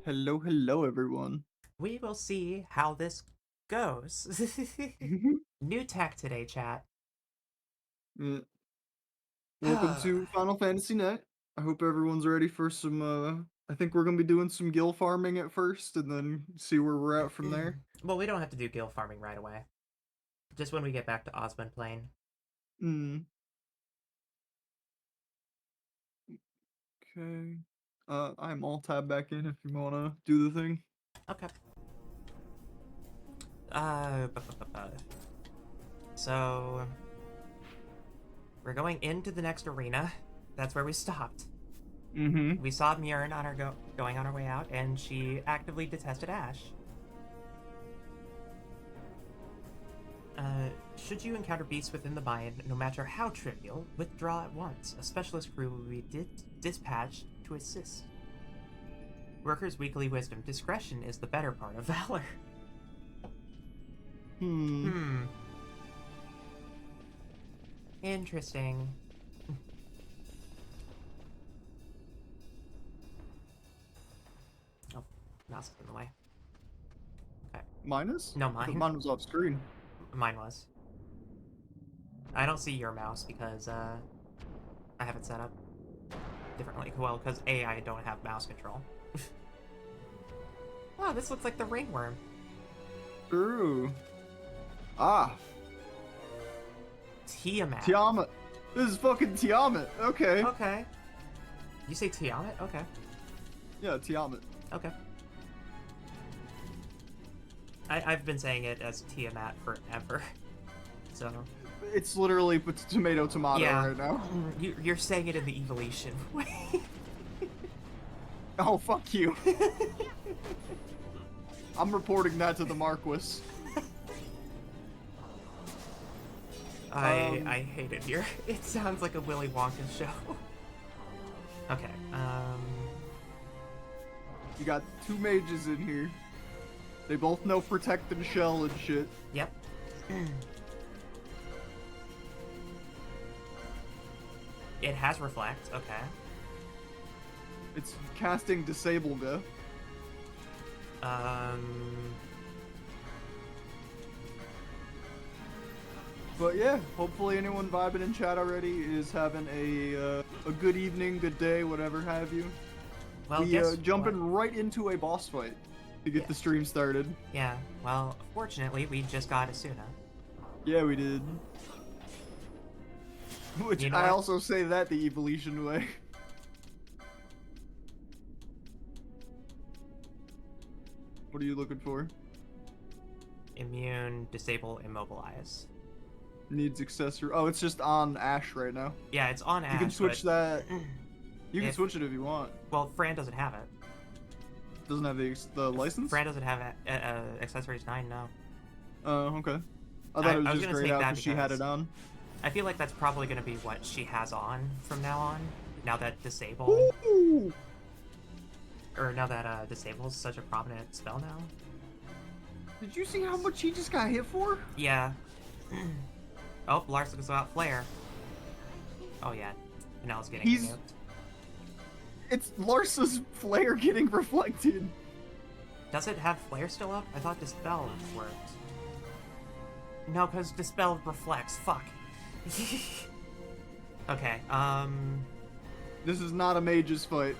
Hello, hello, everyone. We will see how this goes. New tech today, chat. Uh, Welcome to Final Fantasy Net. I hope everyone's ready for some, I think we're gonna be doing some gil farming at first and then see where we're at from there. Well, we don't have to do guild farming right away. Just when we get back to Osmond Plain. Hmm, okay. I'm all tabbed back in if you wanna do the thing. Okay. Uh, bu- bu- bu- bu- so we're going into the next arena. That's where we stopped. Mm-hmm. We saw Mjorn on our going on our way out, and she actively detested Ash. Should you encounter beasts within the bind, no matter how trivial, withdraw at once. A specialist crew will be dispatched to assist. Workers' weekly wisdom. Discretion is the better part of valor. Hmm. Hmm. Interesting. Oh, mouse is in the way. Okay. Minus? No, I thought mine. mine was off screen. Mine was. I don't see your mouse because I have it set up differently. Well, because A, I don't have mouse control. Oh, this looks like the ringworm. Ooh. Ah, Tiamat. Tiamat. This is fucking Tiamat. Okay. Okay. You say Tiamat? Okay. Yeah, Tiamat. Okay. I've been saying it as Tiamat forever. So. It's literally tomato Yeah. right now. You're saying it in the evolution way. Oh, fuck you. I'm reporting that to the Marquis. I hate it here. It sounds like a Willy Wonka show. Okay, You got two mages in here. They both know protect and shell and shit. yep. It has reflect, okay. It's casting disable go. Um, But yeah, hopefully anyone vibing in chat already is having a good evening, good day, whatever have you. well, We guess jumping what? right into a boss fight to get the Yes. stream started. Yeah, well, fortunately, we just got Asuna. Yeah, we did. Which You know I what? also say that the evolution way. What are you looking for? Immune, disable, immobilize. Needs accessory. Oh, it's just on Ash right now. Yeah, it's on Ash, You can switch but that. You can if, switch it if you want. well, Fran doesn't have it. Doesn't have the license? Fran doesn't have accessories 9, no. Oh, okay. I thought it was I was just gonna grayed take out that because she had it on. I feel like that's probably going to be what she has on from now on. Now that disable, Ooh! or now that disable is such a prominent spell now. Did you see how much he just got hit for? Yeah. Oh, Larson's got flare. Oh yeah, now it's getting He's- nuked. It's Larsa's flare getting reflected. Does it have flare still up? I thought dispel worked. No, because dispel reflects. Fuck. Okay. This is not a mage's fight.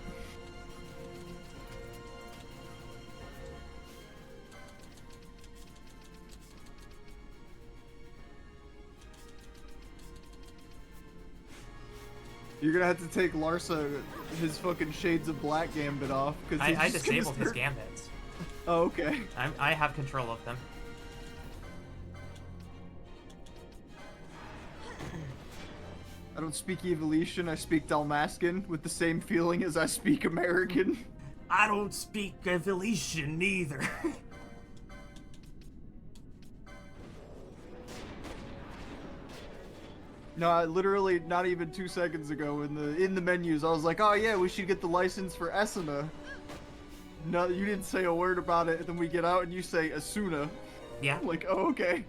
You're gonna have to take Larsa his fucking Shades of Black gambit off because I disabled his gambits. Oh, okay. I have control of them. I don't speak Evolution, I speak Dalmascan with the same feeling as I speak American. I don't speak evolution either. No, I literally not even 2 seconds ago in the menus, I was like, oh yeah, we should get the license for Esuna. No, you didn't say a word about it, and then we get out and you say Asuna. Yeah. I'm like, oh, okay.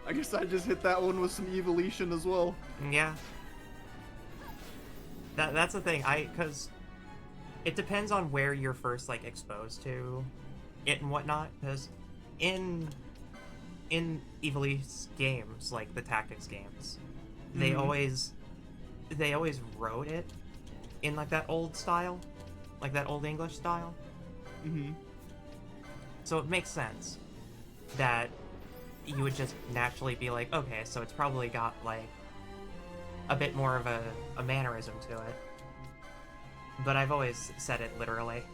I guess I just hit that one with some Evolution as well. Yeah. That's the thing. Because it depends on where you're first like exposed to it and whatnot. Because in Evilise games, like the tactics games, they Mhm. always wrote it in like that old style, like that old English style. Mhm. So it makes sense that you would just naturally be like, okay, so it's probably got like a bit more of a mannerism to it. But I've always said it literally.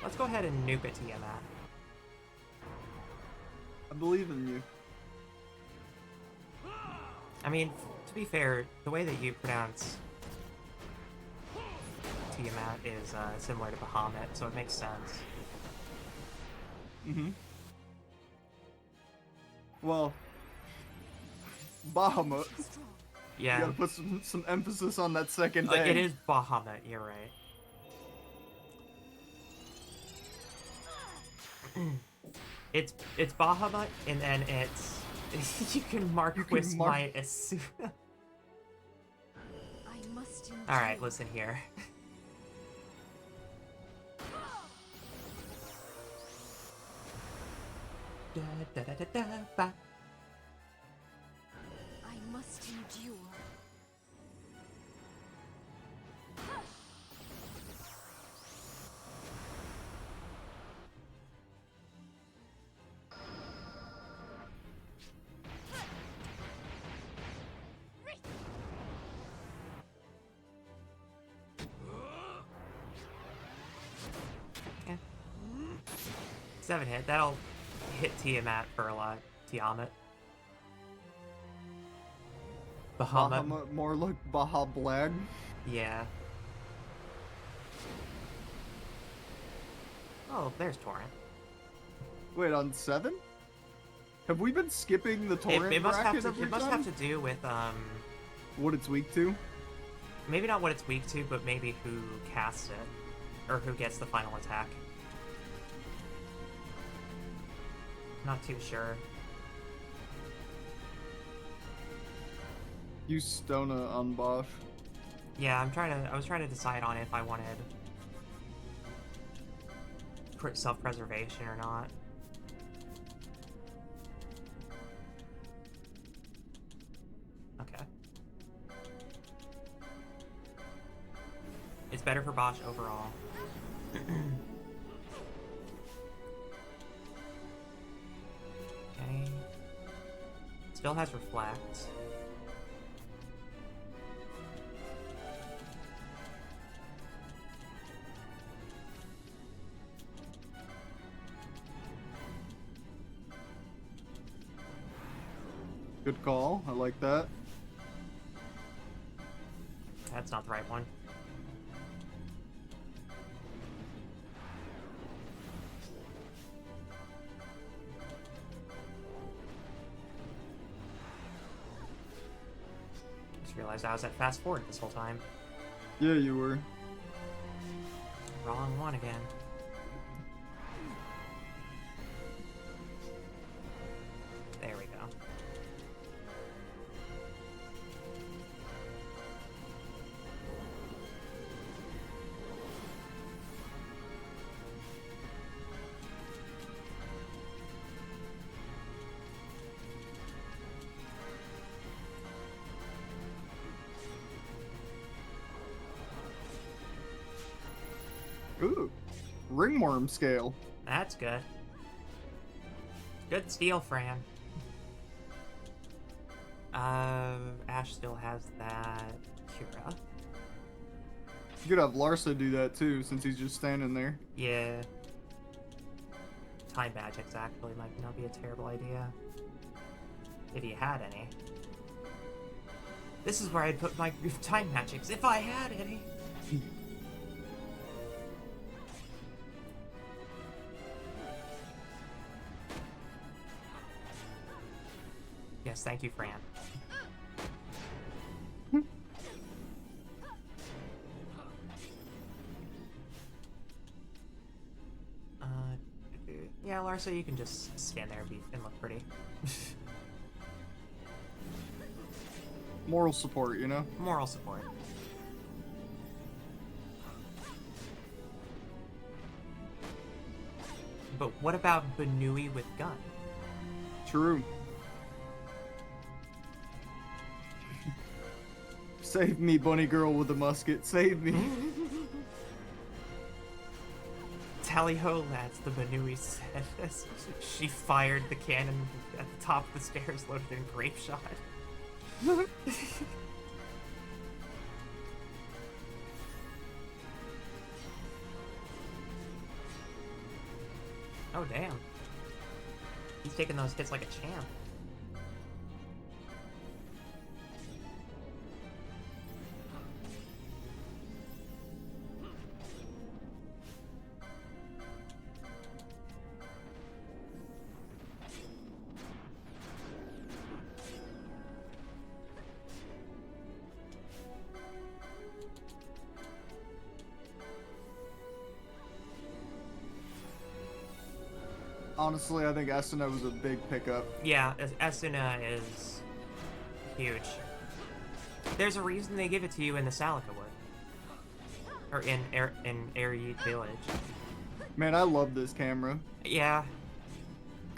Let's go ahead and nuke a Tiamat. I believe in you. I mean, to be fair, the way that you pronounce Tiamat is similar to Bahamut, so it makes sense. Mhm. Well, Bahamut. You Yeah, gotta put some emphasis on that second it A. is Bahamut, you're right. It's Bahamut, and then it's you can You can Marquis mark. my Asuna. I must endure. All right, listen here. Da, da, da, da, da, ba. I must endure. Yeah. 7 hit. That'll hit Tiamat for a lot. Tiamat. Bahamut. Bahamut, more like Baha Blag. Yeah. Oh, there's Torrent. Wait, on 7? Have we been skipping the torrent It must have bracket to. every It must time? have to do with What it's weak to? maybe not what it's weak to, but maybe who casts it or who gets the final attack. Not too sure. Use Stona on Bosch. Yeah, I was trying to decide on if I wanted self-preservation or not. Okay. It's better for Bosch overall. Okay. Still has Reflect. Good call. I like that. That's not the right one. Just realized I was at fast forward this whole time. Yeah, you were. Wrong one again. There we go. Ooh. Ringworm scale. That's good. Good steal, Fran. Ash still has that Cura. You could have Larsa do that too, since he's just standing there. Yeah. Time magics actually might not be a terrible idea. If you had any. This is where I'd put my time magics, if I had any. Yes, thank you, Fran. Yeah, Larsa, you can just stand there and look pretty. Moral support, you know? Moral support. But what about Benui with gun? True. Save me, bunny girl with a musket. Save me. Tally-ho, lads, the Benui said as she fired the cannon at the top of the stairs loaded in grape shot. Oh, damn. He's taking those hits like a champ. Honestly, I think Asuna was a big pickup. Yeah, Asuna is huge. There's a reason they give it to you in the Salika Wood. Or in Aerie Village. Man, I love this camera. Yeah.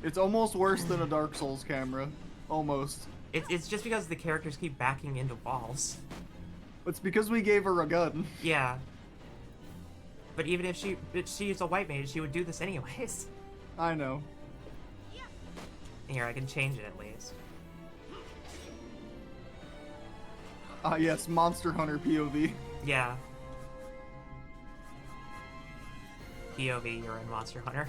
It's almost worse than a Dark Souls camera. Almost. It's just because the characters keep backing into walls. It's because we gave her a gun. Yeah. But even if she's a white mage, she would do this anyways. I know. Here, I can change it at least. Ah, yes, Monster Hunter POV. Yeah. POV, you're in Monster Hunter.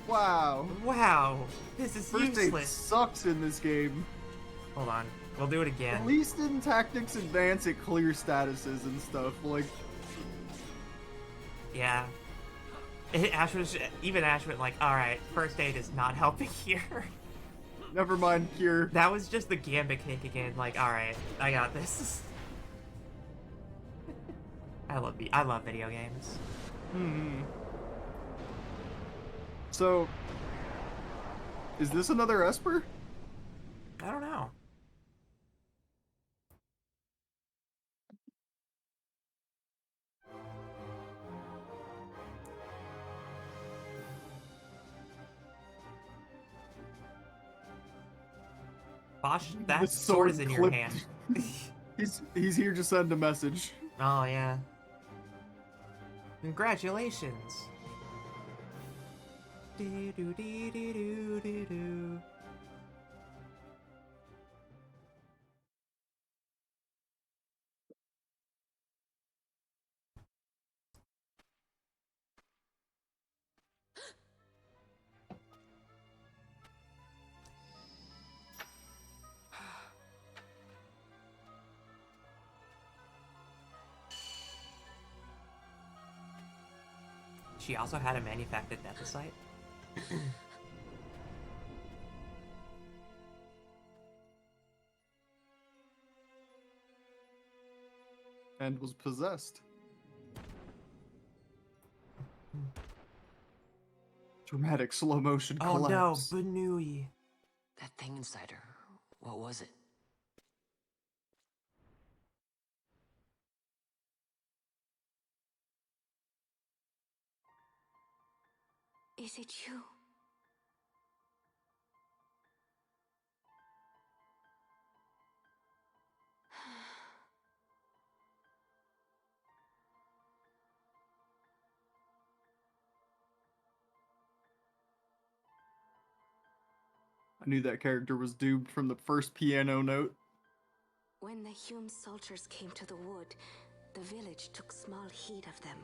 Wow. Wow, this is First aid useless. sucks in this game. Hold on, we'll do it again. At least in Tactics Advance it clears statuses and stuff. Like, Yeah. Even Ash went like, alright, first aid is not helping here. never mind cure. That was just the Gambit kicking in, like, alright, I got this. I love video games. Hmm. So, is this another Esper? I don't know. Bosch, that The sword is in your clipped- hand. He's here to send a message. Oh, yeah. Congratulations. Do-do-dee-dee-doo-dee-doo. She also had a manufactured Nephesite. And was possessed. Dramatic slow motion Oh no, collapse. Benui. That thing inside her, what was it? Is it you? I knew that character was doomed from the first piano note. When the Hume soldiers came to the wood, the village took small heed of them.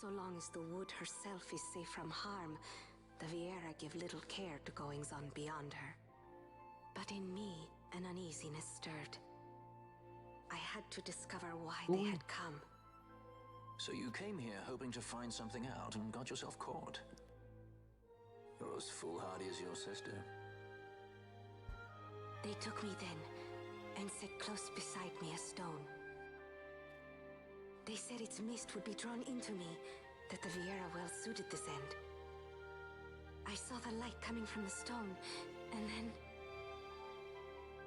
So long as the wood herself is safe from harm, the Viera give little care to goings on beyond her. But in me, an uneasiness stirred. I had to discover why they had come. So you came here hoping to find something out and got yourself caught. You're as foolhardy as your sister. They took me then and set close beside me a stone. They said its mist would be drawn into me that the Viera well suited this end. I saw the light coming from the stone, and then...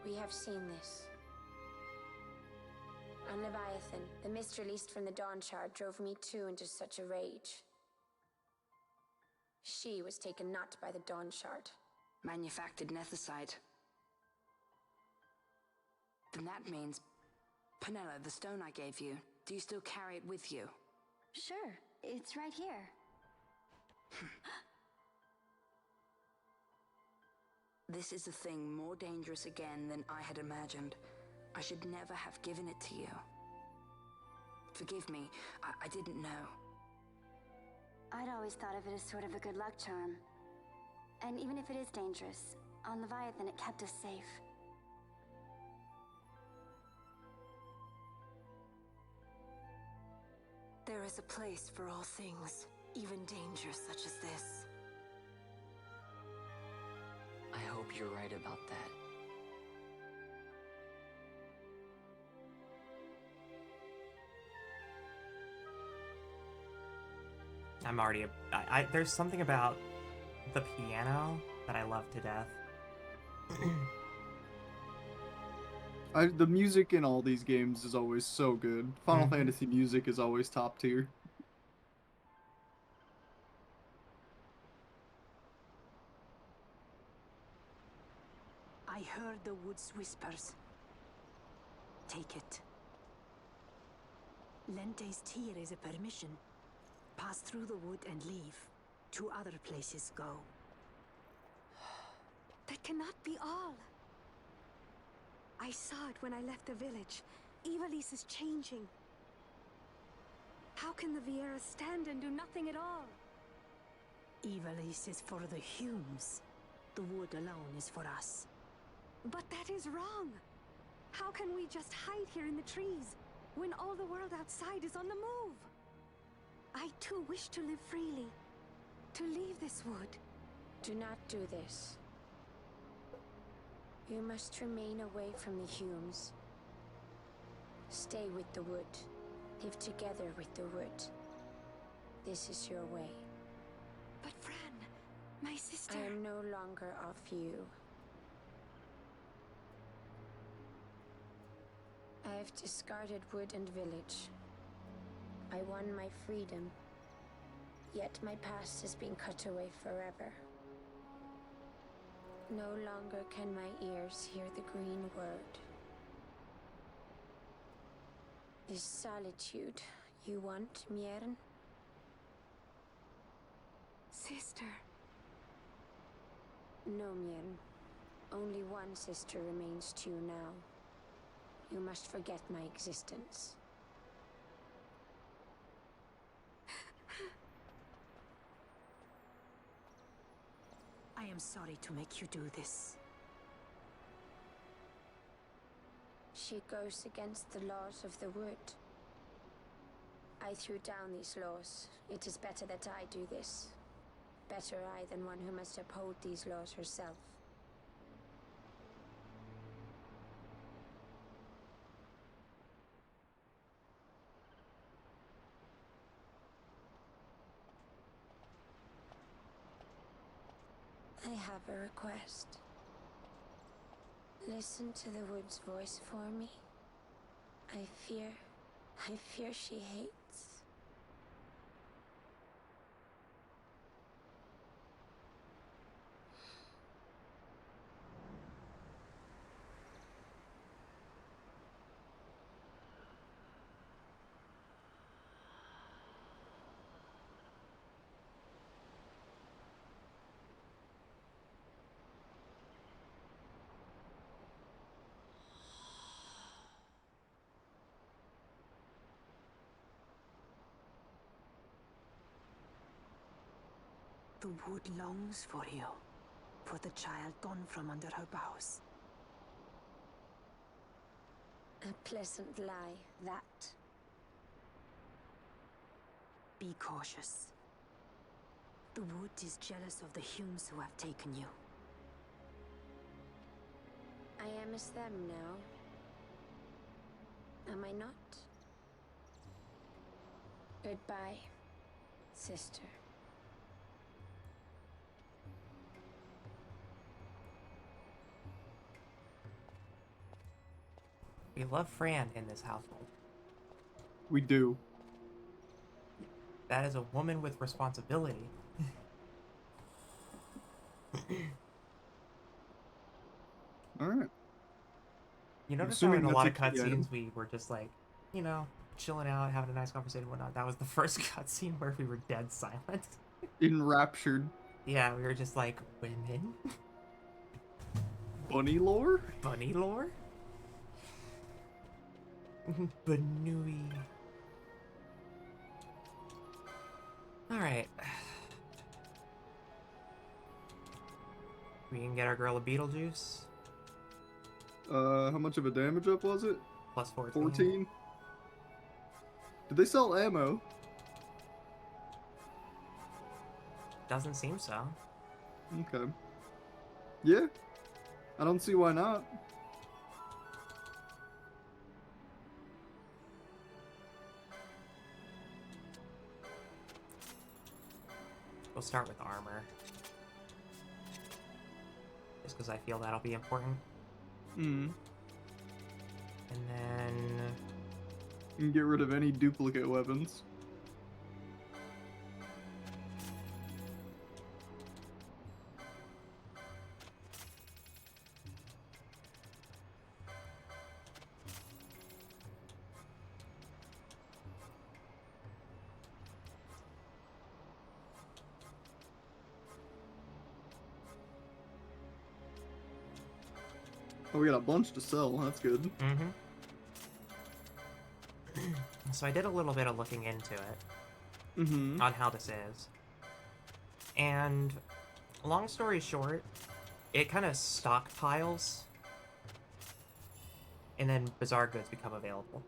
We have seen this. On Leviathan, the mist released from the Dawn Shard drove me too into such a rage. She was taken not by the Dawn Shard. Manufactured nethicide. Then that means... Penella, the stone I gave you, do you still carry it with you? Sure, it's right here. This is a thing more dangerous again than I had imagined. I should never have given it to you. Forgive me, I didn't know. I'd always thought of it as sort of a good luck charm. And even if it is dangerous, on Leviathan it kept us safe. There is a place for all things, even danger such as this. I hope you're right about that. I'm already... there's something about the piano that I love to death. The music in all these games is always so good. Final Mhm. Fantasy music is always top tier. I heard the wood's whispers. Take it. Lente's tear is a permission. Pass through the wood and leave. To other places go. That cannot be all. I saw it when I left the village. Ivalice is changing. How can the Viera stand and do nothing at all? Ivalice is for the Humes. The wood alone is for us. But that is wrong. How can we just hide here in the trees when all the world outside is on the move? I too wish to live freely, to leave this wood. Do not do this. You must remain away from the Humes. Stay with the wood. Live together with the wood. This is your way. But Fran, my sister... I am no longer of you. I have discarded wood and village. I won my freedom, yet my past has been cut away forever. No longer can my ears hear the green word. Is solitude you want, Miern? Sister. No, Miern. Only one sister remains to you now. You must forget my existence. I am sorry to make you do this. She goes against the laws of the wood. I threw down these laws. It is better that I do this. Better I than one who must uphold these laws herself. I have a request. Listen to the wood's voice for me. I fear she hates. The wood longs for you, for the child gone from under her boughs. A pleasant lie, that. Be cautious. The wood is jealous of the Humes who have taken you. I am as them now. Am I not? Goodbye. sister. We love Fran in this household. We do. That is a woman with responsibility. Alright. You I'm notice how in assuming a that's lot a of key item. cutscenes we were just like, you know, chilling out, having a nice conversation and whatnot. That was the first cutscene where we were dead silent. Enraptured. Yeah, we were just like, women? Bunny lore? Bunny lore? Banui. Alright. We can get our girl a Beetlejuice. How much of a damage up was it? Plus 14. 14? Did they sell ammo? Doesn't seem so. Okay. Yeah. I don't see why not. We'll start with armor. Just because I feel that'll be important. Hmm. And then... You can get rid of any duplicate weapons. Oh, we got a bunch to sell. That's good. Mm-hmm. So I did a little bit of looking into it. Mm-hmm. On how this is. And long story short, it kind of stockpiles and then bizarre goods become available.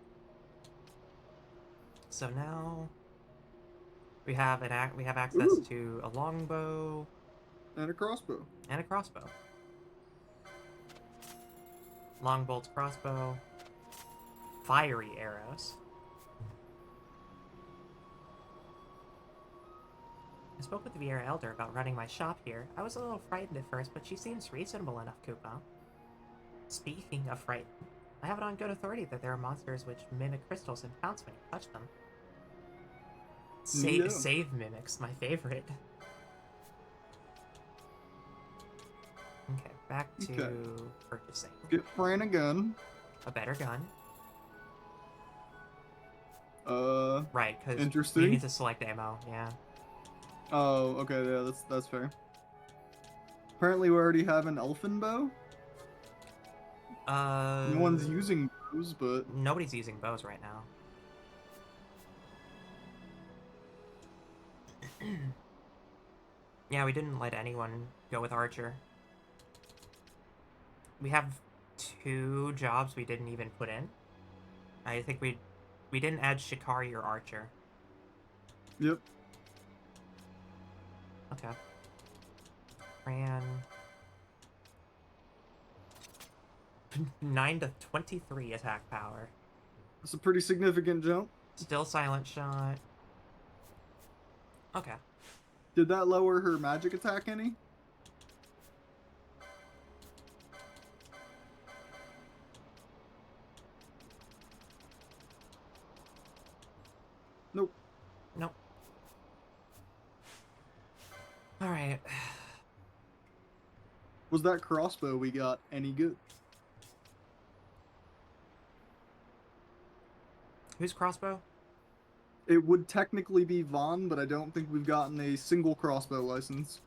So now we have we have access Ooh. to a longbow And a crossbow. and a crossbow. Long bolts, crossbow, fiery arrows. I spoke with the Vieira Elder about running my shop here. I was a little frightened at first, but she seems reasonable enough, Koopa. Speaking of frightened, I have it on good authority that there are monsters which mimic crystals and pounce when you touch them. Yeah. Save mimics, my favorite. Okay, back to Okay. purchasing. Get Fran a gun. A better gun. Right, because we Interesting. need to select ammo, yeah. Oh, okay, yeah, that's fair. Apparently we already have an elfin bow. No one's using bows, but Nobody's using bows right now. Yeah, we didn't let anyone go with Archer. We have 2 jobs we didn't even put in. I think we didn't add Shikari or Archer. yep. Okay. Ran 9 to 23 attack power. That's a pretty significant jump. Still silent shot. Okay. Did that lower her magic attack any? Nope. Nope. Alright. Was that crossbow we got any good? Who's crossbow? It would technically be Vaughn, but I don't think we've gotten a single crossbow license.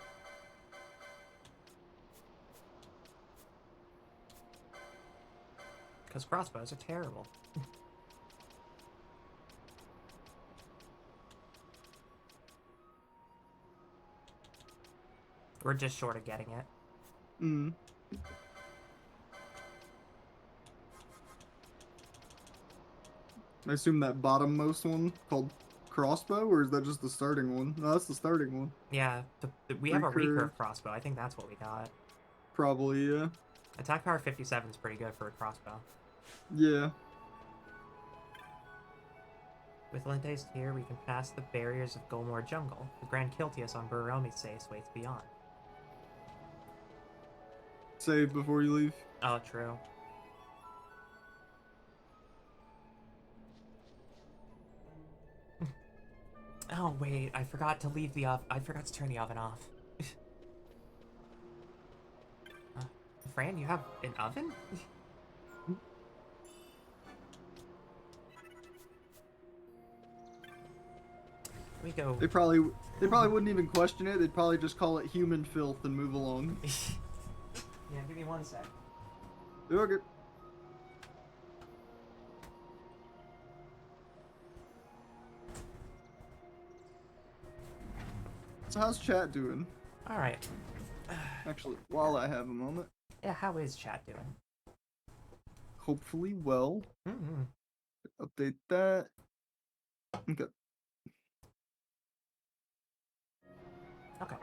Because crossbows are terrible. We're just short of getting it. Hmm. I assume that bottommost one called crossbow, or is that just the starting one? No, that's the starting one. Yeah, we have a Recurve. recurve crossbow. I think that's what we got. Probably, yeah. Attack power 57 is pretty good for a crossbow. Yeah. With Linte's here, we can pass the barriers of Golmore Jungle. The Grand Kiltias on Baromi Sace waits beyond. Save before you leave. Oh, true. Oh, wait, I forgot to leave the oven. I forgot to turn the oven off. Fran, you have an oven? We go. They probably wouldn't even question it. They'd probably just call it human filth and move along. Yeah, give me 1 sec. Okay. So how's chat doing? All right. Actually, while I have a moment. Yeah, how is chat doing? Hopefully well. Mm-hmm. Update that. Okay. Okay.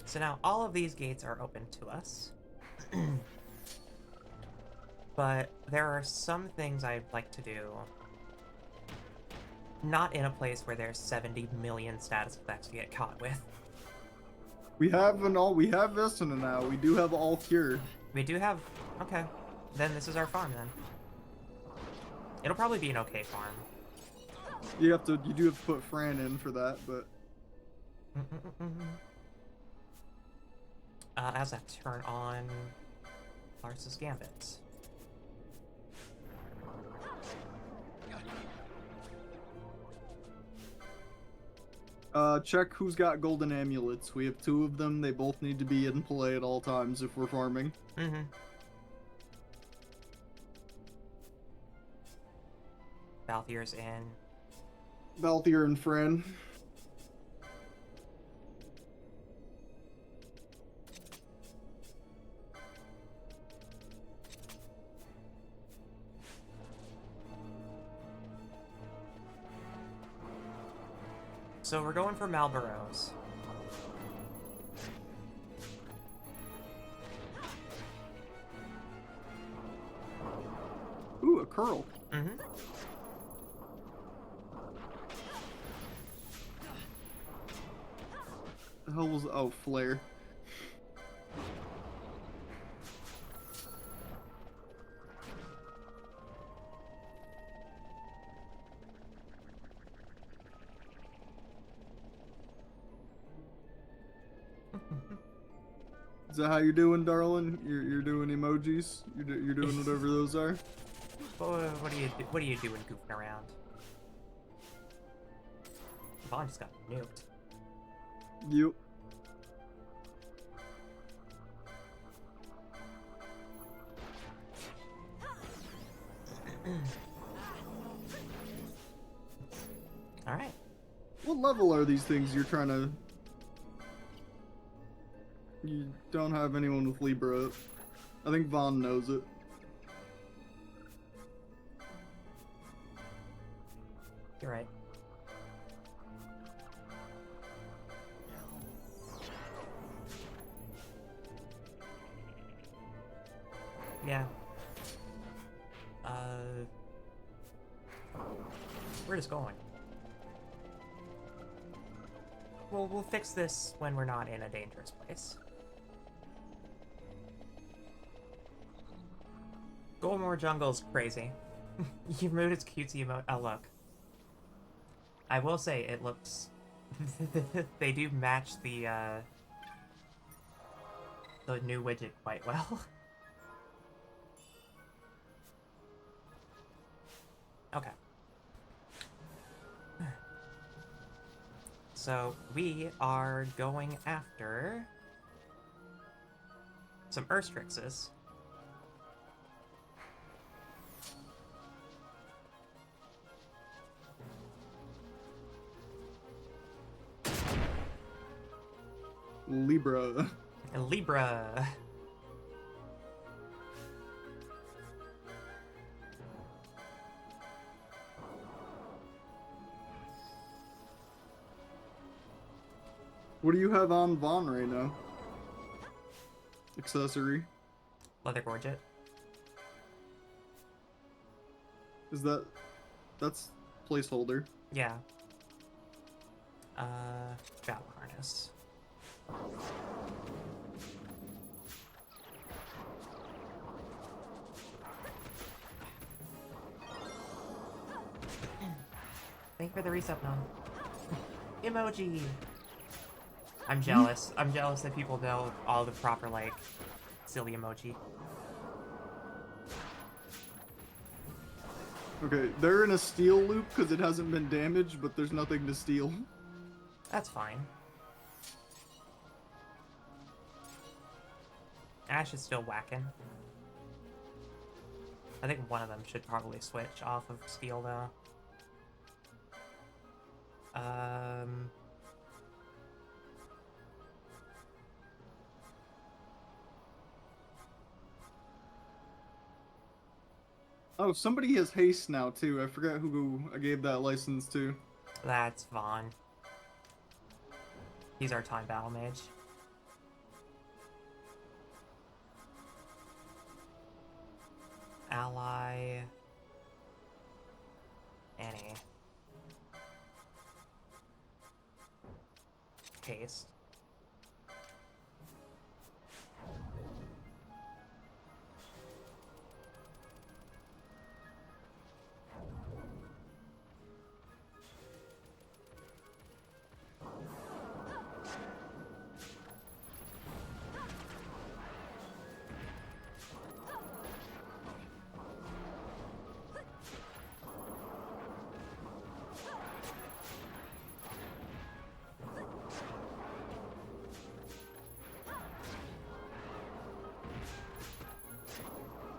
So now all of these gates are open to us. But there are some things I'd like to do not in a place where there's 70 million status effects to get caught with. We have Vestina now. We do have all cure. We do have... Okay. Then this is our farm, then. It'll probably be an okay farm. You do have to put Fran in for that, but... As I turn on Lars's Gambit. Check who's got golden amulets. We have 2 of them. They both need to be in play at all times if we're farming. Mm-hmm. Balthier's in. Balthier and Fran. So we're going for Malboros. Ooh, a curl. Mm-hmm. The hell was... Oh, flare. Is that how you're doing, darling? You're doing emojis? You're doing whatever those are? What are you doing goofing around? Vaughn just got nuked. Yep. Alright. What level are these things you're trying to... You don't have anyone with Libra. I think Vaughn knows it. You're right. Yeah. We're just going. We'll fix this when we're not in a dangerous place. Golmore Jungle's crazy. You moved its cutesy emote. Oh, look. I will say, it looks... they do match the new widget quite well. Okay. So, we are going after some Urstrixes. Libra. Libra. What do you have on Vaughn right now? Accessory. Leather gorget. Is that's placeholder? Yeah. Battle harness. Thank you for the reset, Nom. Emoji! I'm jealous. I'm jealous that people know all the proper, like, silly emoji. Okay, they're in a steel loop because it hasn't been damaged, but there's nothing to steal. That's fine. Ash is still whacking. I think one of them should probably switch off of steel, though. Oh, somebody has haste now too. I forgot who I gave that license to. That's Vaughn. He's our time battle mage. Ally... Annie. Haste.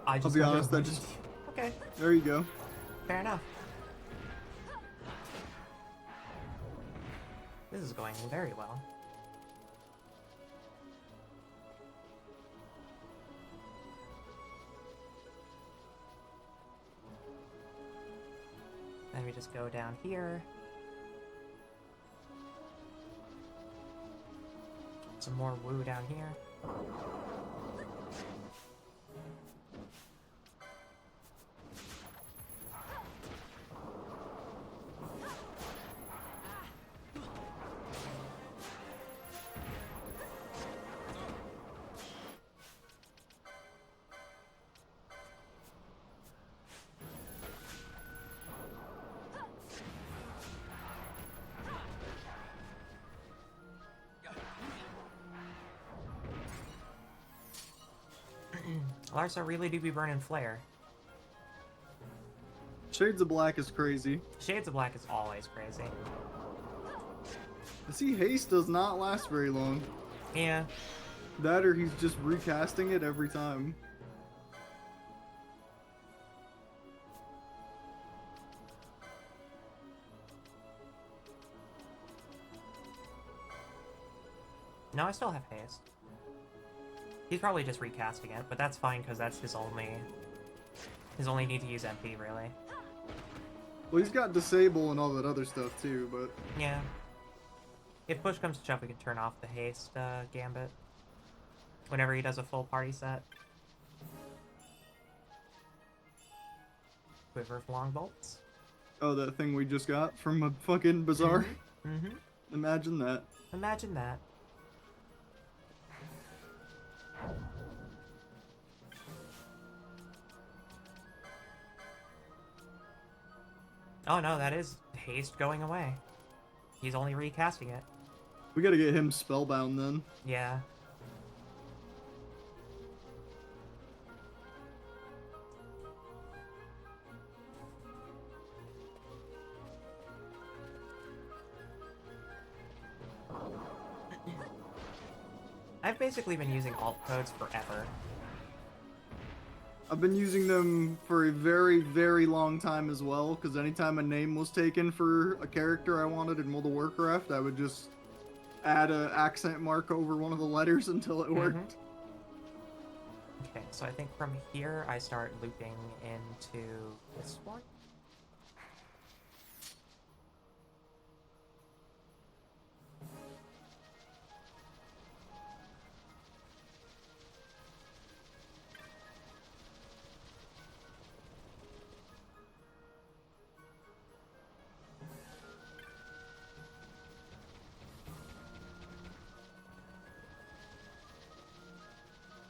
I'll be honest, I just... Okay, There you go. fair enough. This is going very well. Then we just go down here. Some more woo down here. Larsa really do be burning flare. Shades of Black is crazy. Shades of Black is always crazy. I see haste does not last very long. Yeah. That or he's just recasting it every time. No, I still have haste. He's probably just recasting it, but that's fine because that's his only need to use MP, really. Well, he's got disable and all that other stuff too, but Yeah. If push comes to shove, we can turn off the haste gambit whenever he does a full party set. Quiver of long bolts. oh, that thing we just got from a fucking bazaar. Mm-hmm. Imagine that. Imagine that. Oh no, that is haste going away. He's only recasting it. We gotta get him spellbound then. Yeah. I've basically been using alt codes forever. I've been using them for a very, very long time as well, because anytime a name was taken for a character I wanted in World of Warcraft, I would just add an accent mark over one of the letters until it worked. Okay, so I think from here I start looping into this one.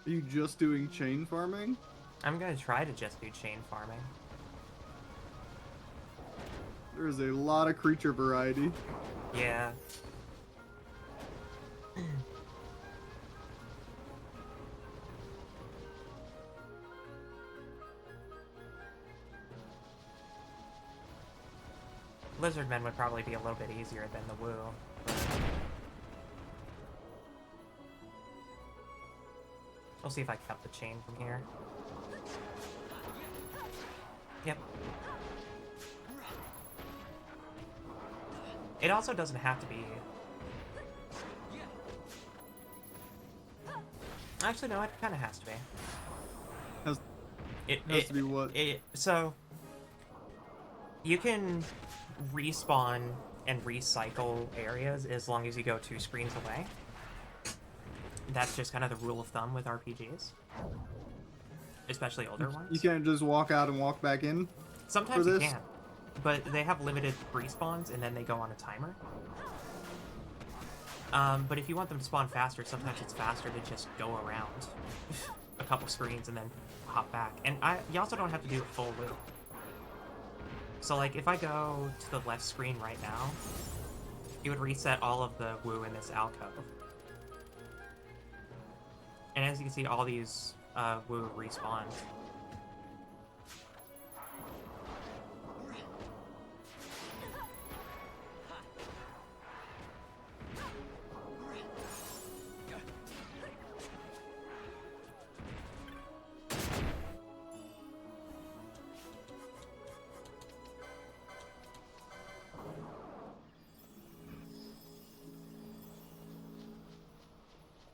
Are you just doing chain farming? I'm gonna try to just do chain farming. There is a lot of creature variety. Yeah. Lizardmen would probably be a little bit easier than the Woo. We'll see if I cut the chain from here. Yep. It also doesn't have to be... Actually, no, it kind of has to be. Has to be what? So, you can respawn and recycle areas as long as you go 2 screens away. That's just kind of the rule of thumb with RPGs. Especially older ones. You can't just walk out and walk back in? Sometimes you can. But they have limited respawns and then they go on a timer. But if you want them to spawn faster, sometimes it's faster to just go around a couple screens and then hop back. And you also don't have to do a full loop. So like if I go to the left screen right now, it would reset all of the Woo in this alcove. And as you can see, all these Woo respawn.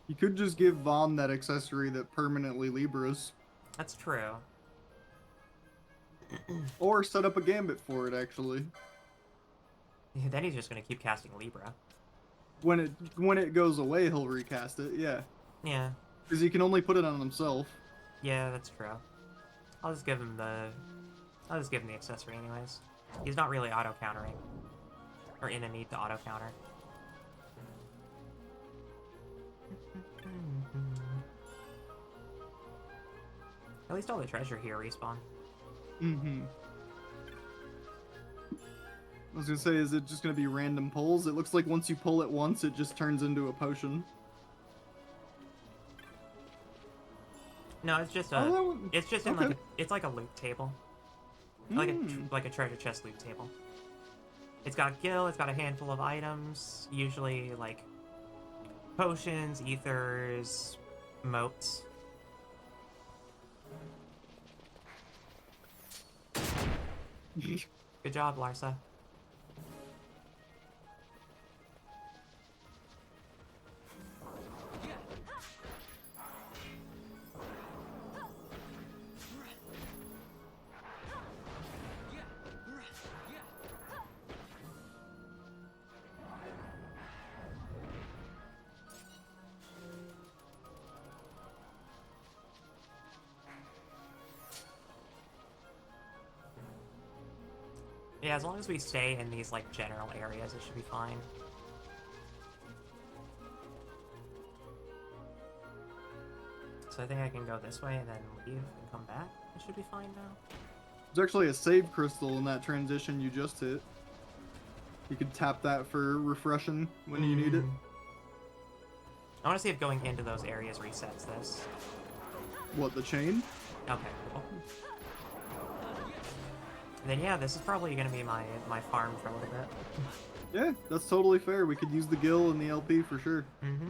You could just give Vaughn that accessory that permanently Libras. That's true. Or set up a gambit for it, actually. Then he's just gonna keep casting Libra. When it goes away, he'll recast it, yeah. Yeah. Because he can only put it on himself. Yeah, that's true. I'll just give him the accessory anyways. He's not really auto-countering. Or in a need to auto-counter. At least all the treasure here respawn. Mm-hmm. I was gonna say, is it just gonna be random pulls? It looks like once you pull it once, it just turns into a potion. No, it's just it's just in like it's like a loot table, like a treasure chest loot table. It's got gil. It's got a handful of items, usually like potions, ethers, motes. Good job, Larsa. Yeah, as long as we stay in these, like, general areas, it should be fine. So I think I can go this way and then leave and come back. It should be fine now. There's actually a save crystal in that transition you just hit. You can tap that for refreshing when you need it. I want to see if going into those areas resets this. What, the chain? Okay, cool. Then yeah, this is probably going to be my farm for a little bit. Yeah, that's totally fair. We could use the gil and the LP for sure. Mm-hmm.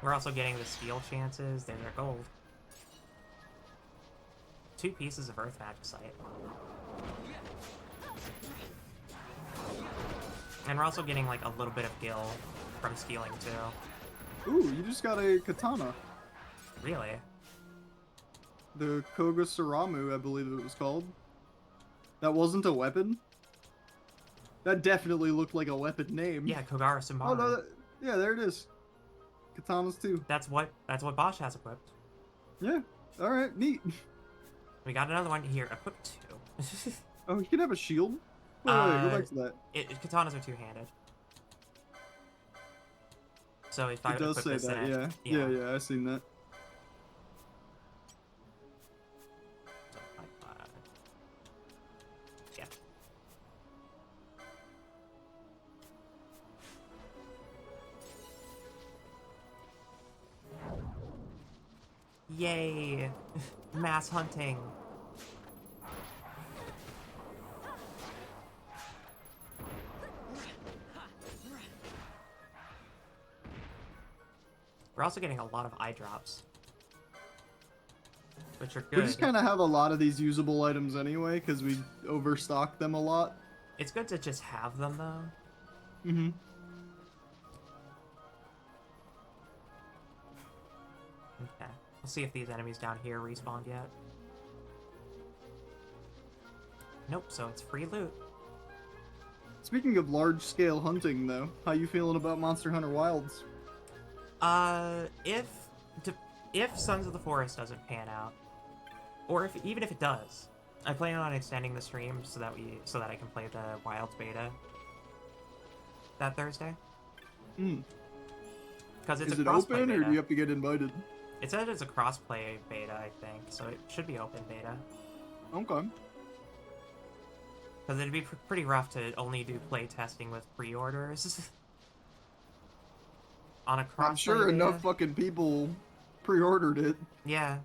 We're also getting the steal chances. There's our gold. 2 pieces of Earth Magicite. And we're also getting like a little bit of gil from stealing too. Ooh, you just got a katana. Really? The Koga Saramu, I believe it was called. That wasn't a weapon? That definitely looked like a weapon name. Yeah, Kogara Sumbaru. Oh, no, yeah, there it is. Katanas too. That's what Bosch has equipped. Yeah, alright, neat. We got another one here, equipped too. Oh, he can have a shield? Wait, go back to that. Katanas are two-handed. So if I It does equip say this, that, then yeah, I seen that. Yeah. Yay! Mass hunting! We're also getting a lot of eye drops, which are good. We just kind of have a lot of these usable items anyway, because we overstock them a lot. It's good to just have them, though. Mm-hmm. Okay. We'll see if these enemies down here respawned yet. Nope, so it's free loot. Speaking of large-scale hunting, though, how you feeling about Monster Hunter Wilds? If Sons of the Forest doesn't pan out, or even if it does, I plan on extending the stream so that I can play the Wilds beta that Thursday. Because it's Is a it crossplay open, beta. or do you have to get invited? It said it's a crossplay beta, I think, so it should be open beta. Okay. Because it'd be pretty rough to only do play testing with pre-orders. On a crossplay I'm sure beta. enough fucking people pre-ordered it. Yeah.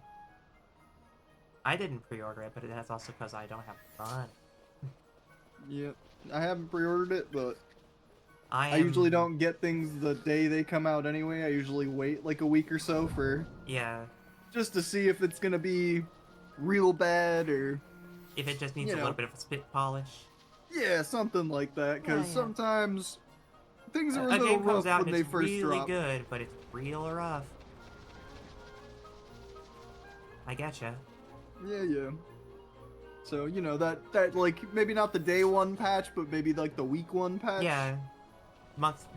I didn't pre-order it, but that's also because I don't have fun. Yep. I haven't pre-ordered it, but I I usually don't get things the day they come out anyway. I usually wait like a week or so for Yeah. just to see if it's gonna be real bad or If it just needs you a know. little bit of a spit polish. yeah, something like that. Because Yeah. sometimes things are a A little game rough comes out when and they it's first really drop. good, but it's real rough. I getcha. Yeah. So you know that like maybe not the day one patch, but maybe like the week one patch. Yeah.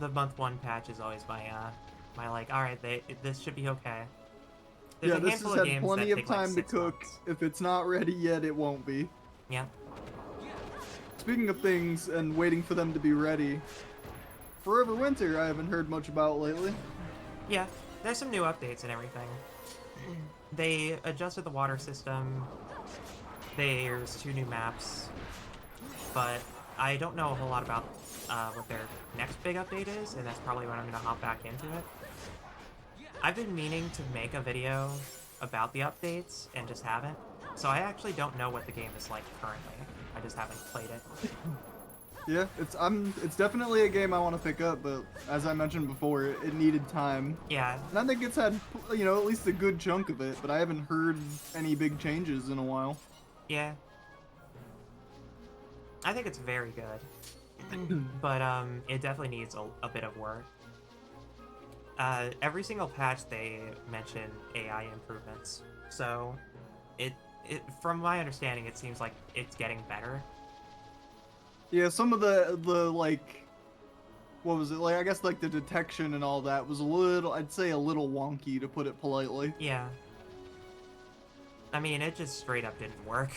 The month one patch is always my like, alright, this should be okay. There's Yeah, a this handful has of had games plenty that of take, like, time to 6 cook. months. If it's not ready yet, it won't be. Yeah. Speaking of things and waiting for them to be ready, Forever Winter I haven't heard much about lately. Yeah, there's some new updates and everything. They adjusted the water system. There's 2 new maps. But I don't know a whole lot about what their next big update is, and that's probably when I'm going to hop back into it. I've been meaning to make a video about the updates and just haven't. So I actually don't know what the game is like currently. I just haven't played it. Yeah, it's definitely a game I want to pick up, but as I mentioned before, it needed time. Yeah, And I think it's had, you know, at least a good chunk of it, but I haven't heard any big changes in a while. yeah. I think it's very good. But it definitely needs a bit of work. Every single patch they mention AI improvements. So it from my understanding, it seems like it's getting better. Yeah, some of the like, what was it, like, I guess like the detection and all that was a little, I'd say a little wonky, to put it politely. Yeah. I mean, it just straight up didn't work.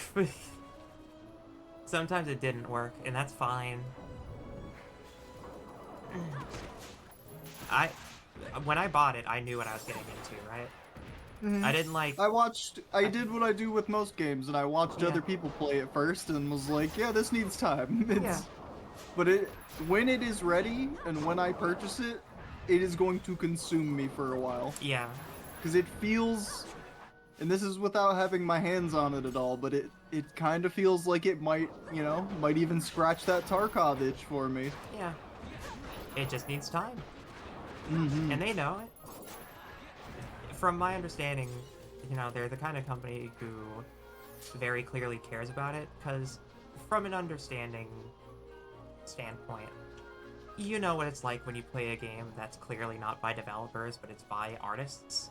Sometimes it didn't work, and that's fine. When I bought it, I knew what I was getting into, right? I didn't like... I did what I do with most games, and I watched Yeah. other people play it first and was like, yeah, this needs time. Yeah. But when it is ready, and when I purchase it, it is going to consume me for a while. Yeah. Because it feels, and this is without having my hands on it at all, but it kind of feels like it might, you know, might even scratch that Tarkov itch for me. Yeah. It just needs time. Mm-hmm. And they know it. From my understanding, you know, they're the kind of company who very clearly cares about it, because from an understanding standpoint, you know what it's like when you play a game that's clearly not by developers, but it's by artists.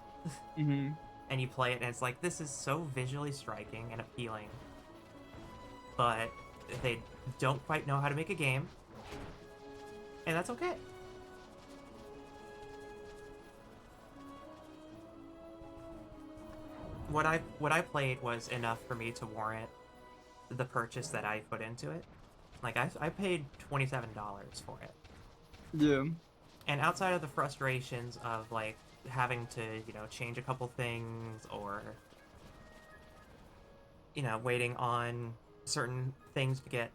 Mm-hmm. And you play it and it's like, this is so visually striking and appealing, but they don't quite know how to make a game, and that's okay. What I played was enough for me to warrant the purchase that I put into it, Like, I paid $27 for it. Yeah. And outside of the frustrations of, like, having to, you know, change a couple things or, you know, waiting on certain things to get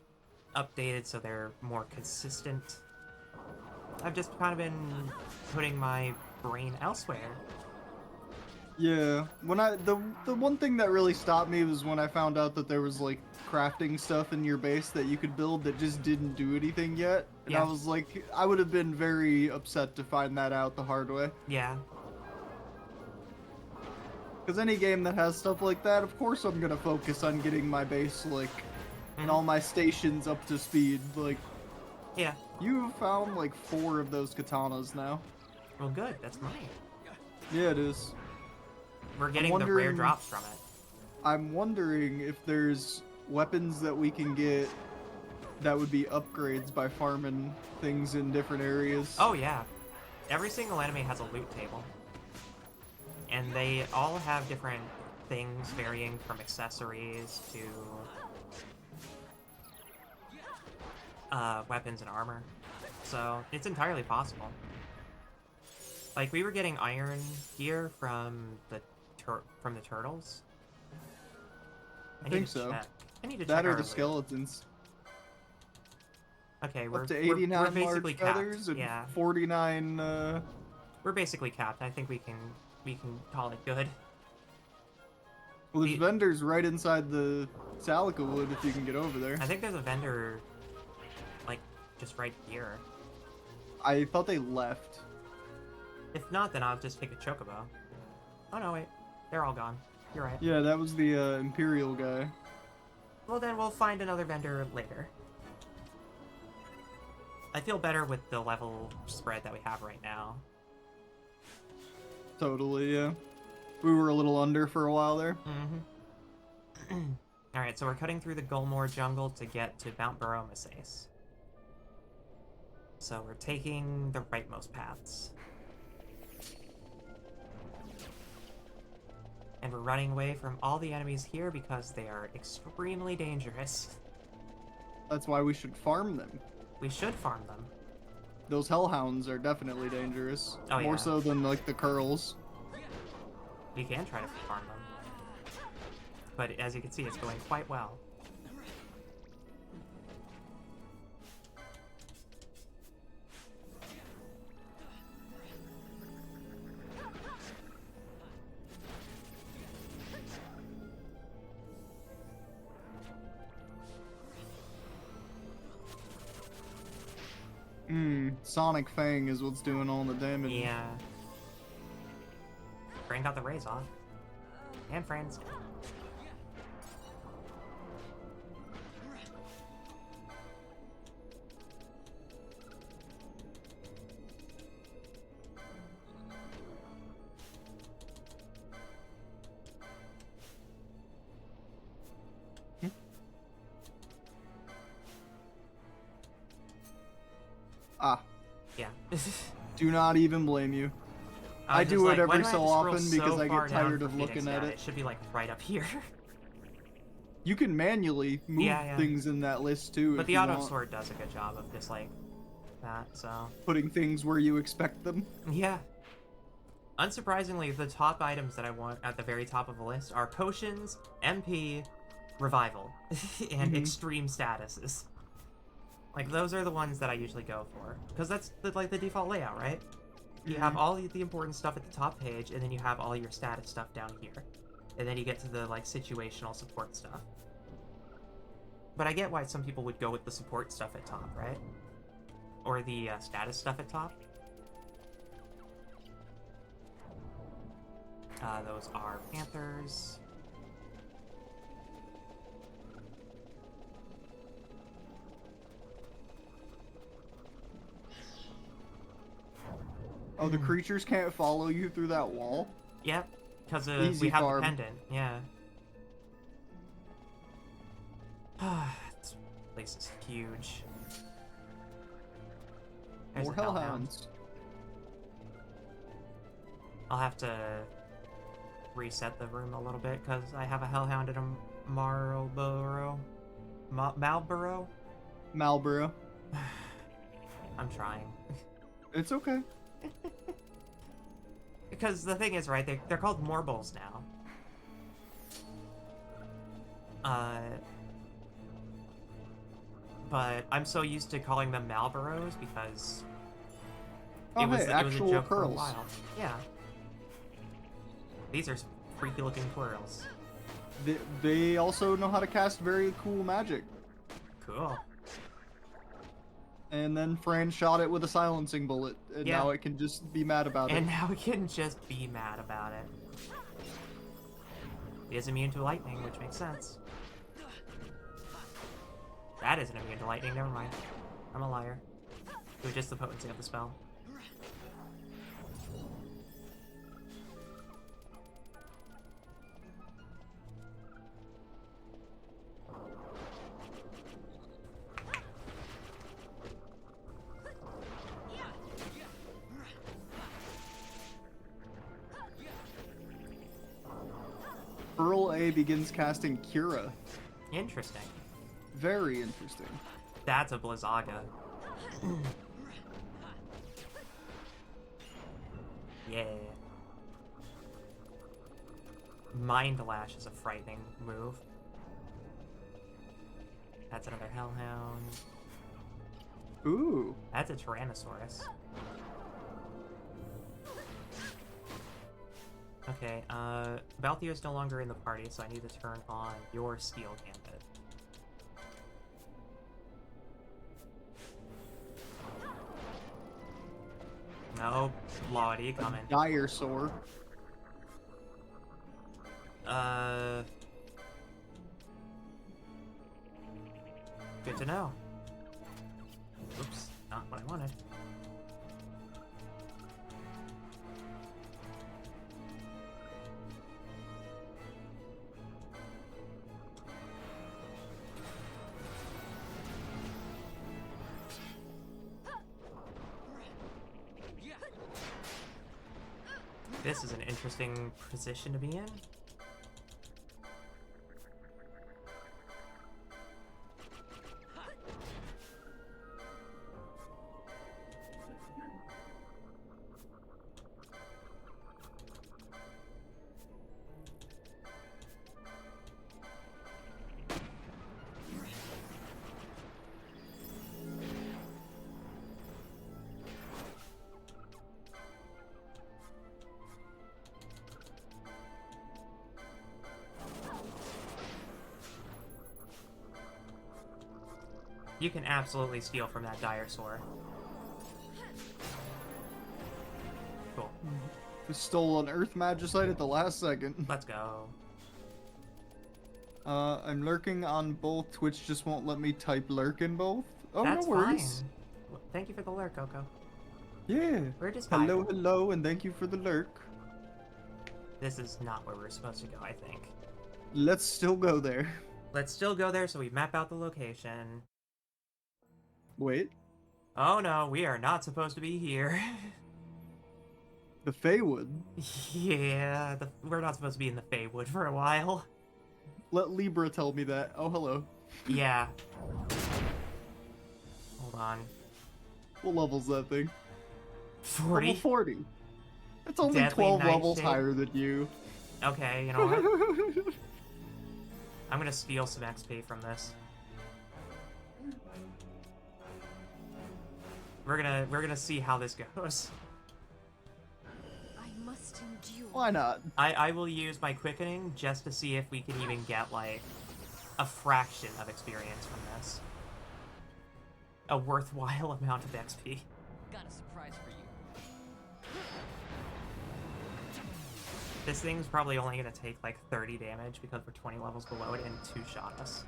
updated so they're more consistent, I've just kind of been putting my brain elsewhere. Yeah, when the one thing that really stopped me was when I found out that there was like crafting stuff in your base that you could build that just didn't do anything yet, and Yeah. I was like, I would have been very upset to find that out the hard way. Yeah. Because any game that has stuff like that, of course I'm gonna focus on getting my base like and all my stations up to speed. Like, Yeah. you found like 4 of those katanas now. Well, good. That's money. Yeah, it is. We're getting the rare drops from it. I'm wondering if there's weapons that we can get that would be upgrades by farming things in different areas. Oh, yeah. Every single enemy has a loot table. And they all have different things varying from accessories to weapons and armor. So it's entirely possible. Like, we were getting iron gear from the turtles. I think so. I need to check That our or the loot. skeletons. Okay, we're Up to we're 89 basically large capped. feathers and Yeah, 49. we're basically capped. I think we can call it good. Well, there's The- vendors right inside the Salica Wood if you can get over there. I think there's a vendor, like, just right here. I thought they left. If not, then I'll just take a chocobo. Oh no, wait, they're all gone. You're right. Yeah, that was the Imperial guy. Well, then we'll find another vendor later. I feel better with the level spread that we have right now. Totally, yeah. We were a little under for a while there. Mm-hmm. Alright, so we're cutting through the Gulmore jungle to get to Mount Baromesace. So we're taking the rightmost paths. And we're running away from all the enemies here because they are extremely dangerous. That's why we should farm them. We should farm them. Those hellhounds are definitely dangerous. Oh, More yeah. so than like the curls. You can try to farm them. But as you can see, it's going quite well. Sonic Fang is what's doing all the damage. Yeah. Fran got the raise off. And Fran's dead. Ah, Yeah. do not even blame you. I was do just it like, every why do I so have to scroll often because I get far down tired for of Phoenix looking at Down? it. It should be like right up here. You can manually move Yeah. things in that list too. But if the you auto want. sword does a good job of just like that, so Putting things where you expect them. yeah. Unsurprisingly, the top items that I want at the very top of the list are potions, MP, revival, and extreme statuses. Like, those are the ones that I usually go for. Because that's like the default layout, right? You have all the important stuff at the top page, and then you have all your status stuff down here. And then you get to the, like, situational support stuff. But I get why some people would go with the support stuff at top, right? Or the status stuff at top. Those are Panthers. Oh, the creatures can't follow you through that wall? Yep, because Easy we have farm. the pendant, yeah. This place is huge. There's More a hellhound. hellhounds. I'll have to reset the room a little bit because I have a hellhound and a Marlboro. Malboro? Marlboro. I'm trying. It's okay. Because the thing is, right, they're called Morbles now. But I'm so used to calling them Marlboros because Oh, it was hey, a actual joke for a pearls. while. Yeah. These are freaky looking pearls. They also know how to cast very cool magic. Cool. And then Fran shot it with a silencing bullet, and Yeah. now it can just be mad about And it. now we can just be mad about it. It is immune to lightning, which makes sense. That isn't immune to lightning, never mind. I'm a liar. It was just the potency of the spell. Pearl A begins casting Cura. Interesting. Very interesting. That's a Blizzaga. Yeah. Mind Lash is a frightening move. That's another Hellhound. Ooh. That's a Tyrannosaurus. Okay, Balthier's no longer in the party, so I need to turn on your Steel Gambit. No, Lottie, coming. Dire Sore. Good to know. Oops, not what I wanted. This is an interesting position to be in. You can absolutely steal from that Dire Sore. Cool. Just stole an Earth Magicite at the last second. Let's go. I'm lurking on both. Twitch just won't let me type lurk in both. Oh, That's no worries. fine. Thank you for the lurk, Coco. Yeah. We're just Hello, vibing. hello, and thank you for the lurk. This is not where we're supposed to go, I think. Let's still go there. Let's still go there so we map out the location. Wait. Oh no, we are not supposed to be here. The Feywood. Yeah, we're not supposed to be in the Feywood for a while. Let Libra tell me that. Oh, hello. Yeah. Hold on. What level's that thing? 40? Level 40. It's only Deadly 12 levels Nightshade. higher than you. Okay, you know what? I'm gonna steal some XP from this. We're gonna see how this goes. I must endure. Why not? I will use my quickening just to see if we can even get like a fraction of experience from this. A worthwhile amount of XP. Got a surprise for you. This thing's probably only gonna take like 30 damage because we're 20 levels below it and 2-shot us.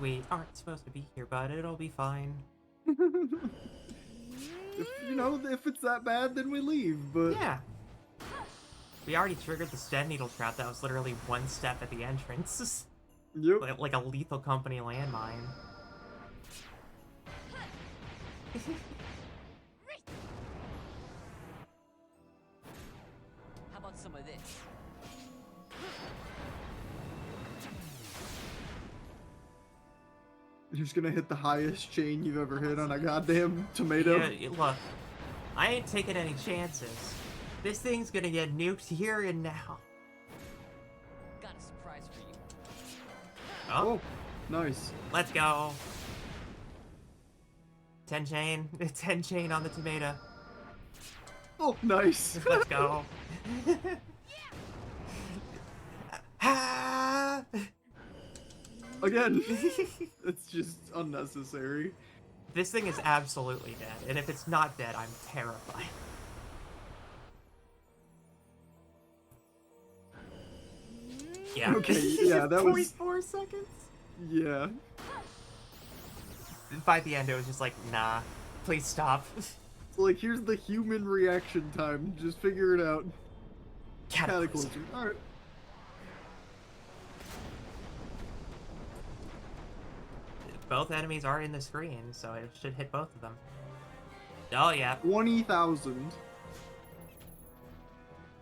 We aren't supposed to be here, but it'll be fine. If it's that bad, then we leave, but... Yeah. We already triggered the Stead Needle trap that was literally one step at the entrance. Yep. Like a Lethal Company landmine. How about some of this? You're just gonna hit the highest chain you've ever hit on a goddamn tomato. Yeah, look, I ain't taking any chances. This thing's gonna get nuked here and now. Got a surprise for you. Oh, Oh, nice. let's go. 10 chain. 10 chain on the tomato. Oh, nice. Let's go. Ah! Again, it's just unnecessary. This thing is absolutely dead, and if it's not dead, I'm terrified. Yeah. Okay, yeah, that was- 44 seconds? Yeah. By the end, it was just like, nah, please stop. So, like, here's the human reaction time. Just figure it out. Cataclysm. Cataclysm. Alright. Both enemies are in the screen, so it should hit both of them. Oh, yeah. 20,000.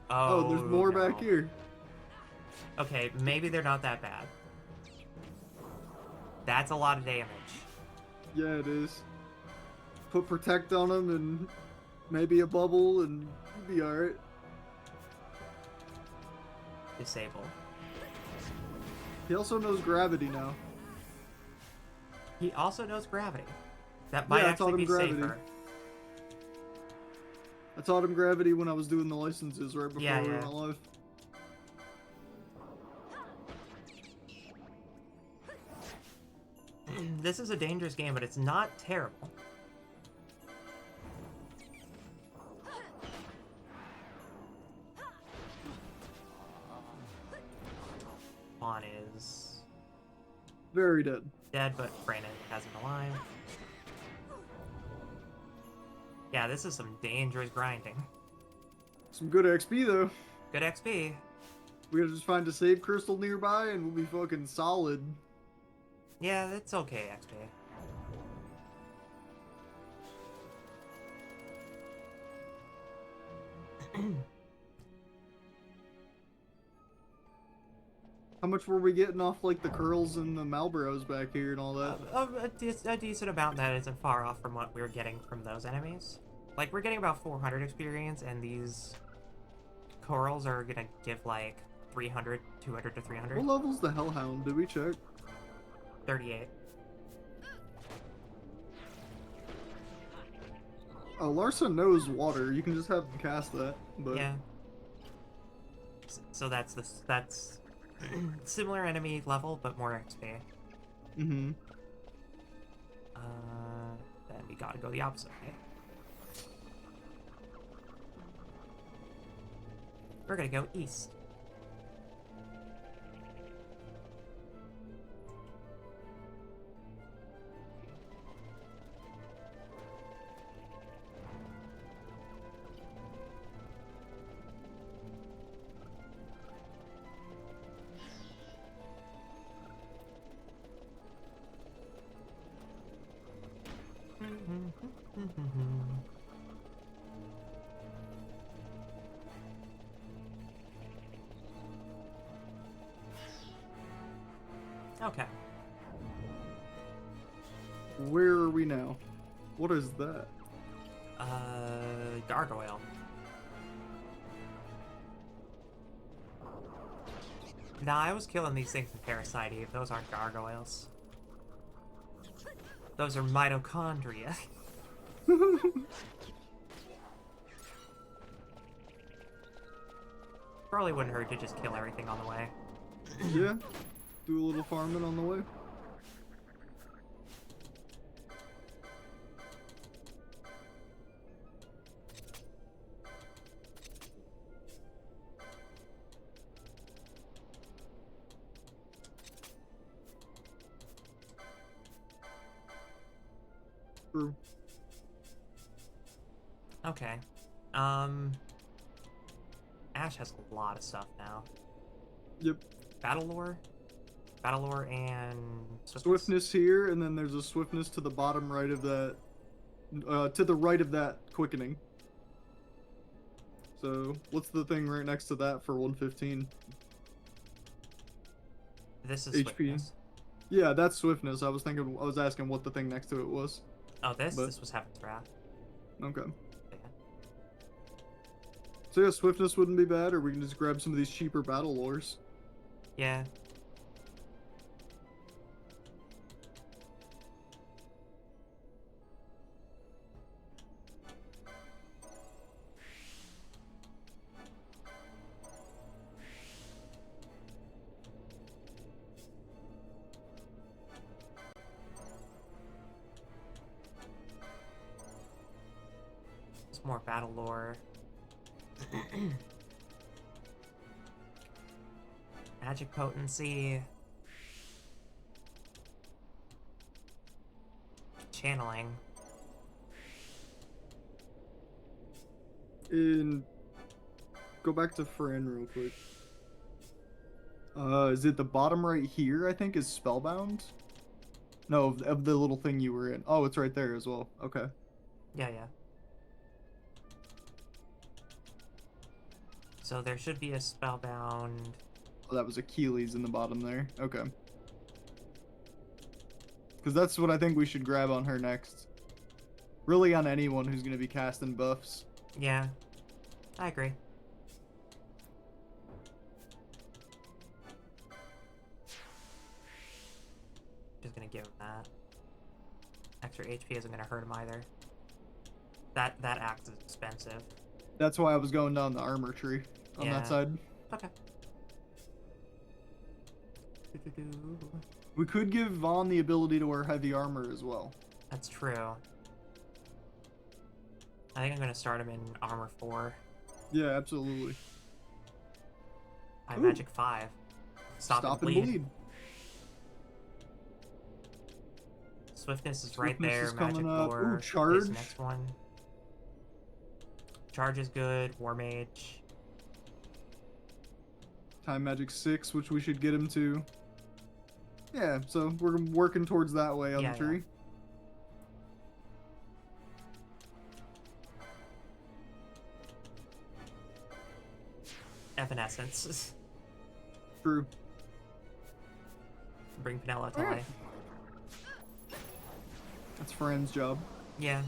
Oh, Oh, there's more no. back here. Okay, maybe they're not that bad. That's a lot of damage. Yeah, it is. Put protect on him and maybe a bubble and you'll be alright. Disable. He also knows gravity now. He also knows gravity. That might Yeah, I taught actually him be gravity. safer. I taught him gravity when I was doing the licenses right before Yeah, we yeah. went live. This is a dangerous game, but it's not terrible. Juan is Very dead. dead, but Brandon has him alive. Yeah, this is some dangerous grinding. Some good XP though. Good XP. We gotta just find a save crystal nearby and we'll be fucking solid. Yeah, that's okay XP. How much were we getting off like the curls and the Malboros back here and all that? A decent amount that isn't far off from what we were getting from those enemies. Like, we're getting about 400 experience, and these corals are gonna give like 300, 200 to 300. What level's the Hellhound? Did we check? 38. Oh, Larsa knows water. You can just have him cast that. But Yeah. So that's similar enemy level, but more XP. Mm-hmm. Then we gotta go the opposite way. We're gonna go east. Okay. Where are we now? What is that? Gargoyle. Nah, I was killing these things in Parasite Eve. Those aren't gargoyles. Those are mitochondria. Probably wouldn't hurt to just kill everything on the way. Yeah. Do a little farming on the way. True. Okay. Ash has a lot of stuff now. Yep. Battle lore and Swiftness here, and then there's a swiftness to the bottom right of that to the right of that quickening. So, what's the thing right next to that for 115? This is HP. swiftness. Yeah, that's swiftness. I was asking what the thing next to it was. Oh, this But- this was Heaven's Wrath. Okay. Yeah. So yeah, swiftness wouldn't be bad, or we can just grab some of these cheaper battle lores. Yeah. There's more battle lore. Magic potency. Channeling. And go back to Fran real quick. Is it the bottom right here, I think, is Spellbound? No, of the little thing you were in. Oh, it's right there as well. Okay. Yeah, yeah. So there should be a spellbound. Oh, that was Achilles in the bottom there. Okay. Because that's what I think we should grab on her next. Really on anyone who's going to be casting buffs. Yeah, I agree. Just gonna give him that. Extra HP isn't gonna hurt him either. That axe is expensive. That's why I was going down the armor tree on Yeah. that side. Okay. We could give Vaughn the ability to wear heavy armor as well. That's true. I think I'm gonna start him in armor 4. Yeah, absolutely. High Ooh. magic 5. Stop and bleed. Swiftness is right Swiftness there. is Magic coming up. lore. Ooh, is charge. next one. Charge is good. War mage. Time magic 6, which we should get him to. Yeah, so we're working towards that way on Yeah, the tree. Evanescence. True. Bring Penella to Alright. life. That's Fran's job. Yeah.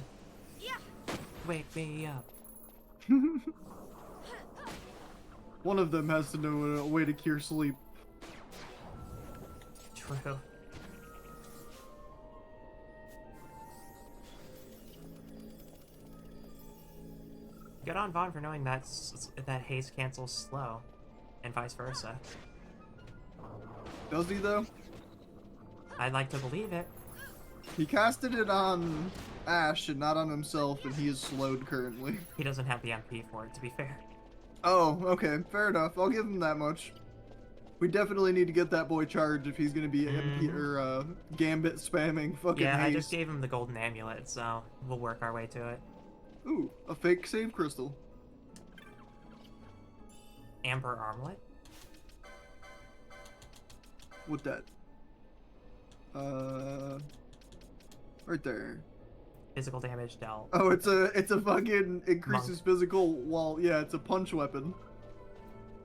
Wake me up. One of them has to know a way to cure sleep. True. Good on Vaughn for knowing that haste cancels slow, and vice versa. Does he though? I'd like to believe it. He casted it on Ash and not on himself, and he is slowed currently. He doesn't have the MP for it, to be fair. Oh, okay, fair enough. I'll give him that much. We definitely need to get that boy charged if he's gonna be MP or Gambit spamming fucking Yeah, I haste. just gave him the golden amulet, so we'll work our way to it. Ooh, a fake save crystal. Amber armlet? What that? Right there. Physical damage dealt. Oh, it's a fucking increases physical while yeah, it's a punch weapon.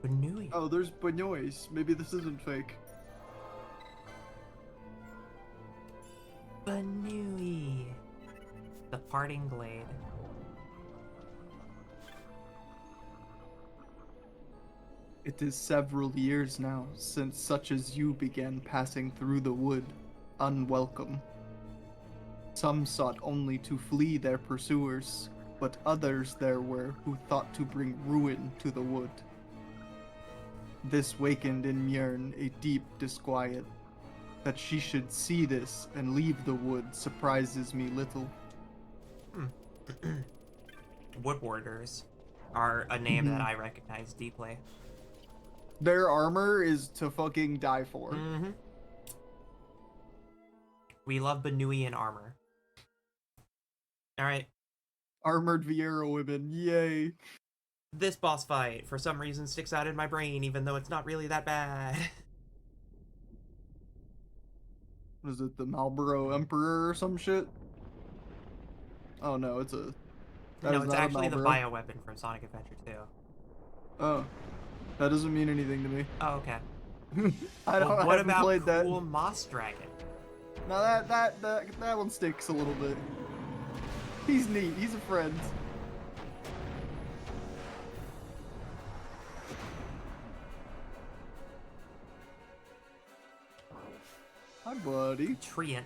Benui. Oh, there's Benoist. Maybe this isn't fake. Benui. The parting blade. It is several years now since such as you began passing through the wood, unwelcome. Some sought only to flee their pursuers, but others there were who thought to bring ruin to the wood. This wakened in Mjörn a deep disquiet. That she should see this and leave the wood surprises me little. Wood warders are a name that I recognize deeply. Their armor is to fucking die for. Mm-hmm. We love Benui in armor. Alright, Armored Viera women, yay. this boss fight, for some reason, sticks out in my brain, even though it's not really that bad. Was it the Marlboro Emperor or some shit? Oh no, it's a. That No, is it's not a actually the Malboro. bioweapon from Sonic Adventure 2. Oh, that doesn't mean anything to me. Oh, okay. I Well, don't. I what haven't about played that. cool Moss Dragon? Now that one sticks a little bit. He's neat. He's a friend. Hi, buddy. Treant.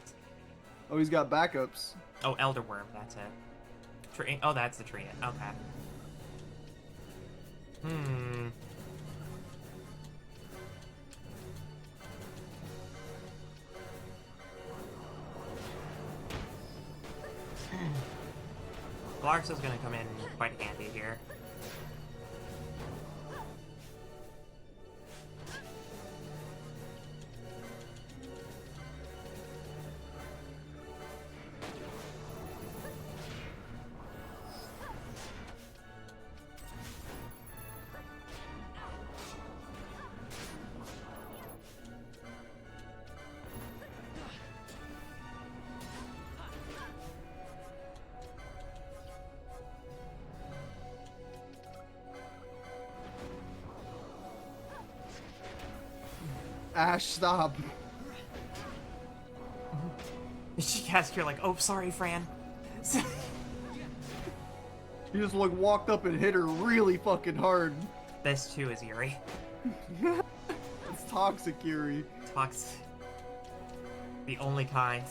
Oh, he's got backups. Oh, Elderworm, that's it. Oh, that's the Treant. Okay. Hmm. Glarsa's gonna come in quite handy here. Ash, stop. She casts Cure like, oh, sorry, Fran. He just like walked up and hit her really fucking hard. This too is Yuri. It's toxic, Yuri. Talks. The only kind.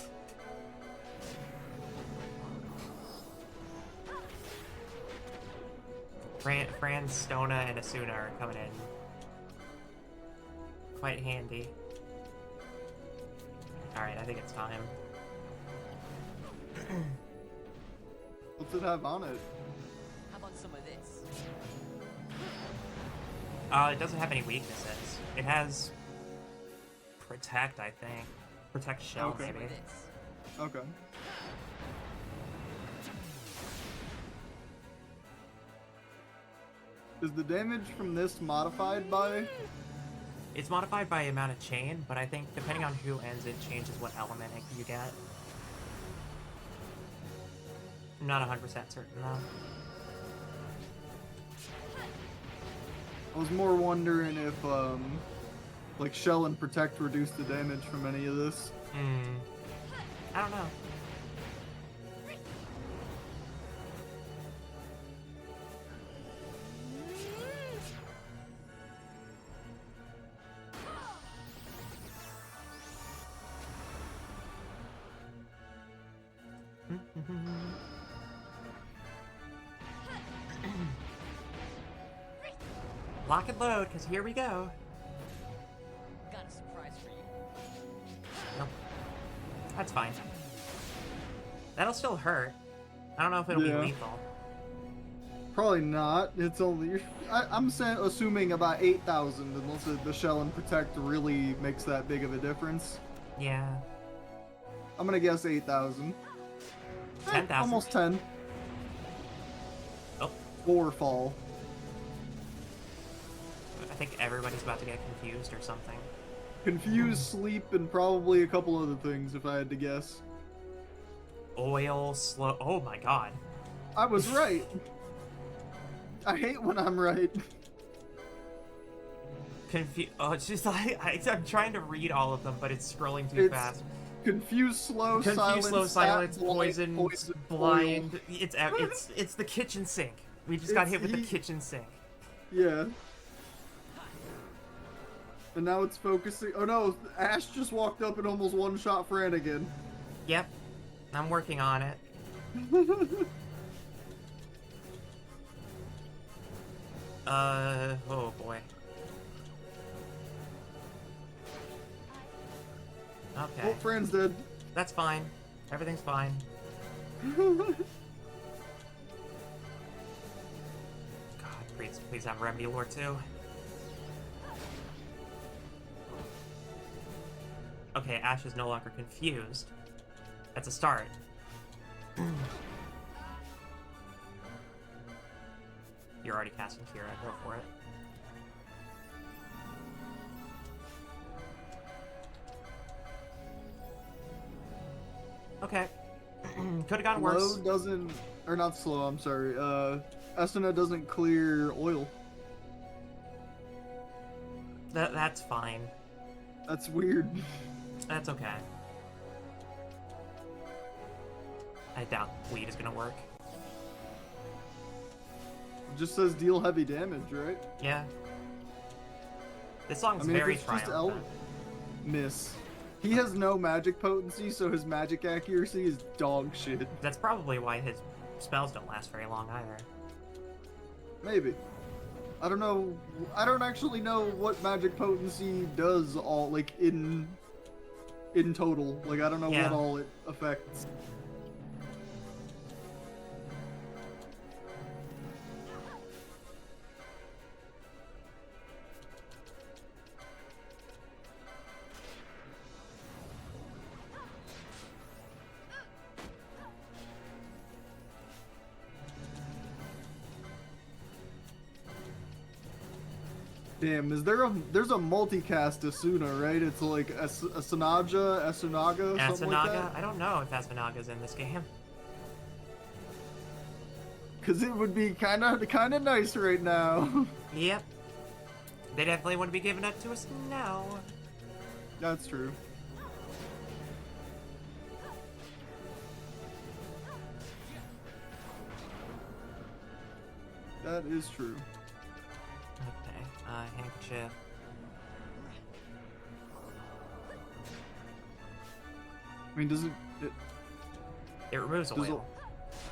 Fran, Stona, and Asuna are coming in. Quite handy. Alright, I think it's time. What's it have on it? How about some of this? It doesn't have any weaknesses. It has Protect, I think. Protect Shell, Okay. maybe. This. Okay. Is the damage from this modified by? It's modified by amount of chain, but I think depending on who ends it changes what element you get. I'm not 100% certain though. I was more wondering if like Shell and Protect reduce the damage from any of this. I don't know. Lock and load, because here we go. Got a surprise for you. Nope. That's fine. That'll still hurt. I don't know if it'll Yeah. be lethal. Probably not. It's only I'm assuming about 8,000, unless the Shell and Protect really makes that big of a difference. Yeah. I'm gonna guess 8,000. 10,000. Almost 10. Oh, 4 fall. I think everybody's about to get confused or something. Confused, sleep, and probably a couple other things, if I had to guess. Oil, slow. Oh my god. I was right. I hate when I'm right. Oh, it's just I'm trying to read all of them, but it's scrolling too fast. Confused, slow, Confused, silence, slow, silence, blind, poison, blind. oil. It's the kitchen sink. We just got hit with the kitchen sink. Yeah. And now it's focusing. Oh no, Ash just walked up and almost one-shot Fran again. Yep. I'm working on it. Oh boy. Okay. Well, Fran's dead. That's fine. Everything's fine. God, please have Remedy Lore too. Okay, Ash is no longer confused. That's a start. You're already casting Kira, go for it. Okay. Could have gotten Slow worse. doesn't, or not slow. I'm sorry. Esuna doesn't clear oil. That's fine. That's weird. That's okay. I doubt weed is gonna work. It just says deal heavy damage, right? Yeah. This song's I mean, very if it's just triumphant. miss. He has no magic potency, so his magic accuracy is dog shit. That's probably why his spells don't last very long either. Maybe. I don't know. I don't actually know what magic potency does all like in total. Like I don't know Yeah. what all it affects. Damn, there's a multicast Asuna, right? It's like Asunaga, something like Asunaga? that? I don't know if Asunaga's in this game. Cause it would be kinda nice right now. Yep. They definitely wouldn't be giving it to us now. That's true. That is true. Okay, handkerchief. I mean, does it It removes does oil.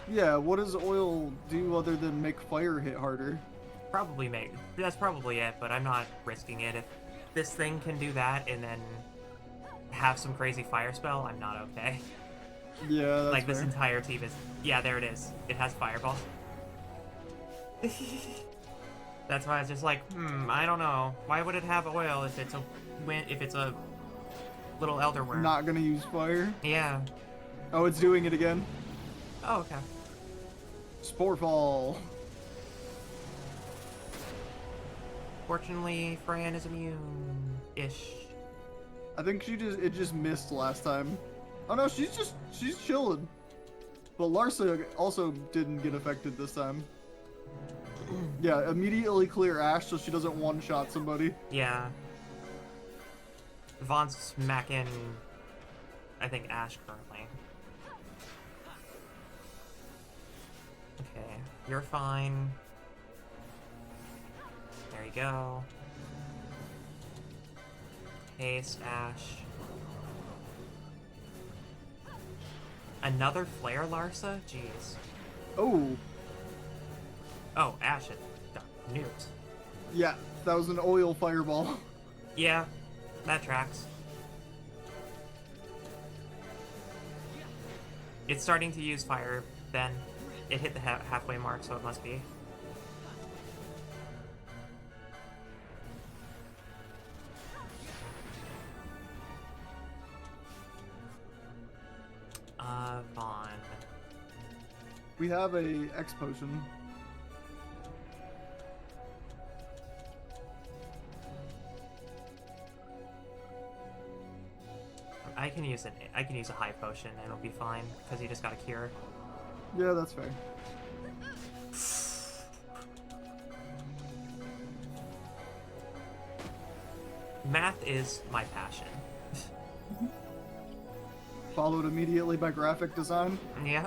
yeah, what does oil do other than make fire hit harder? Probably make. That's probably it, but I'm not risking it. If this thing can do that and then have some crazy fire spell, I'm not okay. Yeah, that's Like, this fair. entire team is... Yeah, there it is. It has fireball. That's why I was just like, I don't know. Why would it have oil if it's a little elder worm? Not gonna use fire. Yeah. Oh, it's doing it again. Oh, okay. Sporefall. Fortunately, Fran is immune-ish. I think it just missed last time. Oh no, she's chilling. But Larsa also didn't get affected this time. Yeah, immediately clear Ash so she doesn't one-shot somebody. Yeah. Vaughn's smacking, I think, Ash currently. Okay, you're fine. There you go. Haste, Ash. Another flare, Larsa? Jeez. Oh, Oh, Ash had got nuked. yeah, that was an oil fireball. Yeah, that tracks. It's starting to use fire then. It hit the halfway mark, so it must be. Vaughn. We have a X potion. I can use a high potion and it'll be fine because he just got a cure. Yeah, that's fair. Math is my passion. Followed immediately by graphic design. Yeah.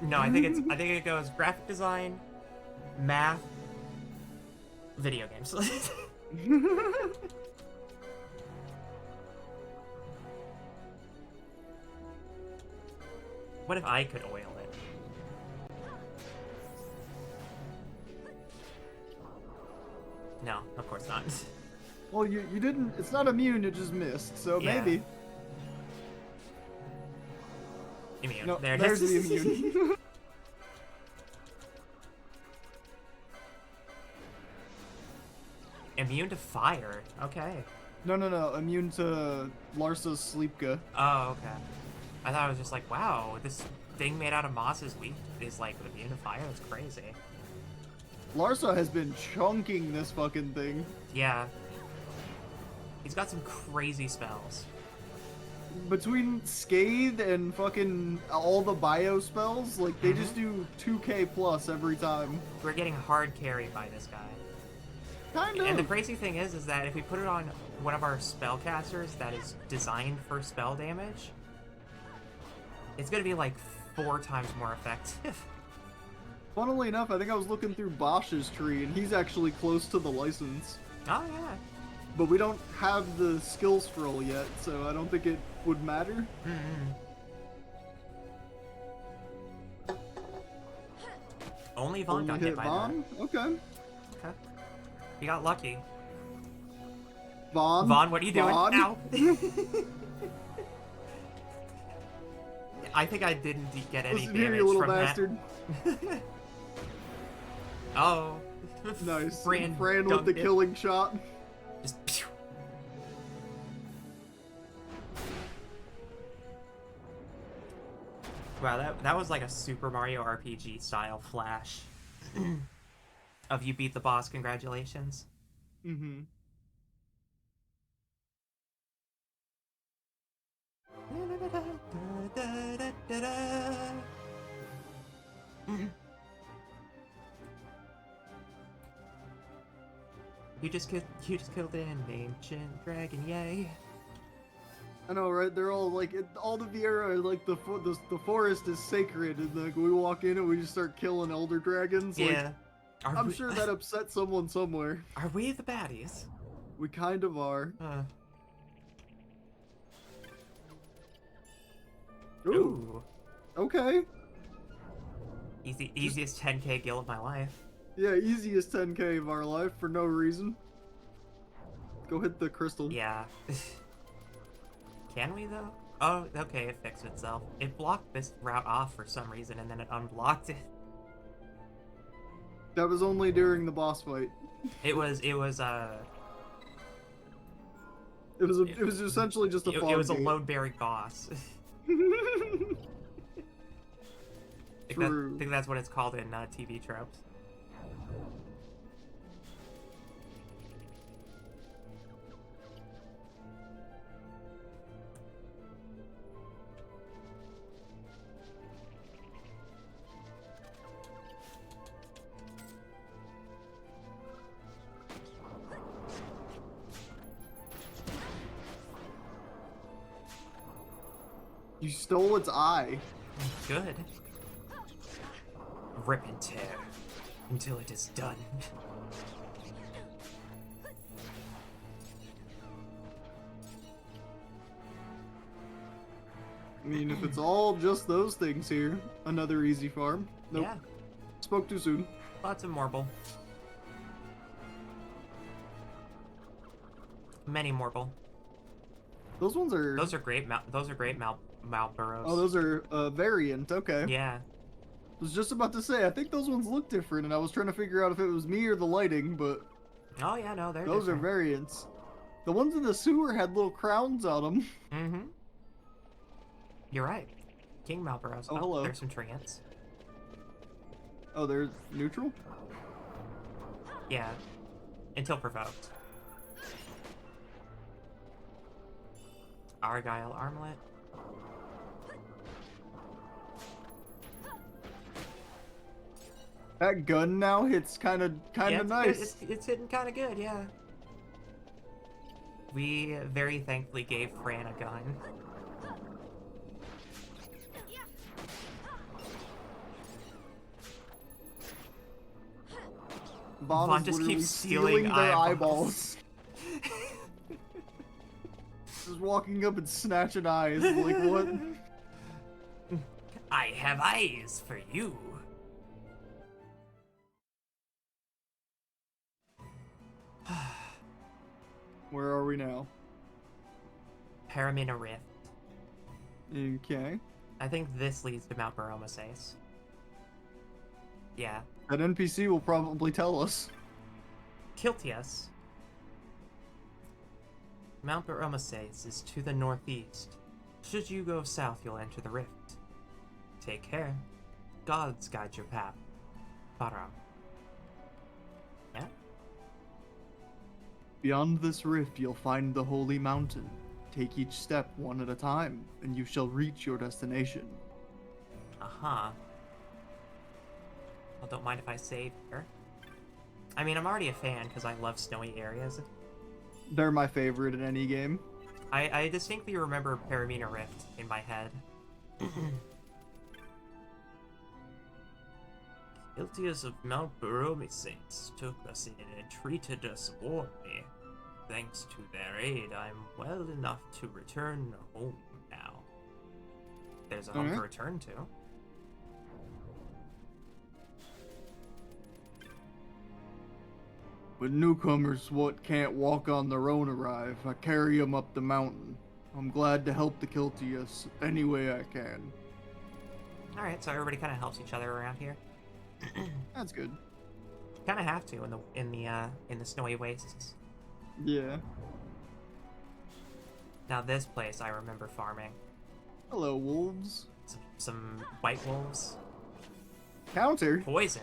No, I think it goes graphic design, math, video games. What if I could oil it? No, of course not. Well, you didn't. It's not immune. It just missed. So Yeah. maybe. Immune. No, there it there's is. the immune. Immune to fire. Okay. No. Immune to Larsa's Sleepka. Oh, okay. I thought it was just like, wow, this thing made out of moss is like immune to fire. That's crazy. Larsa has been chunking this fucking thing. Yeah. He's got some crazy spells. between Scathe and fucking all the bio spells, like, they just do 2k plus every time. We're getting hard carried by this guy. Kind of. And the crazy thing is that if we put it on one of our spellcasters that is designed for spell damage, it's gonna be like 4 times more effective. Funnily enough, I think I was looking through Bosch's tree, and he's actually close to the license. Oh yeah. But we don't have the skill scroll yet, so I don't think it would matter. Only Vaughn got hit by Vaughn? Okay. that. Okay. You got lucky. Vaughn? Vaughn, what are you doing? Vaughn? Ow! I think I didn't get any Listen here, damage you little from bastard. that. Oh. Nice. Fran Fran with the dunked it. killing shot. Just pew. Wow, that was like a Super Mario RPG style flash of you beat the boss. Congratulations. Mm-hmm. You just killed an ancient dragon, yay! I know, right? They're all like, all the Vieira are like, the forest is sacred, and like we walk in and we just start killing elder dragons. Yeah. Like, I'm sure that upset someone somewhere. Are we the baddies? We kind of are. Ooh. Okay. Easiest 10k guild of my life. Yeah, easiest 10k of our life for no reason. Go hit the crystal. Yeah. Can we though? Oh, okay, it fixed itself. It blocked this route off for some reason and then it unblocked it. That was only during the boss fight. It was It was essentially just a fog it was a gate. load-bearing boss. I True. think that's what it's called in TV tropes. You stole its eye. Good. Rip and tear until it is done. I mean, if it's all just those things here, another easy farm. Nope. Yeah, Spoke too soon. lots of marble. Many marble. Those ones are... Those are great. Malboros. Oh, those are variant. Okay. Yeah. I was just about to say, I think those ones look different, and I was trying to figure out if it was me or the lighting, but Oh yeah, no, they're those different. are variants. The ones in the sewer had little crowns on them. Mm-hmm. You're right. King Malboros. Oh, hello. There's some treants. Oh, they're neutral? Yeah. Until provoked. Argyle Armlet. That gun now hits kind of Yeah, nice. it's hitting kind of good, yeah. We very thankfully gave Fran a gun. Vaughn is just literally keeps stealing their eyeballs. Just walking up and snatching eyes. Like, what? I have eyes for you. Where are we now? Paramina Rift. Okay. I think this leads to Mount Baromases. Yeah. That NPC will probably tell us. Kiltias. Mount Baromases is to the northeast. Should you go south, you'll enter the rift. Take care. Gods guide your path. Baram. Yeah? Beyond this rift, you'll find the holy mountain. Take each step one at a time, and you shall reach your destination. Uh-huh. Well, don't mind if I save here. I mean, I'm already a fan because I love snowy areas. They're my favorite in any game. I distinctly remember Paramina Rift in my head. Guiltiers of Mount Baromi Saints took us in and treated us warmly. Thanks to their aid, I'm well enough to return home now. There's a home to return to. When newcomers what can't walk on their own arrive, I carry them up the mountain. I'm glad to help the Kiltias any way I can. Alright, so everybody kind of helps each other around here. That's good. Kind of have to in the snowy wastes. Yeah. Now this place I remember farming. Hello, wolves. Some white wolves. Counter. Poison.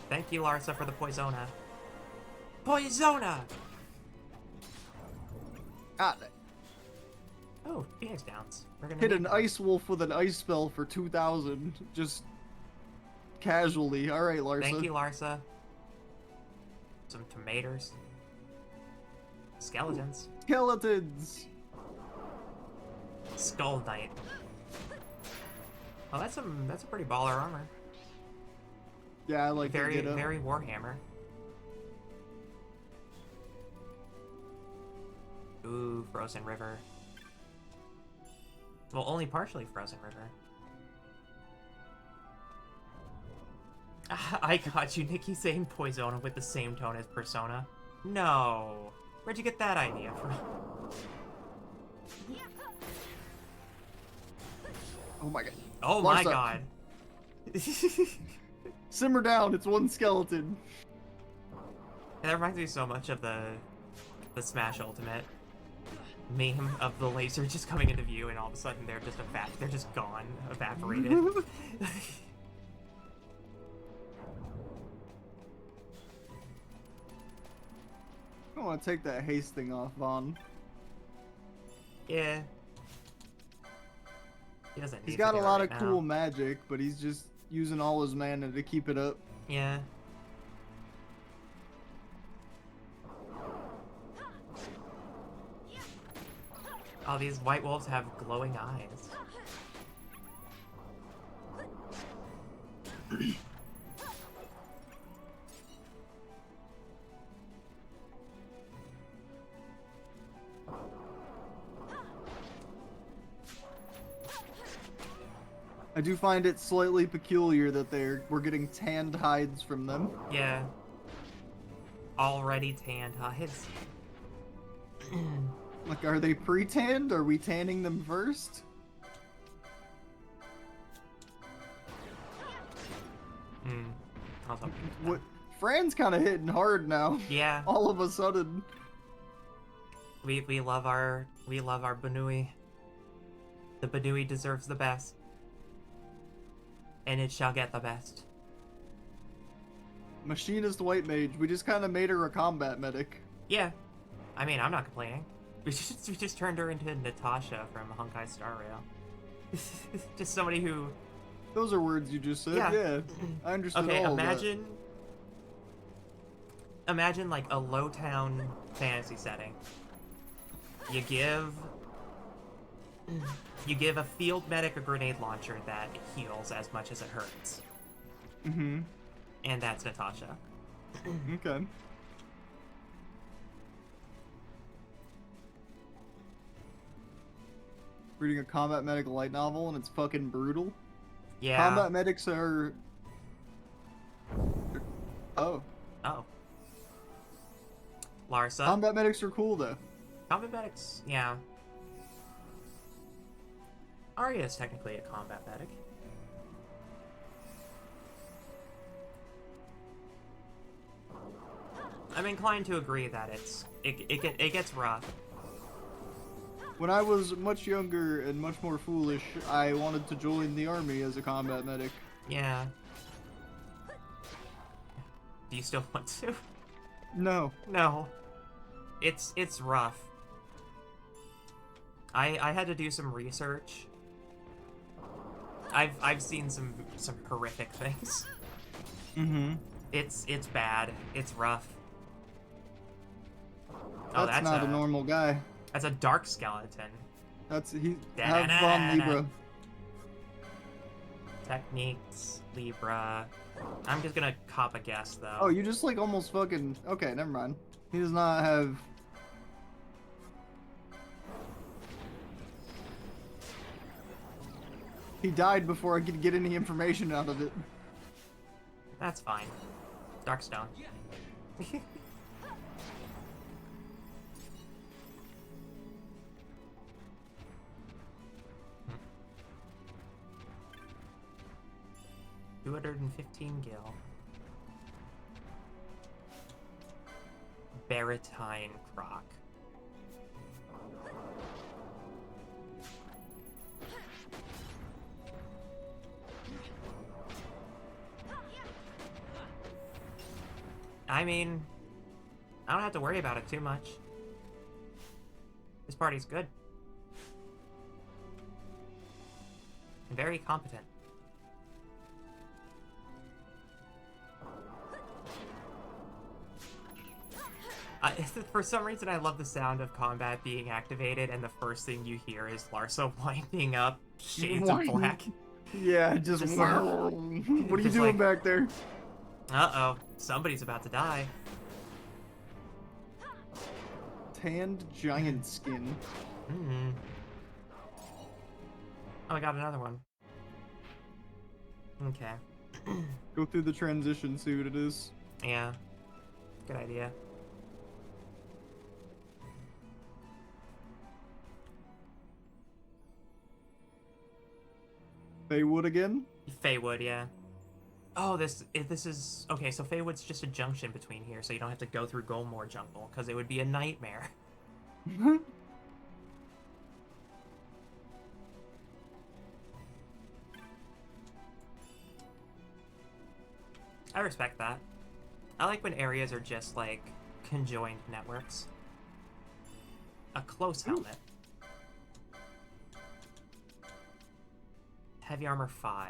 Thank you, Larsa, for the Poisona. Poisona! Ah, Oh, Phoenix Downs. We're gonna hit need an them. ice wolf with an ice spell for 2,000. Just casually. All right, Larsa. Thank you, Larsa. Some tomatoes. Skeletons. Skeletons. Skull Knight. Oh, that's a pretty baller armor. Yeah, I like Very, to get up. very Warhammer. Ooh, Frozen River. Well, only partially Frozen River. I got you, Nikki, saying Poisona with the same tone as Persona. No. Where'd you get that idea from? Oh my god. Oh my Larsa. god. Simmer down, it's one skeleton. That reminds me so much of the Smash Ultimate meme of the laser just coming into view and all of a sudden they're just gone, evaporated. I want to take that haste thing off, Vaughn. Yeah. He doesn't need He's to got do a it lot right of now. cool magic, but he's just using all his mana to keep it up. Yeah. Oh, these white wolves have glowing eyes. I do find it slightly peculiar that we're getting tanned hides from them. Yeah. Already tanned hides. Like, are they pre-tanned? Are we tanning them first? I was hoping for that. What? Fran's kind of hitting hard now. Yeah. All of a sudden. We love our Banui. The Banui deserves the best. And it shall get the best. Machinist White Mage. We just kind of made her a combat medic. Yeah. I mean, I'm not complaining. We just turned her into Natasha from Honkai Star Rail. Just somebody who... Those are words you just said. Yeah. Yeah. I understood Okay, all of that. imagine like a low town fantasy setting. You give a field medic a grenade launcher that heals as much as it hurts. Mm-hmm. And that's Natasha. Okay. Reading a combat medic light novel and it's fucking brutal. Yeah. Combat medics are... Oh. Oh. Larsa. Combat medics are cool though. Combat medics, yeah. Arya is technically a combat medic. I'm inclined to agree that it gets rough. When I was much younger and much more foolish, I wanted to join the army as a combat medic. Yeah. Do you still want to? No. No. It's rough. I had to do some research. I've seen some horrific things. Mm-hmm. It's bad. It's rough. That's not a normal guy. That's a dark skeleton. Have fun, Libra. Techniques, Libra. I'm just gonna cop a guess though. Oh, you just like almost fucking. Okay, never mind. He does not have. He died before I could get any information out of it. That's fine. Darkstone. $215 gil. Baratine Croc. I mean, I don't have to worry about it too much. This party's good. Very competent. For some reason, I love the sound of combat being activated, and the first thing you hear is Larsa winding up shades of black. Yeah, just like, what are you just doing like- back there? Uh-oh, somebody's about to die. Tanned giant skin. Mm-hmm. Oh, I got another one. Okay. Go through the transition, see what it is. Yeah. Good idea. Baywood again? Feywood, yeah. Oh, this is... Okay, so Feywood's just a junction between here, so you don't have to go through Golmore Jungle, because it would be a nightmare. I respect that. I like when areas are just, like, conjoined networks. A close helmet. Heavy armor 5.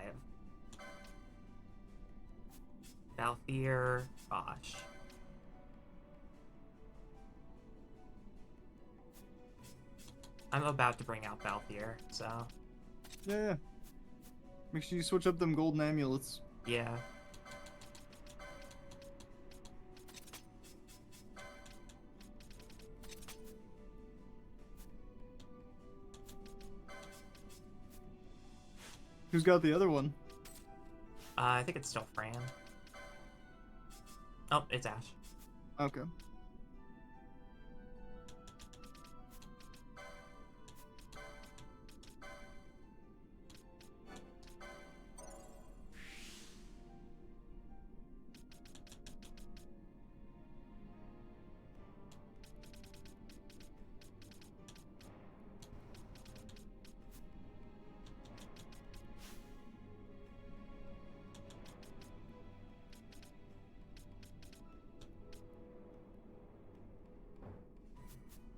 Balthier, Bosch. I'm about to bring out Balthier, so... Yeah. Make sure you switch up them golden amulets. Yeah. Who's got the other one? I think it's still Fran. Oh, it's Ash. Okay.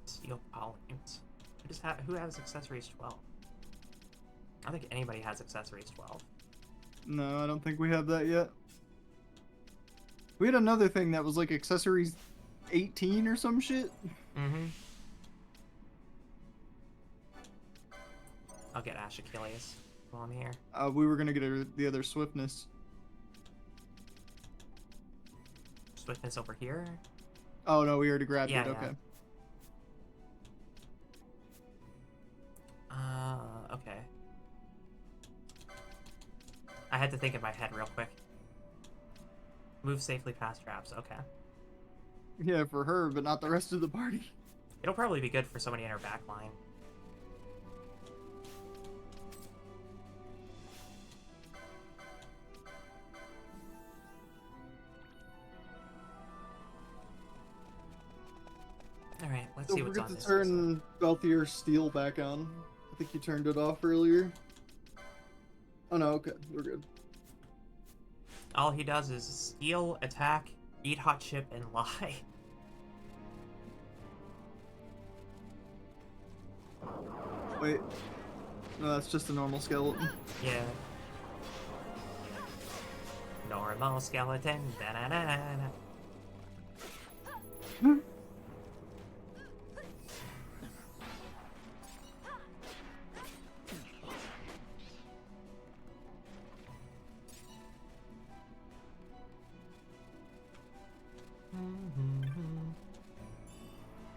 Steel polynes. Who has accessories 12? I don't think anybody has accessories 12. No, I don't think we have that yet. We had another thing that was like accessories 18 or some shit. Mm-hmm. I'll get Ash Achilles while I'm here. We were gonna get the other swiftness. Swiftness over here? Oh no, we already grabbed Yeah, it. yeah. Okay. Okay. I had to think in my head real quick. Move safely past traps, okay. Yeah, for her, but not the rest of the party. It'll probably be good for somebody in her back line. Alright, let's Don't see what's forget on to this. turn Balthier Steel back on. I think you turned it off earlier. Oh no, okay, we're good. All he does is steal, attack, eat hot chip, and lie. Wait. No, that's just a normal skeleton. Yeah. Normal skeleton. Da-na-na-na-na.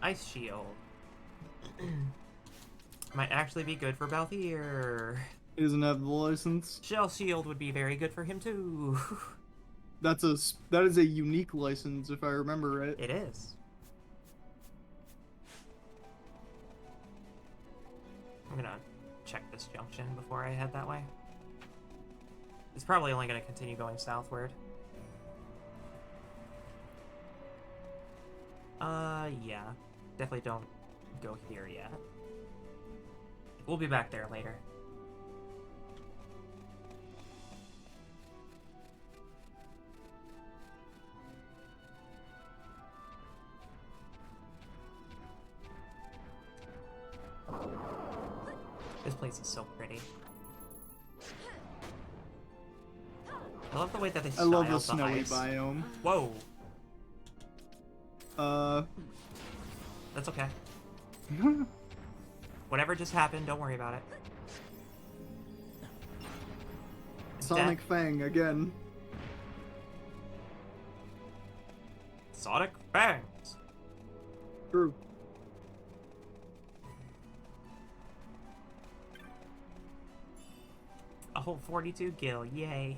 Ice shield. Might actually be good for Balthier. He doesn't have the license. Shell shield would be very good for him too. That is a unique license, if I remember right. It is. I'm gonna check this junction before I head that way. It's probably only gonna continue going southward. Yeah. Definitely don't go here yet. We'll be back there later. This place is so pretty. I love the way that they styled I love the snowy ice. biome. Whoa. That's okay. Whatever just happened, don't worry about it. Sonic Fang again. Sonic Fangs. True. A whole 42 gil, yay.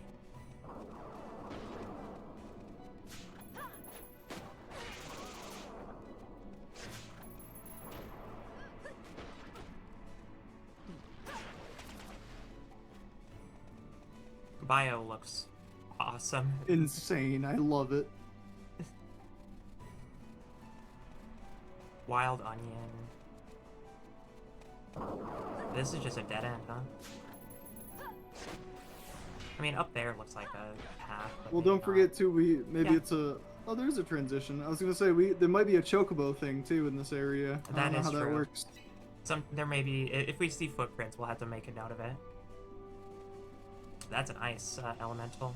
Bio looks awesome. Insane. I love it. Wild onion. This is just a dead end, huh? I mean, up there looks like a path. But Well, maybe don't not. forget too. Maybe Yeah. it's a. Oh, there's a transition. I was gonna say there might be a chocobo thing too in this area. I That don't know is how that true. works. There may be, if we see footprints, we'll have to make a note of it. That's an ice elemental.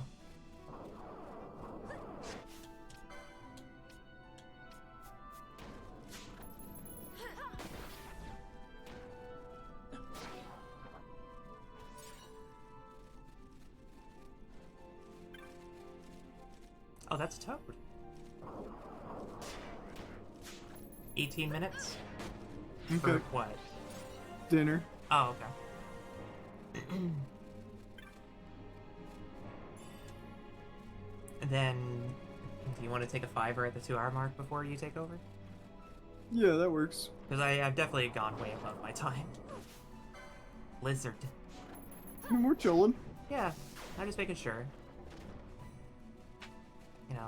Oh, that's Toad. 18 minutes? For Okay. what? Dinner. Oh, okay. And then, do you want to take a 5-er at the 2-hour mark before you take over? Yeah, that works. Because I've definitely gone way above my time. Lizard. We're chilling. Yeah, I'm just making sure. You know,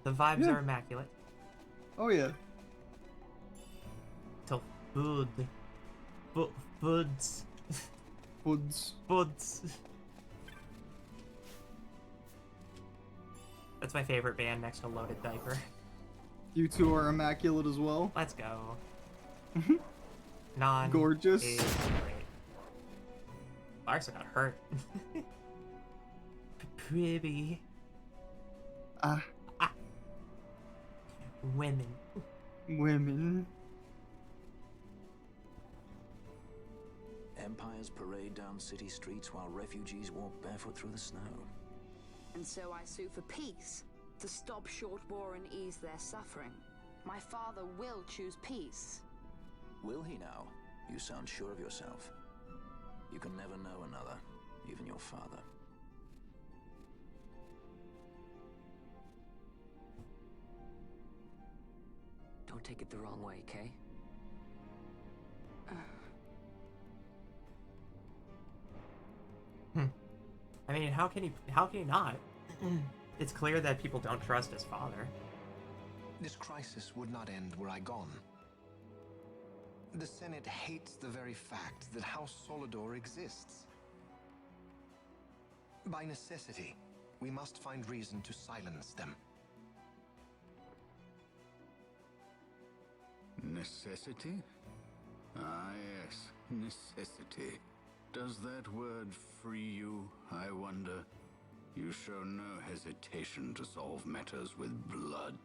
the vibes Yeah. are immaculate. Oh yeah. Till food. Foods. Woods. Foods. That's my favorite band next to Loaded Diaper. You two are immaculate as well. Let's go. Non. Gorgeous. Is great. Larsa got hurt. Pretty. Ah, Women. women. Empires parade down city streets while refugees walk barefoot through the snow. And so I sue for peace, to stop short war and ease their suffering. My father will choose peace. Will he now? You sound sure of yourself. You can never know another, even your father. Don't take it the wrong way, Kay? I mean, how can he not? It's clear that people don't trust his father. This crisis would not end were I gone. The Senate hates the very fact that House Solidor exists. By necessity, we must find reason to silence them. Necessity? Ah, yes. Necessity. Does that word free you, I wonder? You show no hesitation to solve matters with blood.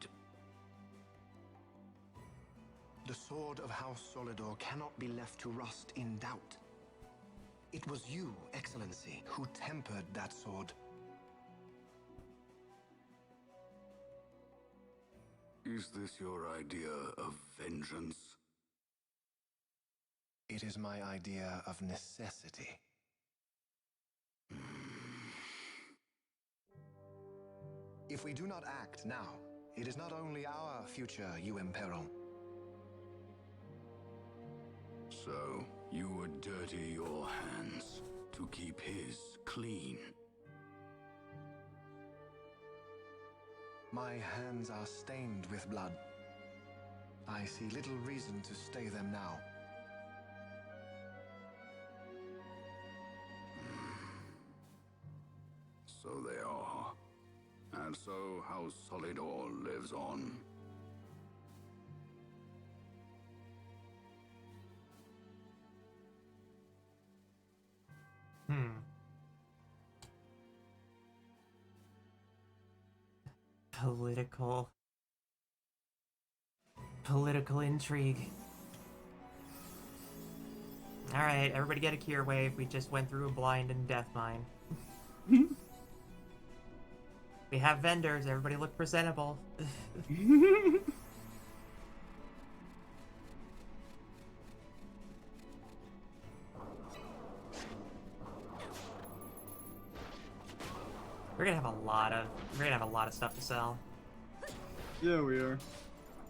The sword of House Solidor cannot be left to rust in doubt. It was you, Excellency, who tempered that sword. Is this your idea of vengeance? It is my idea of necessity. If we do not act now, it is not only our future you imperil. So, you would dirty your hands to keep his clean. My hands are stained with blood. I see little reason to stay them now. So they are. And so House Solidor lives on. Political intrigue. Alright, everybody get a cure wave. We just went through a blind and death mine. We have vendors. Everybody look presentable. We're gonna have a lot of stuff to sell. Yeah, we are.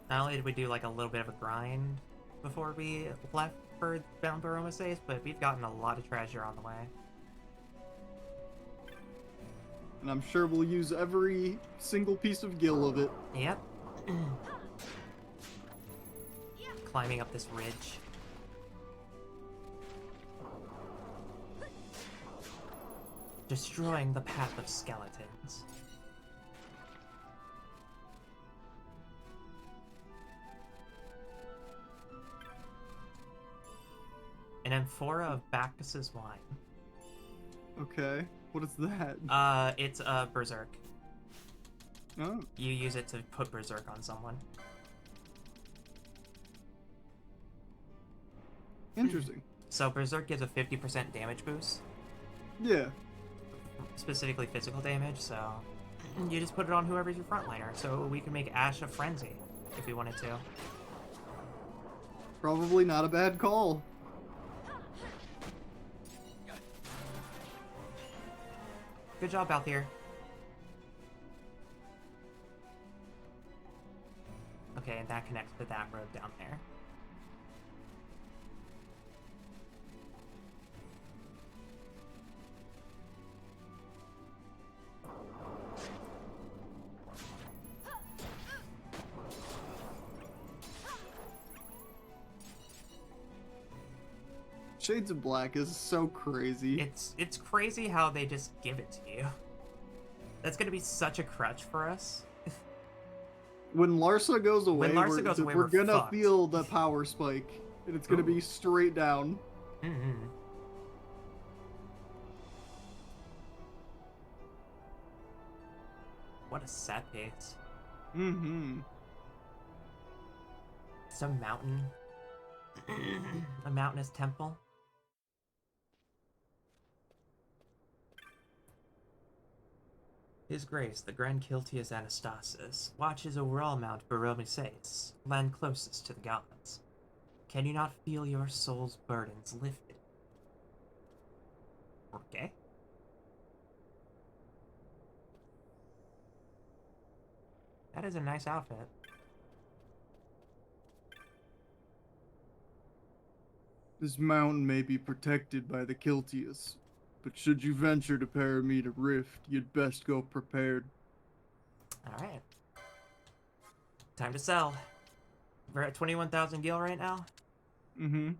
Not only did we do like a little bit of a grind before we left for Bound Baroma Safe, but we've gotten a lot of treasure on the way. And I'm sure we'll use every single piece of gil of it. Yep. Climbing up this ridge. Destroying the path of skeletons. An amphora of Bacchus's wine. Okay, what is that? It's Berserk. Oh. You use it to put Berserk on someone. Interesting. So Berserk gives a 50% damage boost. Yeah. Specifically physical damage, so you just put it on whoever's your frontliner. So we can make Ash a Frenzy if we wanted to. Probably not a bad call. Good job, Balthier. Okay, and that connects to that road down there. Shades of Black is so crazy. It's crazy how they just give it to you. That's gonna be such a crutch for us. When Larsa goes away, we're gonna fucked. feel the power spike, and it's gonna be straight down. Mm-hmm. What a set piece. Mm-hmm. It's a mountain. A mountainous temple. His Grace, the Grand Kiltias Anastasis, watches over all Mount Baromises, land closest to the gods. Can you not feel your soul's burdens lifted? Okay. That is a nice outfit. This mountain may be protected by the Kiltias, but should you venture to Paramita Rift, you'd best go prepared. Alright. Time to sell. We're at 21,000 gil right now. Mm-hmm.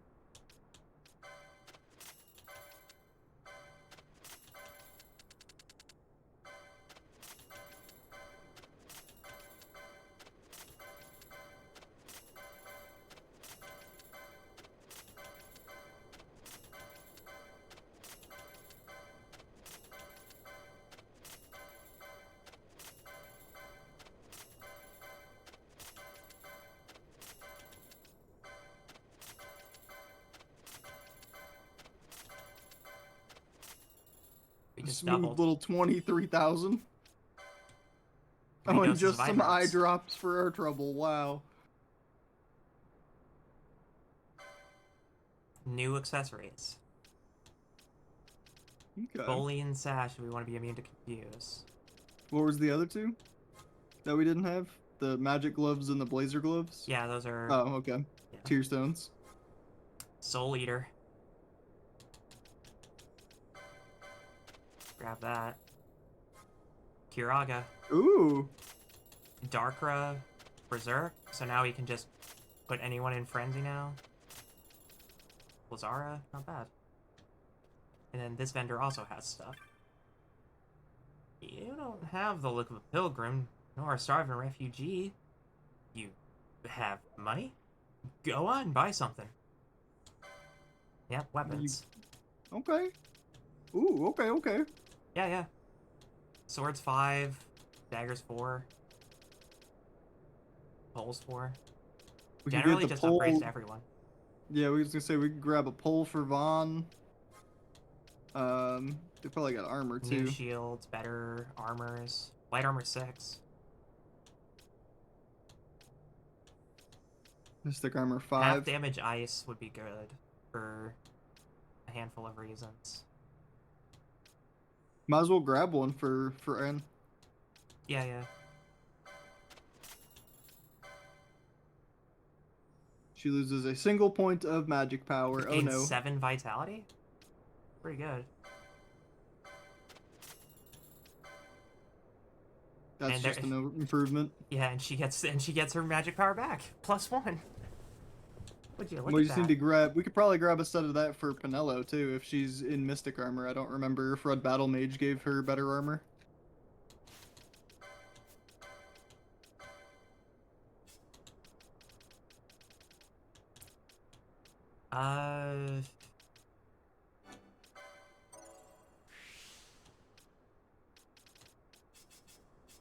Just smooth doubled. little 23,000. Three Oh, and doses of just some eye drops. drops for our trouble. Wow. New accessories. Okay. Bully and Sash if we want to be immune to confuse. What was the other two that we didn't have? The magic gloves and the blazer gloves? Yeah, those are... Oh, okay. Yeah. Tear stones. Soul Eater. Grab that. Kiraga. Ooh. Darkra. Berserk. So now we can just put anyone in Frenzy now. Lazara. Not bad. And then this vendor also has stuff. You don't have the look of a pilgrim, nor a starving refugee. You have money? Go on, buy something. Yep, weapons. Okay. Ooh, okay. Yeah. Swords 5, daggers 4, poles 4. We can Generally get the just pole. upgrades to everyone. Yeah, we was gonna say we could grab a pole for Vaughn. They probably got armor too. New shields, better armors. Light armor 6. Mystic armor Half 5. damage ice would be good for a handful of reasons. Might as well grab one for Anne. Yeah. She loses a single point of magic power. Oh Gains no. 7 vitality? Pretty good. That's And just an improvement. Yeah, and she gets her magic power back. +1. Would you look We at just that? need to grab. We could probably grab a set of that for Pinello too, if she's in Mystic armor. I don't remember if Red Battle Mage gave her better armor.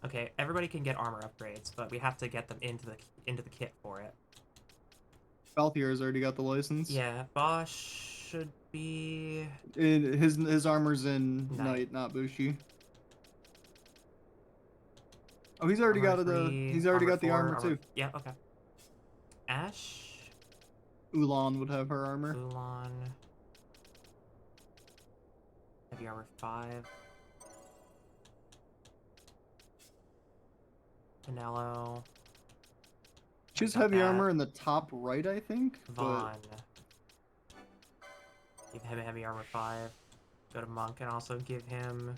Okay, everybody can get armor upgrades, but we have to get them into the kit for it. Balthier's already got the license. Yeah, Bosch should be... His armor's in Knight. Knight, not Bushi. Oh, he's already got he's already got the 4, armor too. Yeah, okay. Ash, Ulan would have her armor. Ulan, heavy armor 5. Pinello. She has Got heavy that. armor in the top right, I think. Vaughn. Give him heavy armor 5. Go to Monk and also give him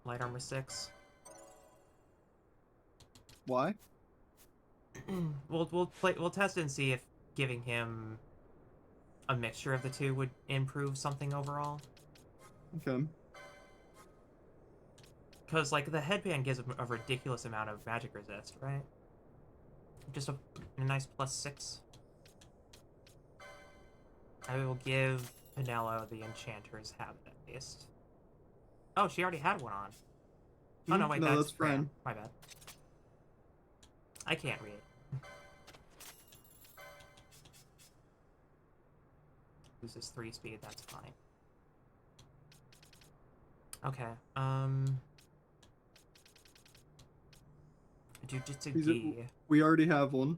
light armor 6. Why? We'll test and see if giving him a mixture of the two would improve something overall. Okay. Because, like, the headband gives a ridiculous amount of magic resist, right? Just a nice +6. I will give Pinello the Enchanter's Habit, at least. Oh, she already had one on. Oh, no, wait, no, that's Fran. Fran. My bad. I can't read. Loses 3 speed, that's fine. Okay, Jujutsu Gi. We already have one.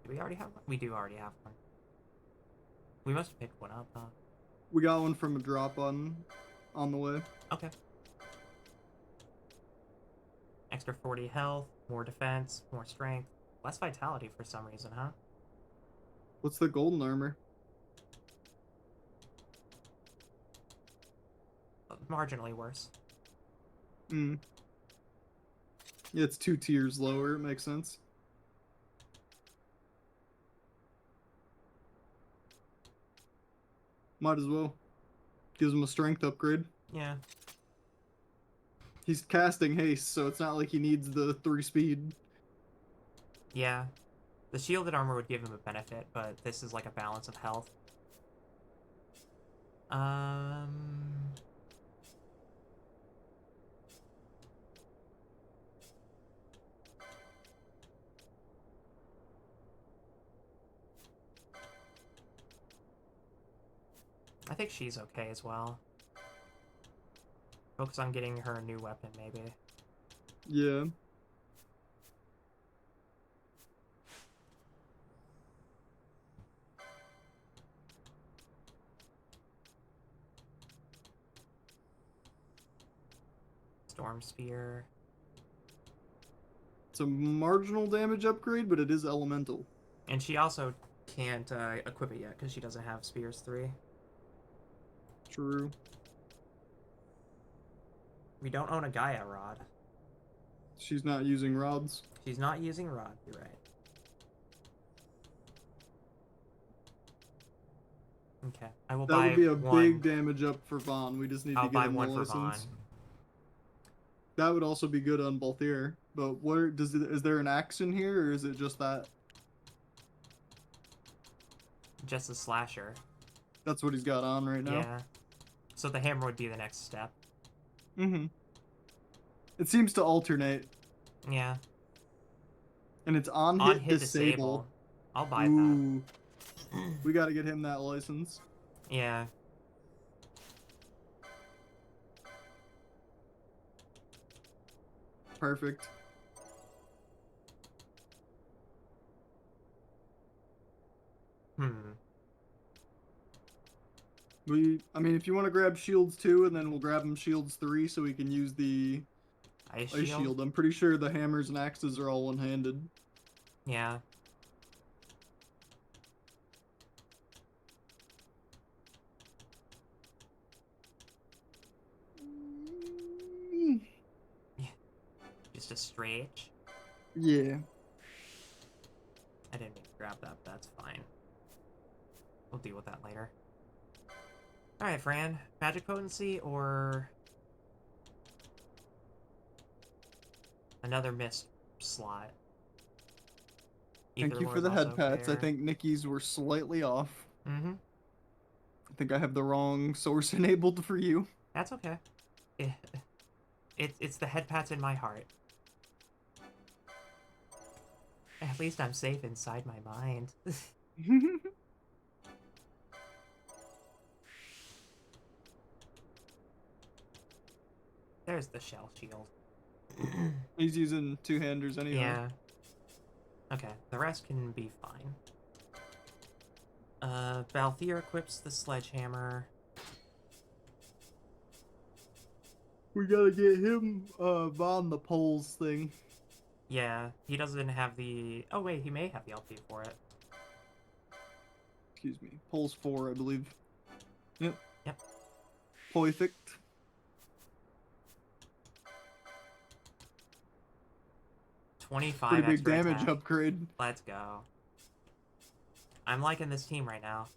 Do we already have one? We do already have one. We must have picked one up, huh? We got one from a drop on the way. Okay. Extra 40 health, more defense, more strength, less vitality for some reason, huh? What's the golden armor? Marginally worse. Hmm. Yeah, it's 2 tiers lower. It makes sense. Might as well. Gives him a strength upgrade. Yeah. He's casting haste, so it's not like he needs the 3 speed. Yeah. The shielded armor would give him a benefit, but this is like a balance of health. I think she's okay as well. Focus on getting her a new weapon, maybe. Yeah. Storm Spear. It's a marginal damage upgrade, but it is elemental. And she also can't equip it yet because she doesn't have Spears 3. True. We don't own a Gaia Rod. She's not using rods. She's not using Rod, you're right. Okay, I will That buy would be a one. big damage up for Vaughn. We just need I'll to buy get him one the for license. Vaughn. That would also be good on Balthier. But what does it, is there an axe in here, or is it just that? Just a slasher. That's what he's got on right now. Yeah. So the hammer would be the next step. Mm-hmm. It seems to alternate. Yeah. And it's on hit disable. I'll buy Ooh. We gotta get him that license. that. Yeah. Perfect. I mean, if you want to grab shields 2, and then we'll grab him shields 3 so we can use the Ice ice shield. I'm pretty sure the hammers and axes are all one-handed. Yeah. Just a stretch. Yeah. I didn't mean to grab that, but that's fine. We'll deal with that later. Alright, Fran. Magic potency or another mist slot? Thank you for the head pats. I think Nikki's were slightly off. Mm-hmm. I think I have the wrong source enabled for you. That's okay. It's the head pats in my heart. At least I'm safe inside my mind. There's the shell shield. He's using two-handers anyway. Yeah. Okay, the rest can be fine. Balthier equips the sledgehammer. We gotta get him on the poles thing. Yeah, he doesn't have the... Oh wait, he may have the LP for it. Excuse me. Poles 4, I believe. Yep. Yep. Perfect. $25 Pretty big extra damage attack. upgrade. Let's go. I'm liking this team right now.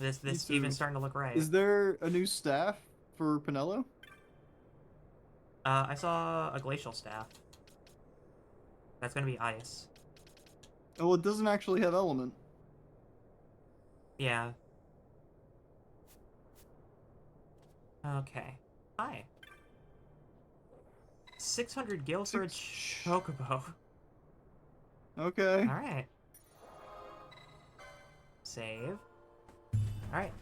This too. team is starting to look right. Is there a new staff for Pinello? I saw a glacial staff. That's gonna be ice. Oh, it doesn't actually have element. Yeah. Okay. Hi. 600 gil for a chocobo. Okay. Alright. Save. Alright.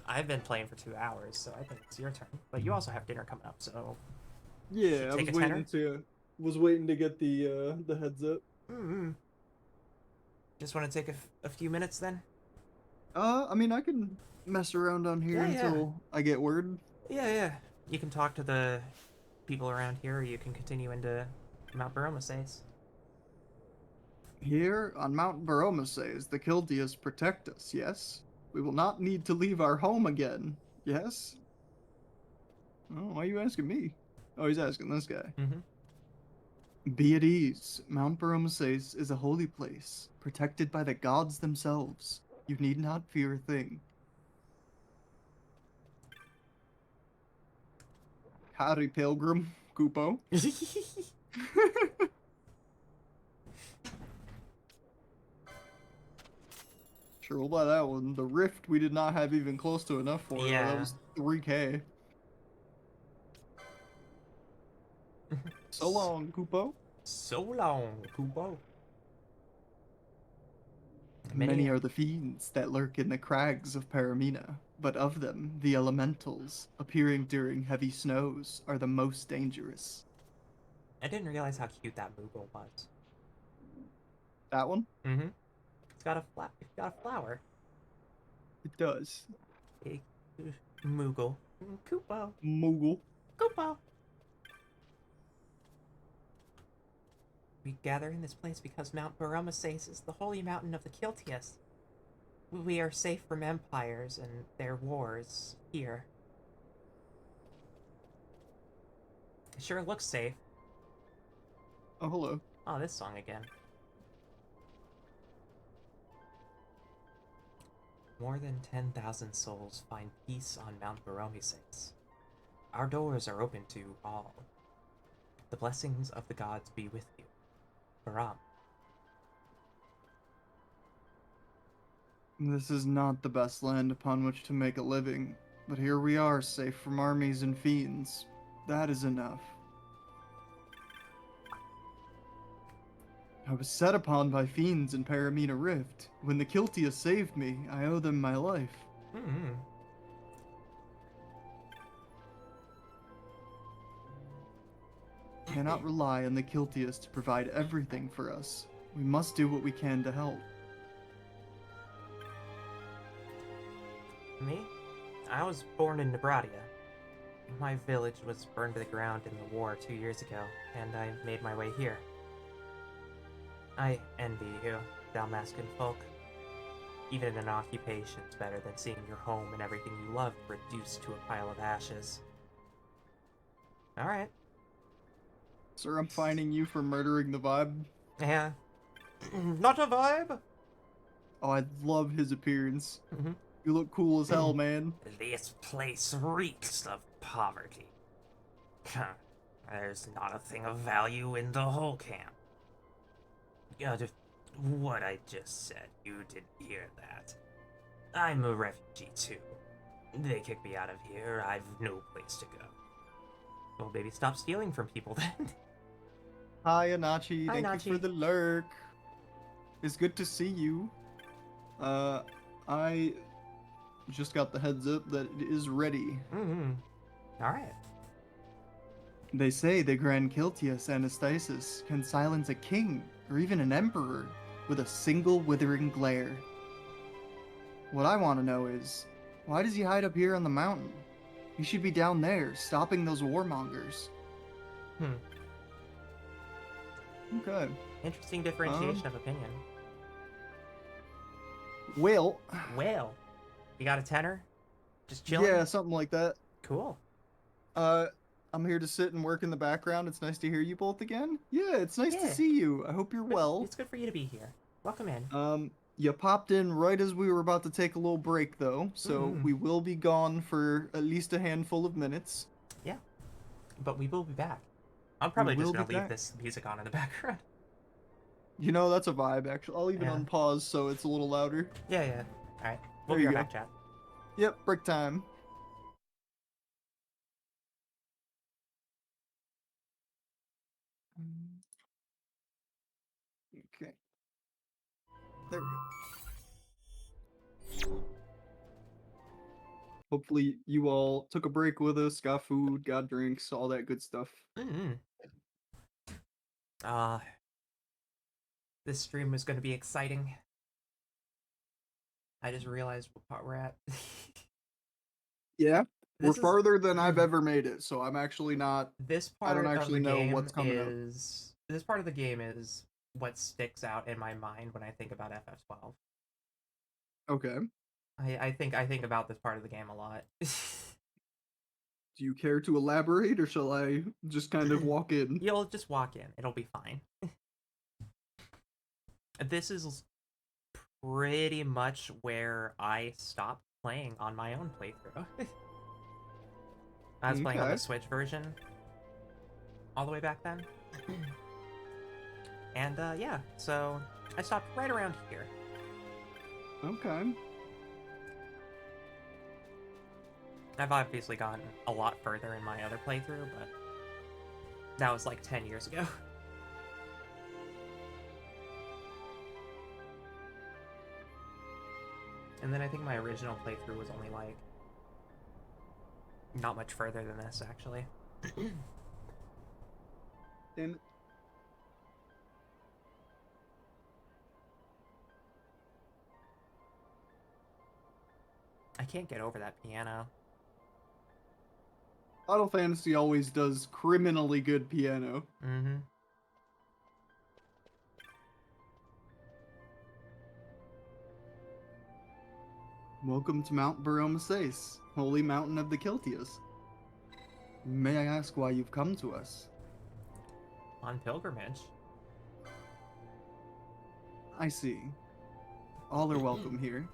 I've been playing for 2 hours, so I think it's your turn. But you also have dinner coming up, so... Yeah, I take was a tenner? waiting to get the heads up. Mm-hmm. Just want to take a few minutes then? I mean, I can mess around on here until I get word. Yeah. You can talk to the people around here, or you can continue into Mount Baromeses. Here on Mount Baromeses, the Kiltias protect us, yes? We will not need to leave our home again, yes? Oh, why are you asking me? Oh, he's asking this guy. Mm-hmm. Be at ease. Mount Baromeses is a holy place, protected by the gods themselves. You need not fear a thing. Howdy, Pilgrim. Kupo. Sure, we'll buy that one. The Rift we did not have even close to enough for. Yeah. That was 3K. So long, Kupo. So long, Kubo. Many are the fiends that lurk in the crags of Paramina, but of them, the elementals, appearing during heavy snows, are the most dangerous. I didn't realize how cute that Moogle was. That one? Mm-hmm. It's got a flower. It does. A Moogle. Koopo. Moogle. Koopo. We gather in this place because Mount Baromeses is the holy mountain of the Kiltias. We are safe from empires and their wars here. It sure looks safe. Oh, hello. Oh, this song again. More than 10,000 souls find peace on Mount Baromeses. Our doors are open to all. The blessings of the gods be with you. Baram. This is not the best land upon which to make a living, but here we are, safe from armies and fiends. That is enough. I was set upon by fiends in Paramina Rift. When the Kiltia saved me, I owe them my life. Mm-hmm. Cannot rely on the Kiltias to provide everything for us. We must do what we can to help. Me? I was born in Nebradia. My village was burned to the ground in the war 2 years ago, and I made my way here. I envy you, Dalmascan folk. Even an occupation's better than seeing your home and everything you loved reduced to a pile of ashes. Alright. Sir, I'm fining you for murdering the vibe. Yeah. Not a vibe! Oh, I love his appearance. Mm-hmm. You look cool as hell, man. This place reeks of poverty. There's not a thing of value in the whole camp. What I just said, you didn't hear that. I'm a refugee too. They kicked me out of here, I've no place to go. Well, maybe stop stealing from people then. Hi, Anachi. Hi, Thank you for Anachi. the lurk. It's good to see you. I just got the heads up that it is ready. Mm-hmm. Alright. They say the Grand Kiltias Anastasis can silence a king or even an emperor with a single withering glare. What I want to know is, why does he hide up here on the mountain? He should be down there, stopping those warmongers. Okay. Interesting differentiation of opinion. Well. Well. You got a tenor? Just chilling? Yeah, something like that. Cool. I'm here to sit and work in the background. It's nice to hear you both again. Yeah, it's nice to see you. I hope you're well. It's good for you to be here. Welcome in. You popped in right as we were about to take a little break, though, so we will be gone for at least a handful of minutes. Yeah, but we will be back. I'm probably just gonna leave this music on in the background. You know, that's a vibe, actually. I'll leave it on pause so it's a little louder. Yeah. Alright, we'll be right back, chat. Yep, break time. Okay. There we go. Hopefully you all took a break with us, got food, got drinks, all that good stuff. This stream is going to be exciting. I just realized what part we're at. Yeah, we're farther than I've ever made it, so I'm actually not. This part I don't actually know what's coming up. This part of the game is what sticks out in my mind when I think about FF12. Okay. I think about this part of the game a lot. Do you care to elaborate, or shall I just kind of walk in? You'll just walk in. It'll be fine. This is pretty much where I stopped playing on my own playthrough. I was playing on the Switch version all the way back then. And yeah, so I stopped right around here. Okay. I've obviously gotten a lot further in my other playthrough, but that was like 10 years ago. And then I think my original playthrough was only like not much further than this, actually. And I can't get over that piano. Final Fantasy always does criminally good piano. Mm-hmm. Welcome to Mount Baromeses, holy mountain of the Kiltias. May I ask why you've come to us? On pilgrimage. I see. All are welcome here.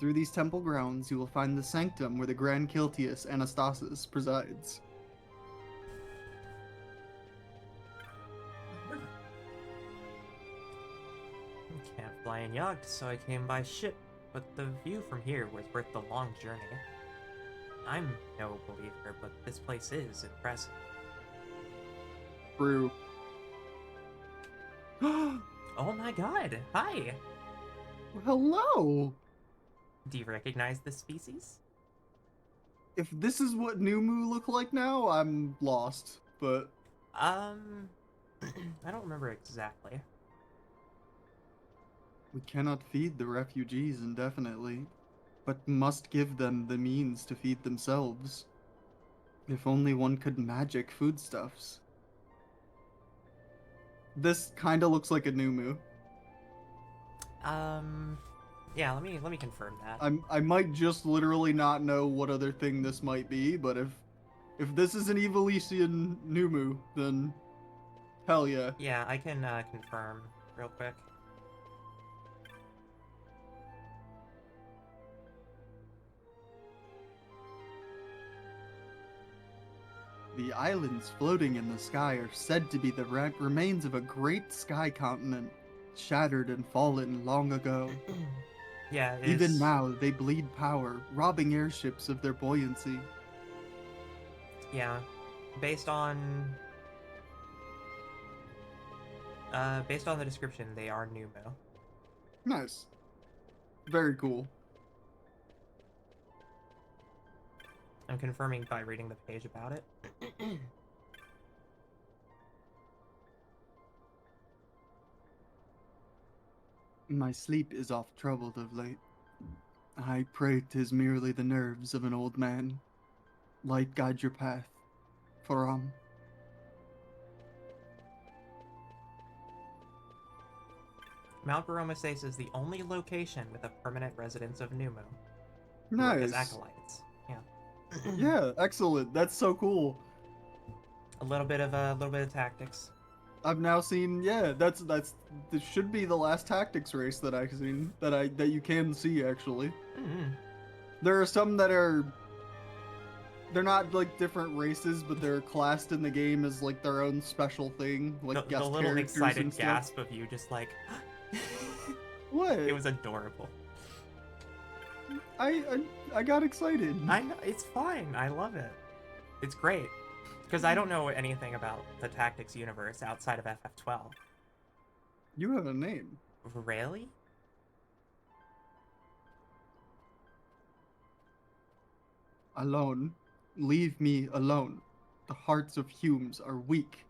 Through these temple grounds, you will find the sanctum where the Grand Kiltias Anastasis presides. Can't fly in yacht, so I came by ship. But the view from here was worth the long journey. I'm no believer, but this place is impressive. True. Oh my god! Hi! Hello! Do you recognize this species? If this is what Numu look like now, I'm lost, but... I don't remember exactly. We cannot feed the refugees indefinitely, but must give them the means to feed themselves. If only one could magic foodstuffs. This kinda looks like a Numu. Yeah, let me confirm that. I might just literally not know what other thing this might be, but if this is an Evilisian Numu, then hell yeah. Yeah, I can confirm real quick. The islands floating in the sky are said to be the remains of a great sky continent, shattered and fallen long ago. Yeah, Even now, they bleed power, robbing airships of their buoyancy. Yeah, based on the description, they are Numu. Nice. Very cool. I'm confirming by reading the page about it. My sleep is oft troubled of late. I pray 'tis merely the nerves of an old man. Light guide your path, Faram. Mount Baromeses is the only location with a permanent residence of Numu. Who work as Nice. acolytes. Yeah. Yeah, excellent. That's so cool. A little bit of tactics. I've now seen, yeah, that's this should be the last tactics race that I've seen that you can see actually. Mm-hmm. There are some that they're not like different races, but they're classed in the game as like their own special thing, like The guest little characters excited and stuff. gasp of you just like What? it was adorable. I got excited. I know, it's fine. I love it. It's great. Because I don't know anything about the tactics universe outside of FF12. You have a name. Really? Alone. Leave me alone. The hearts of Humes are weak.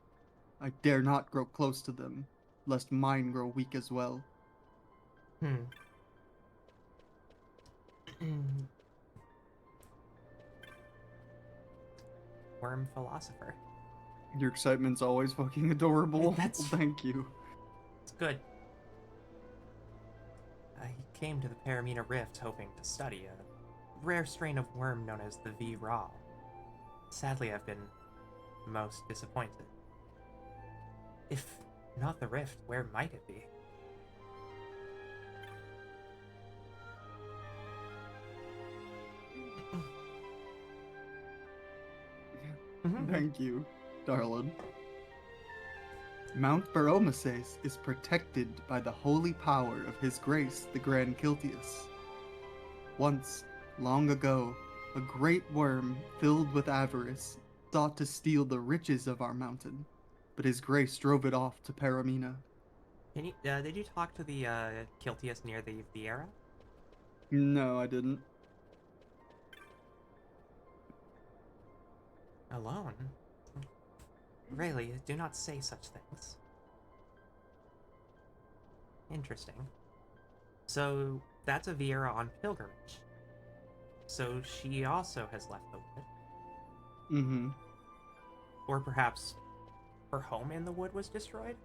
I dare not grow close to them, lest mine grow weak as well. Worm philosopher. Your excitement's always fucking adorable. That's- Thank you. It's good. I came to the Paramina Rift hoping to study a rare strain of worm known as the V. Raw. Sadly, I've been most disappointed. If not the Rift, where might it be? Thank you, darling. Mount Baromeses is protected by the holy power of His Grace, the Grand Kiltias. Once, long ago, a great worm filled with avarice sought to steal the riches of our mountain, but His Grace drove it off to Paramina. Can you, did you talk to the Kiltias near the Viera? No, I didn't. Alone? Really, do not say such things. Interesting. So, that's a Viera on pilgrimage. So she also has left the wood. Mm-hmm. Or perhaps her home in the wood was destroyed?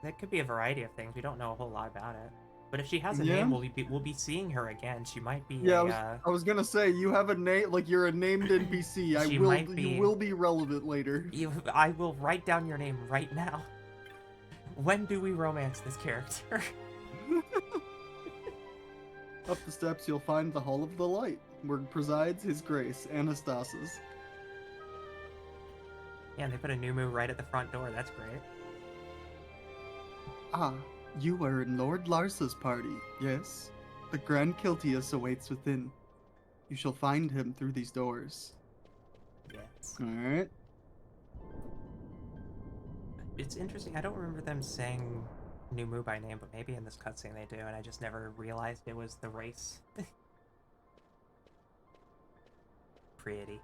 That could be a variety of things. We don't know a whole lot about it. But if she has a name, we'll be seeing her again. She might be I was gonna say, you have a name, like you're a named NPC. You will be relevant later. I will write down your name right now. When do we romance this character? Up the steps, you'll find the Hall of the Light, where presides His Grace, Anastasis. Yeah, and they put a new move right at the front door. That's great. Ah, you are in Lord Larsa's party, yes? The Grand Kiltius awaits within. You shall find him through these doors. Yes. Alright. It's interesting. I don't remember them saying Numu by name, but maybe in this cutscene they do, and I just never realized it was the race. Pretty.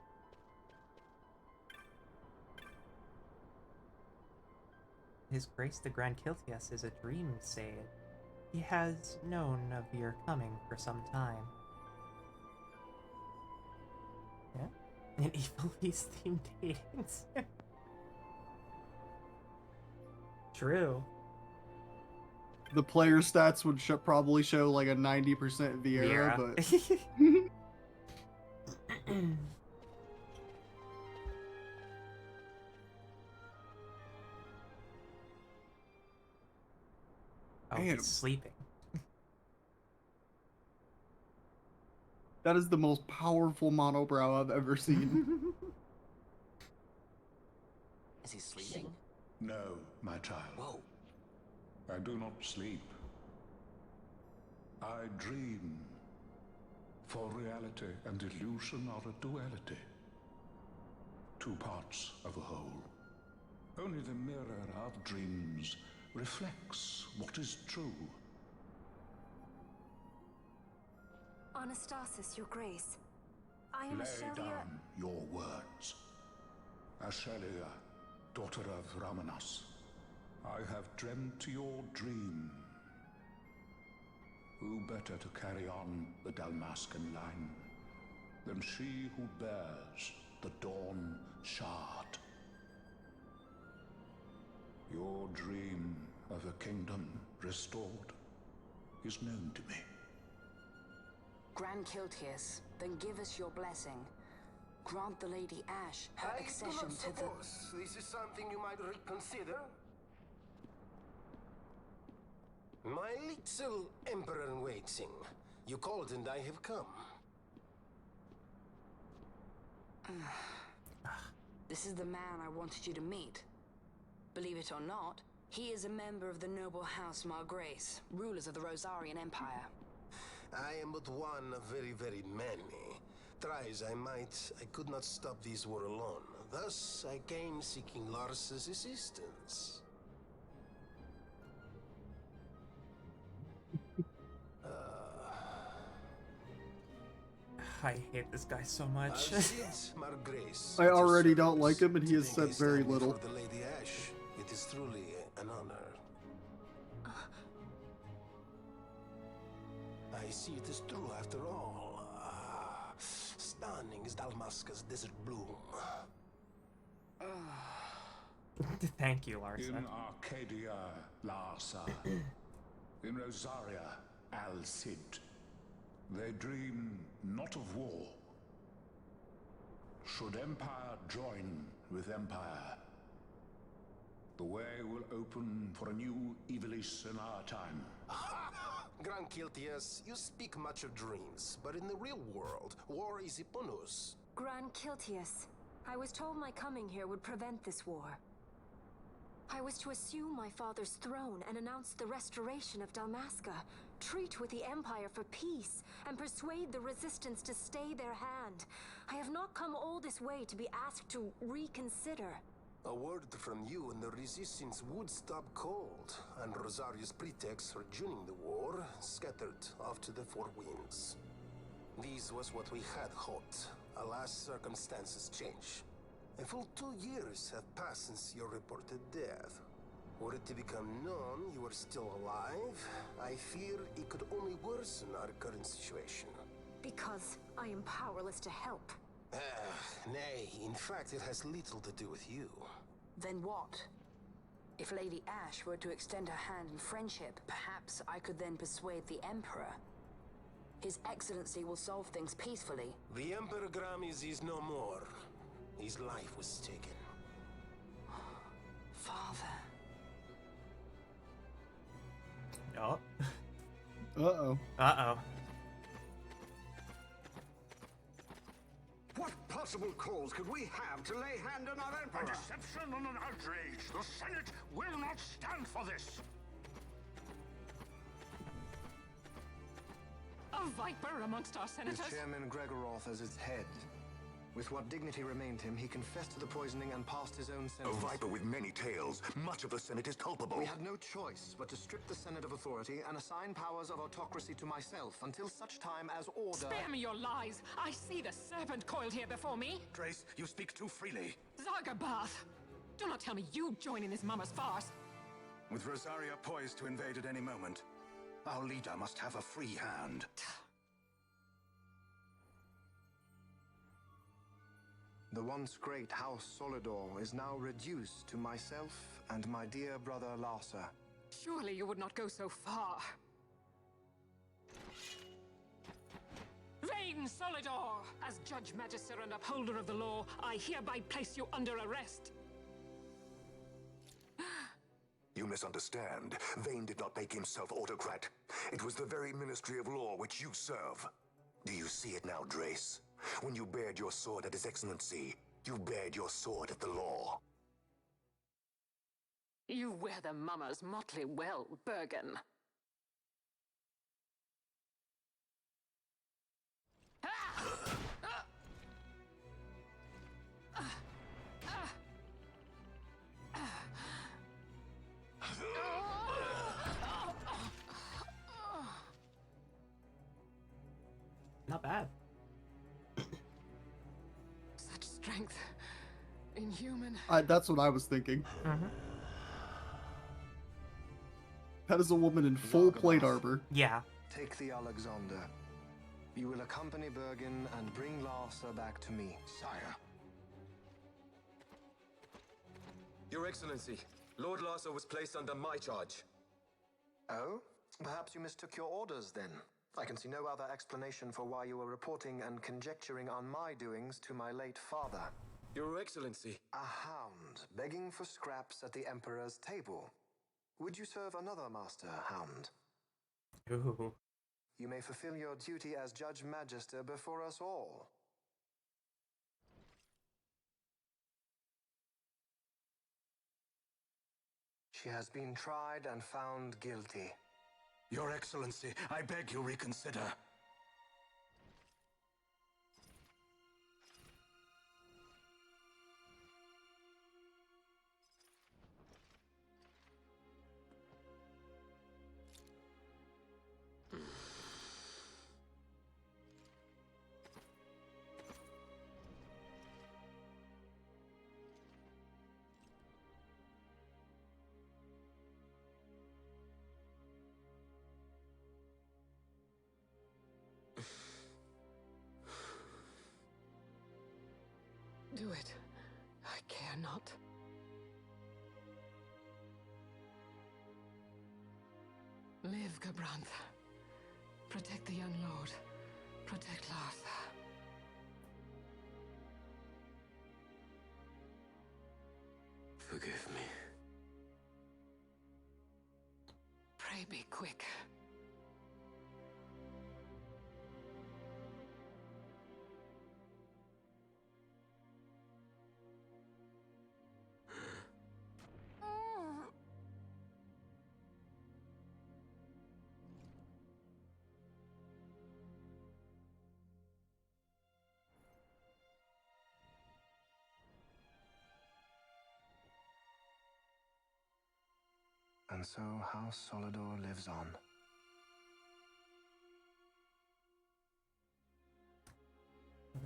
His Grace the Grand Kiltius is a dream sage. He has known of your coming for some time. Yeah? An Evil East themed dating sim. True. The player stats would probably show like a 90% Viera, but... Oh, he's sleeping. That is the most powerful monobrow I've ever seen. Is he sleeping? No, my child. Whoa. I do not sleep. I dream. For reality and illusion are a duality. Two parts of a whole. Only the mirror of dreams reflects what is true. Anastasis, Your Grace. I am Lay Ashelia. down your words. Ashelia, daughter of Ramanas, I have dreamt your dream. Who better to carry on the Dalmascan line than she who bears the Dawn Shard? Your dream of a kingdom restored is known to me. Grand Kiltius, then give us your blessing. Grant the Lady Ash her accession to the... This is something you might reconsider. My little Emperor-in-waiting. You called and I have come. This is the man I wanted you to meet. Believe it or not, he is a member of the noble house Margrace, rulers of the Rosarian Empire. I am but one of very, very many. Try as I might, I could not stop this war alone. Thus, I came seeking Larsa's assistance. I hate this guy so much. I already don't like him, and he has said very little. For the Lady Ash, it is truly an honor. I see it is true after all. Stunning is Dalmasca's desert bloom. Thank you, Larsa. In Arcadia, Larsa. In Rosaria, Al Cid. They dream not of war. Should empire join with empire, the way will open for a new Evilis in our time. Grand Kiltius, you speak much of dreams, but in the real world, war is upon us. Grand Kiltius, I was told my coming here would prevent this war. I was to assume my father's throne and announce the restoration of Dalmasca, treat with the Empire for peace, and persuade the Resistance to stay their hand. I have not come all this way to be asked to reconsider. A word from you and the resistance would stop cold, and Rosario's pretext for joining the war scattered off to the four winds. This was what we had hoped. Alas, circumstances change. A full 2 years have passed since your reported death. Were it to become known you are still alive, I fear it could only worsen our current situation. Because I am powerless to help. Nay, in fact it has little to do with you. Then what? If Lady Ash were to extend her hand in friendship, perhaps I could then persuade the Emperor. His Excellency will solve things peacefully. The Emperor Gramis is no more. His life was taken. Father. Oh. Uh-oh. Uh-oh. What possible cause could we have to lay hand on our Emperor? A deception and an outrage. The Senate will not stand for this. A viper amongst our senators? With Chairman Gregoroth as its head. With what dignity remained him, he confessed to the poisoning and passed his own A sentence. viper with many tails. Much of the Senate is culpable. We had no choice but to strip the Senate of authority and assign powers of autocracy to myself until such time as order... Spare me your lies! I see the serpent coiled here before me! Trace, you speak too freely. Zargabath! Do not tell me you join in this mama's farce! With Rosaria poised to invade at any moment, our leader must have a free hand. The once great House Solidor is now reduced to myself and my dear brother Larsa. Surely you would not go so far. Vain Solidor! As Judge Magister and upholder of the law, I hereby place you under arrest. You misunderstand. Vane did not make himself autocrat. It was the very Ministry of Law which you serve. Do you see it now, Drace? When you bared your sword at His Excellency, you bared your sword at the law. You wear the mama's motley well, Bergen. Not bad. Such strength. Inhuman. That's what I was thinking. Mm-hmm. That is a woman in full plate Zargabath. armor. Yeah. Take the Alexander. You will accompany Bergen and bring Larsa back to me. Sire. Your Excellency, Lord Larsa was placed under my charge. Oh? Perhaps you mistook your orders then. I can see no other explanation for why you were reporting and conjecturing on my doings to my late father. Your Excellency. A hound begging for scraps at the Emperor's table. Would you serve another master, hound? Ooh. You may fulfill your duty as Judge Magister before us all. She has been tried and found guilty. Your Excellency, I beg you reconsider. Do it. I care not. Live, Gabranth. Protect the young lord. Protect Larsa. Forgive me. Pray be quick. And so House Solidor lives on.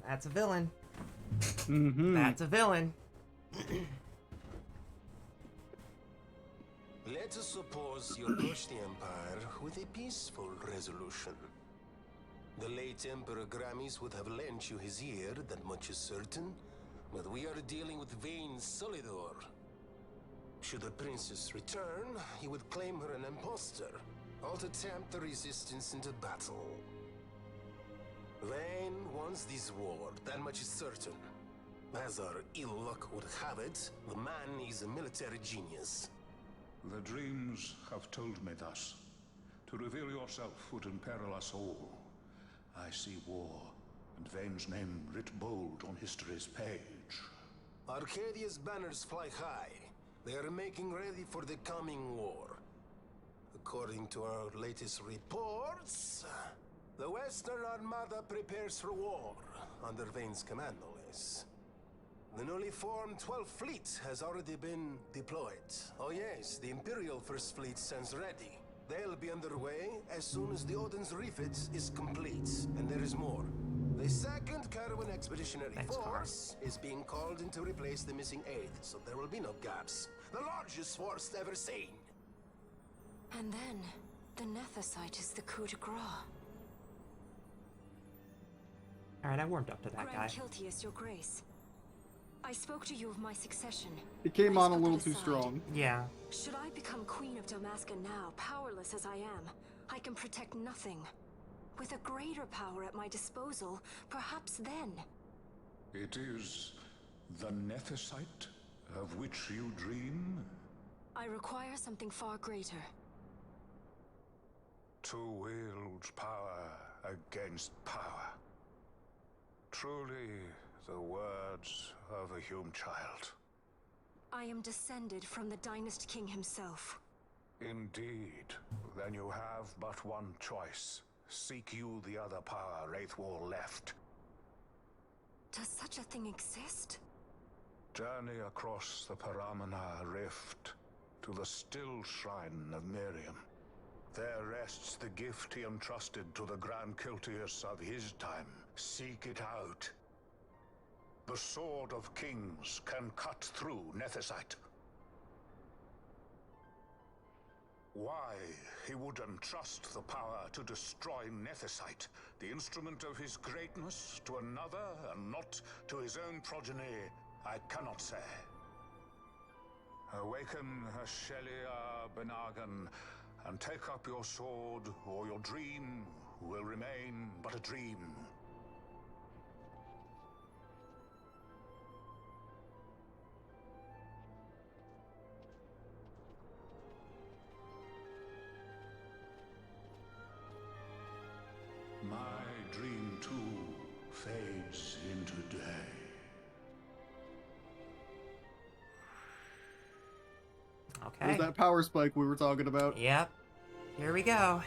That's a villain. Mm-hmm. That's a villain. Let us suppose you approach the Empire with a peaceful resolution. The late Emperor Gramis would have lent you his ear, that much is certain. But we are dealing with vain Solidor. Should the princess return, he would claim her an impostor, or to tempt the resistance into battle. Vayne wants this war, that much is certain. As our ill luck would have it, the man is a military genius. The dreams have told me thus. To reveal yourself would imperil us all. I see war, and Vayne's name writ bold on history's page. Arcadia's banners fly high. They are making ready for the coming war. According to our latest reports, the Western Armada prepares for war, under Vayne's command, no less. The newly formed 12th Fleet has already been deployed. Oh yes, the Imperial First Fleet stands ready. They'll be underway as soon as the Odin's refit is complete. And there is more. The 2nd Caravan Expeditionary Force is being called in to replace the missing 8th, so there will be no gaps. The largest force ever seen. And then, the Nethicite is the coup de grace. Alright, I warmed up to that guy. Grand Kiltius, your grace. I spoke to you of my succession. It came on a little too strong. Yeah. Should I become Queen of Damascus now, powerless as I am, I can protect nothing. With a greater power at my disposal, perhaps then. It is the Nethicite of which you dream? I require something far greater. To wield power against power. Truly, the words of a Hume child. I am descended from the Dynast King himself. Indeed. Then you have but one choice. Seek you the other power Wraithwall left. Does such a thing exist? Journey across the Paramana Rift to the still shrine of Miriam. There rests the gift he entrusted to the Grand Kiltius of his time. Seek it out. The Sword of Kings can cut through Nethicite. Why he would entrust the power to destroy Nethicite, the instrument of his greatness, to another and not to his own progeny, I cannot say. Awaken Shelia Benagan and take up your sword, or your dream will remain but a dream. My dream too fades into day. Okay. There's that power spike we were talking about. Yep. Here we go.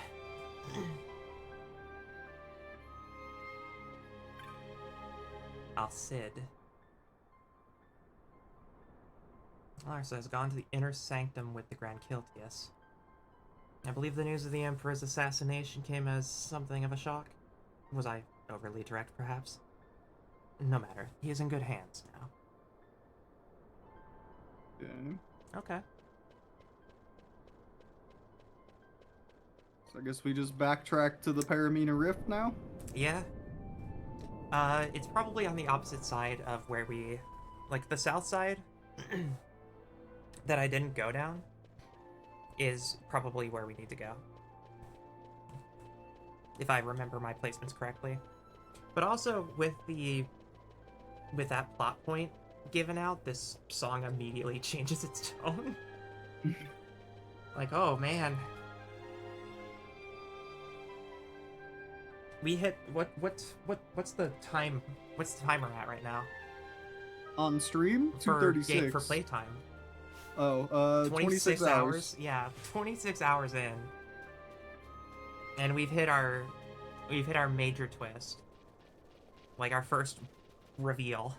Al-Cid. Larsa has gone to the inner sanctum with the Grand Kiltius. I believe the news of the Emperor's assassination came as something of a shock. Was I overly direct, perhaps? No matter. He is in good hands now. Okay. So I guess we just backtrack to the Paramina Rift now? Yeah. It's probably on the opposite side of where we... Like, the south side that I didn't go down is probably where we need to go. If I remember my placements correctly. But also, with that plot point given out, this song immediately changes its tone. Like, oh man. We hit what's the time? What's the timer at right now? On stream? 2:36. For playtime. Oh, 26 hours. Yeah, 26 hours in. And we've hit our major twist. Like our first reveal.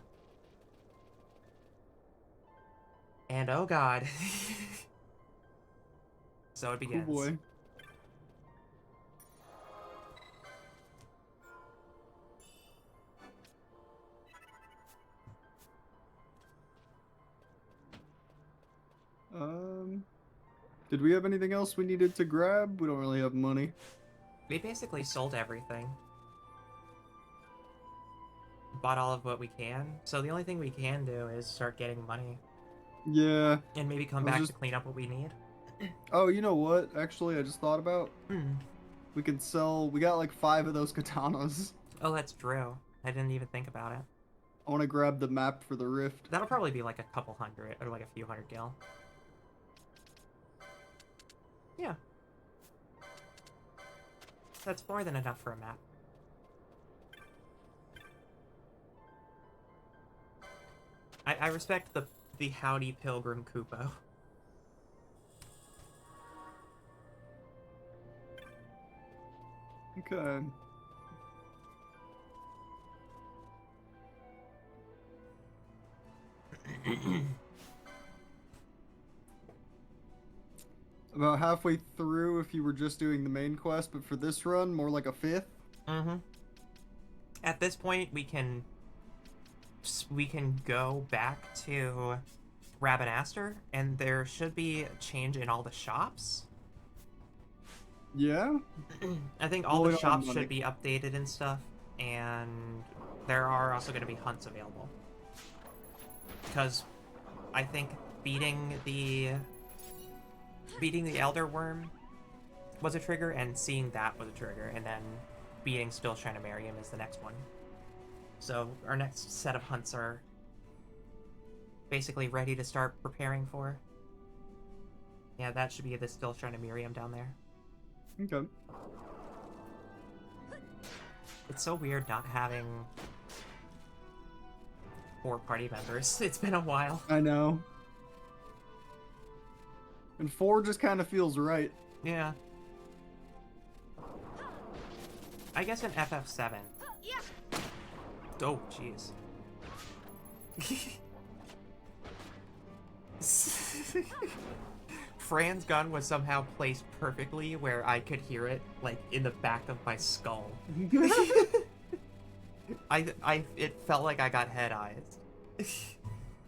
And oh god. So it Cool begins. boy. Did we have anything else we needed to grab? We don't really have money. We basically sold everything. Bought all of what we can. So the only thing we can do is start getting money. Yeah. And maybe come back to clean up what we need. Oh, you know what? Actually, I just thought about. We could sell. We got like 5 of those katanas. Oh, that's true. I didn't even think about it. I want to grab the map for the rift. That'll probably be like a couple hundred, or like a few hundred gil. Yeah. That's more than enough for a map. I respect the Howdy Pilgrim Kupo. Okay. About halfway through if you were just doing the main quest, but for this run, more like a 5th. Mm-hmm. At this point, we can go back to Rabbinaster, and there should be a change in all the shops. Yeah? I think all the shops should be updated and stuff, and there are also going to be hunts available. Because I think beating the Elder Worm was a trigger, and seeing that was a trigger, and then beating Still Trying to Marry Him is the next one. So our next set of hunts are basically ready to start preparing for. Yeah, that should be the Still Trying to Marry Him down there. Okay. It's so weird not having 4 party members. It's been a while. I know. And 4 just kind of feels right. Yeah. I guess in FF7. Oh, jeez. Fran's gun was somehow placed perfectly where I could hear it, like, in the back of my skull. It felt like I got head eyes.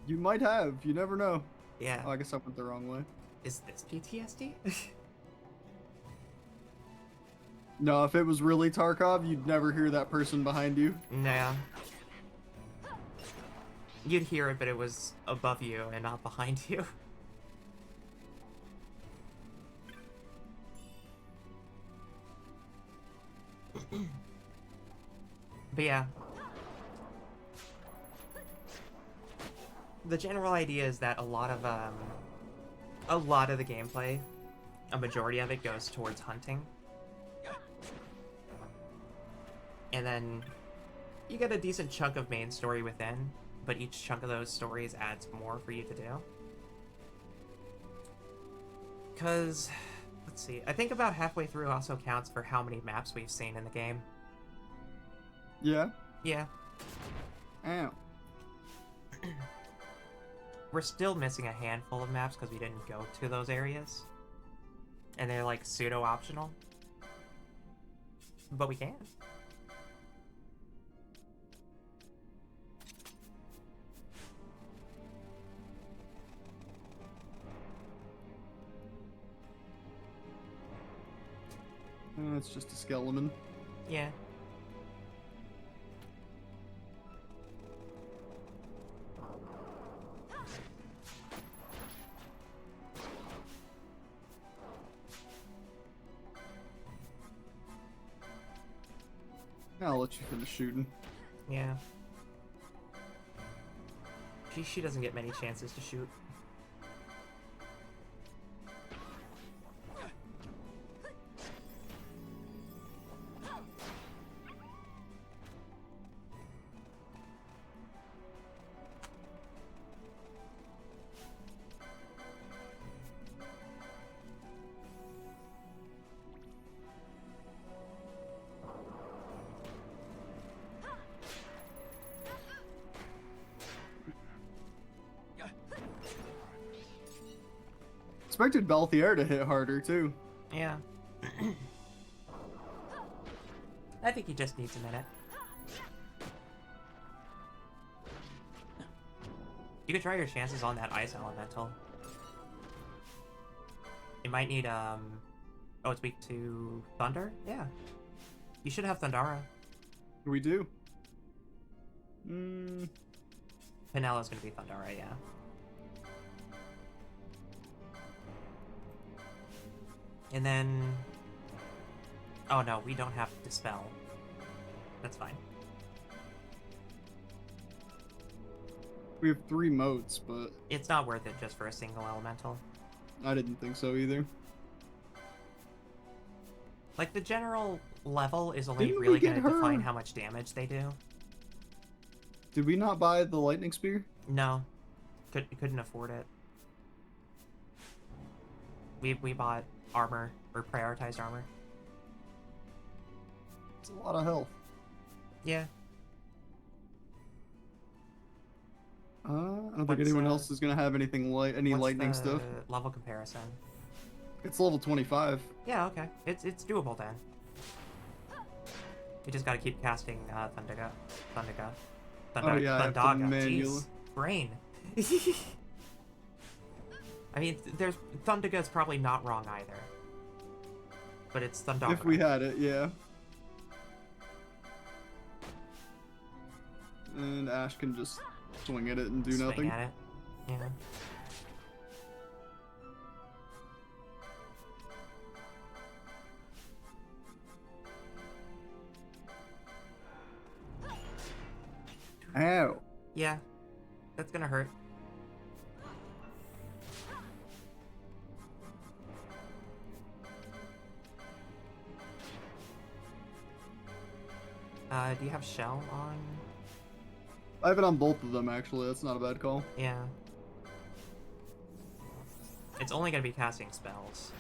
You might have. You never know. Yeah. Oh, I guess I went the wrong way. Is this PTSD? No, if it was really Tarkov, you'd never hear that person behind you. Nah. You'd hear it, but it was above you and not behind you. But yeah. The general idea is that a lot of the gameplay, a majority of it goes towards hunting. And then you get a decent chunk of main story within, but each chunk of those stories adds more for you to do. Because, let's see, I think about halfway through also counts for how many maps we've seen in the game. Yeah? Yeah. Ow. We're still missing a handful of maps because we didn't go to those areas. And they're like pseudo-optional. But we can. It's just a skeleton. Yeah. I'll let you finish shooting. Yeah. She doesn't get many chances to shoot. expected Balthier to hit harder, too. Yeah. I think he just needs a minute. You could try your chances on that ice elemental. It might need, oh, it's weak to thunder? Yeah. You should have Thundara. We do. Pinella's gonna be Thundara, yeah. And then... Oh no, we don't have Dispel. That's fine. We have 3 motes, but... It's not worth it just for a single elemental. I didn't think so either. Like, the general level is only Didn't we really get going to her? define how much damage they do. Did we not buy the lightning spear? No. Couldn't afford it. We bought armor, or prioritized armor. It's a lot of health. Yeah. I don't think anyone else is gonna have anything any lightning stuff. Level comparison. It's level 25. Yeah, okay. It's doable then. You just gotta keep casting Thundaga. Oh yeah, I have to Jeez. Brain. I mean, Thundaga's probably not wrong either. But it's Thundaga. If we had it, yeah. And Ash can just swing at it and do Swing nothing. At it. Yeah. Ow. Yeah. That's gonna hurt. Do you have Shell on? I have it on both of them, actually. That's not a bad call. Yeah. It's only gonna be casting spells.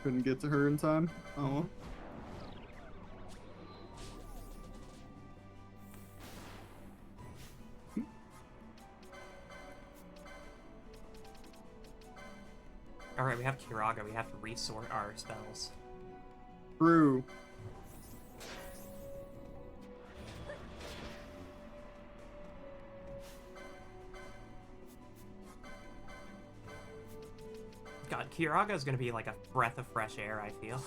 Couldn't get to her in time. Oh. Alright, we have Kiraga. We have to resort our spells. True. God, Kiraga is gonna be like a breath of fresh air, I feel.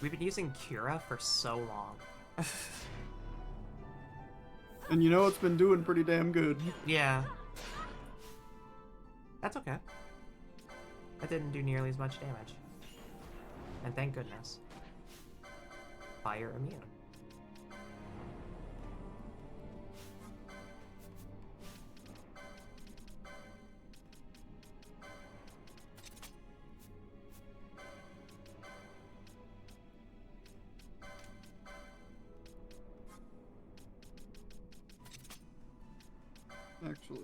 We've been using Cura for so long. And you know it's been doing pretty damn good. Yeah. That's okay. That didn't do nearly as much damage. And thank goodness. Fire immune. Actually.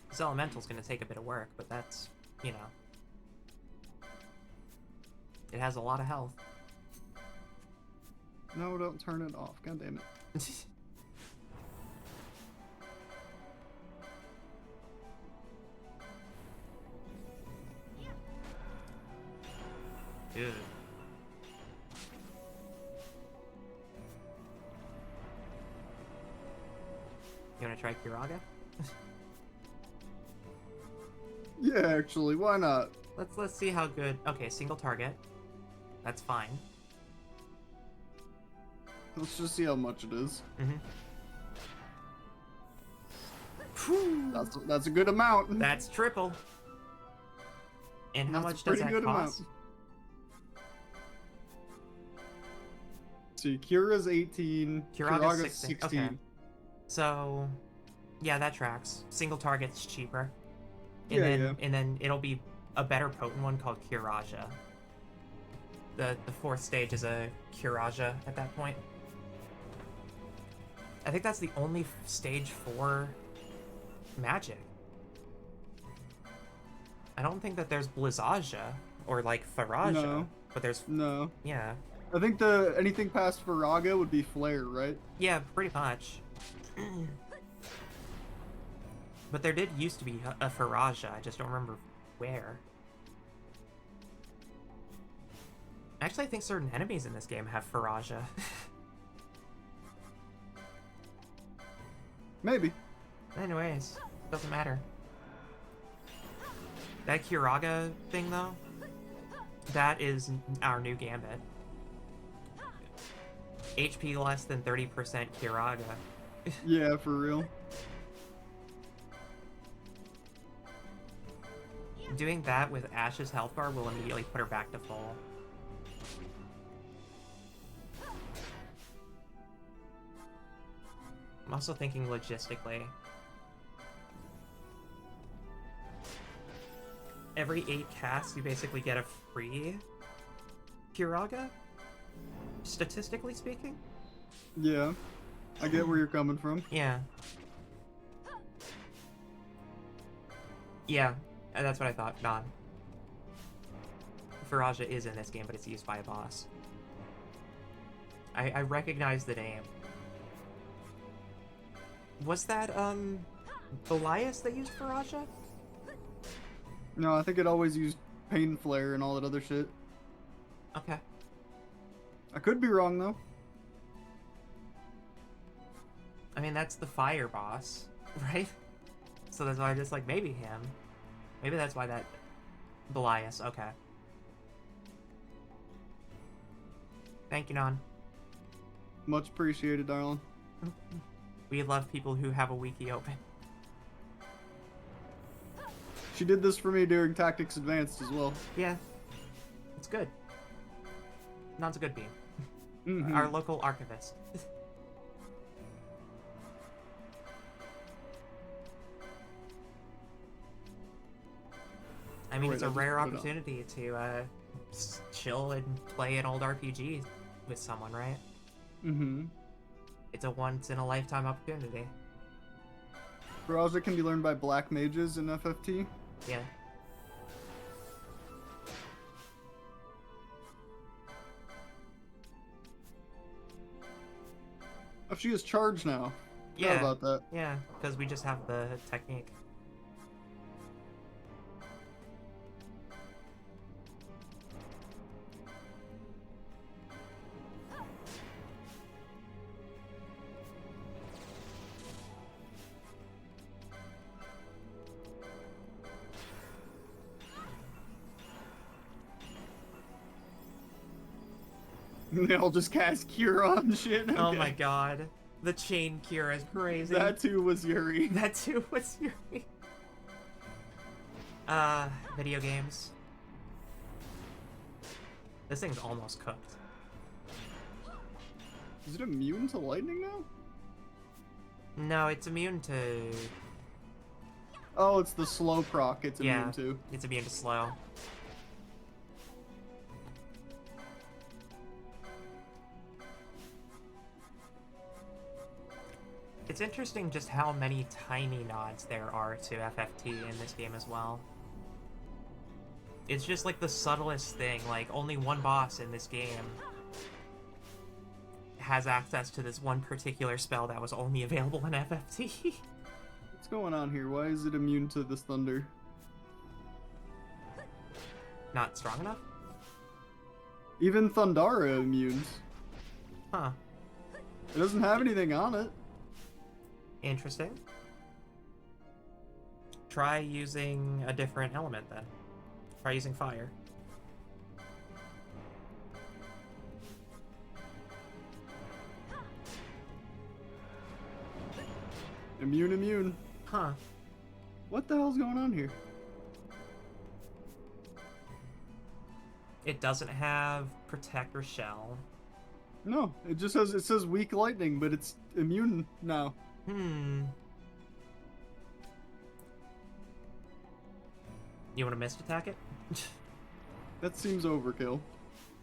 This elemental's gonna take a bit of work, but that's, you know. It has a lot of health. No, don't turn it off. God damn it. Ew. You wanna try Kiraga? Yeah, actually, why not? Let's see how good. Okay, single target. That's fine. Let's just see how much it is. Mm-hmm. That's a good amount. That's triple. And how much does pretty that good cost? amount. See, Kira's 18, Kiraga's Kiraga's 16. Okay. So, yeah, that tracks. Single target's cheaper. And then it'll be a better potent one called Kiraja. The fourth stage is a Kiraja at that point. I think that's the only stage 4 magic. I don't think that there's Blizzaja or like Faraja, No. but there's No. yeah. I think anything past Faraga would be Flare, right? Yeah, pretty much. But there did used to be a Faraja, I just don't remember where. Actually, I think certain enemies in this game have Faraja. Maybe. Anyways, doesn't matter. That Kiraga thing, though, that is our new gambit. HP less than 30% Kiraga. Yeah, for real. Doing that with Ash's health bar will immediately put her back to full. I'm also thinking logistically. Every 8 casts, you basically get a free Kiraga, statistically speaking. Yeah, I get where you're coming from. Yeah. Yeah, that's what I thought. Non. Faraja is in this game, but it's used by a boss. I recognize the name. Was that, Belias that used Faraja? No, I think it always used Pain Flare and all that other shit. Okay. I could be wrong, though. I mean, that's the fire boss, right? So that's why I'm just like, maybe him. Maybe that's why that... Belias, okay. Thank you, Non. Much appreciated, darling. We love people who have a wiki open. She did this for me during Tactics Advanced as well. Yeah. It's good. Non's a good beam. Mm-hmm. Our local archivist. I mean, it's a rare opportunity to chill and play an old RPG with someone, right? Mm-hmm. It's a once-in-a-lifetime opportunity. Faraja can be learned by black mages in FFT. Yeah. Oh, she is charged now. Yeah. How about that? Yeah, because we just have the technique. They'll just cast Cure on shit. Okay. Oh my god. The chain cure is crazy. That too was Yuri. That too was Yuri. Video games. This thing's almost cooked. Is it immune to lightning now? No, it's immune to... Oh, it's the slow proc it's immune yeah, to. It's immune to slow. It's interesting just how many tiny nods there are to FFT in this game as well. It's just like the subtlest thing, like only one boss in this game has access to this one particular spell that was only available in FFT. What's going on here? Why is it immune to this thunder? Not strong enough? Even Thundara immunes. Huh. It doesn't have anything on it. Interesting. Try using a different element then. Try using fire. Immune. Huh. What the hell's going on here? It doesn't have protect or shell. No, it just says weak lightning, but it's immune now. You want to mist attack it? That seems overkill.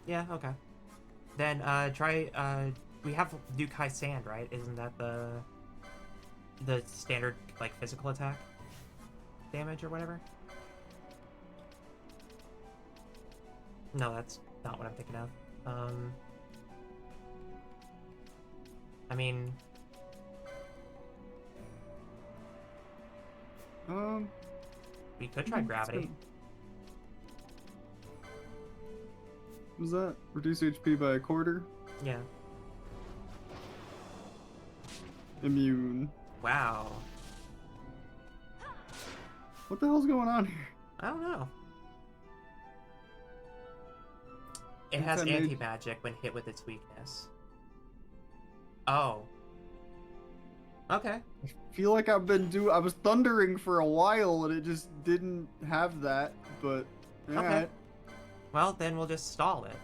Yeah, okay. Then, try, we have Dukai Sand, right? Isn't that the standard, like, physical attack damage or whatever? No, that's not what I'm thinking of. I mean... We could try Gravity. What was that? Reduce HP by a quarter? Yeah. Immune. Wow. What the hell's going on here? I don't know. It has anti-magic when hit with its weakness. Oh. Okay. I feel like I was thundering for a while and it just didn't have that, but alright. Okay. Well, then we'll just stall it.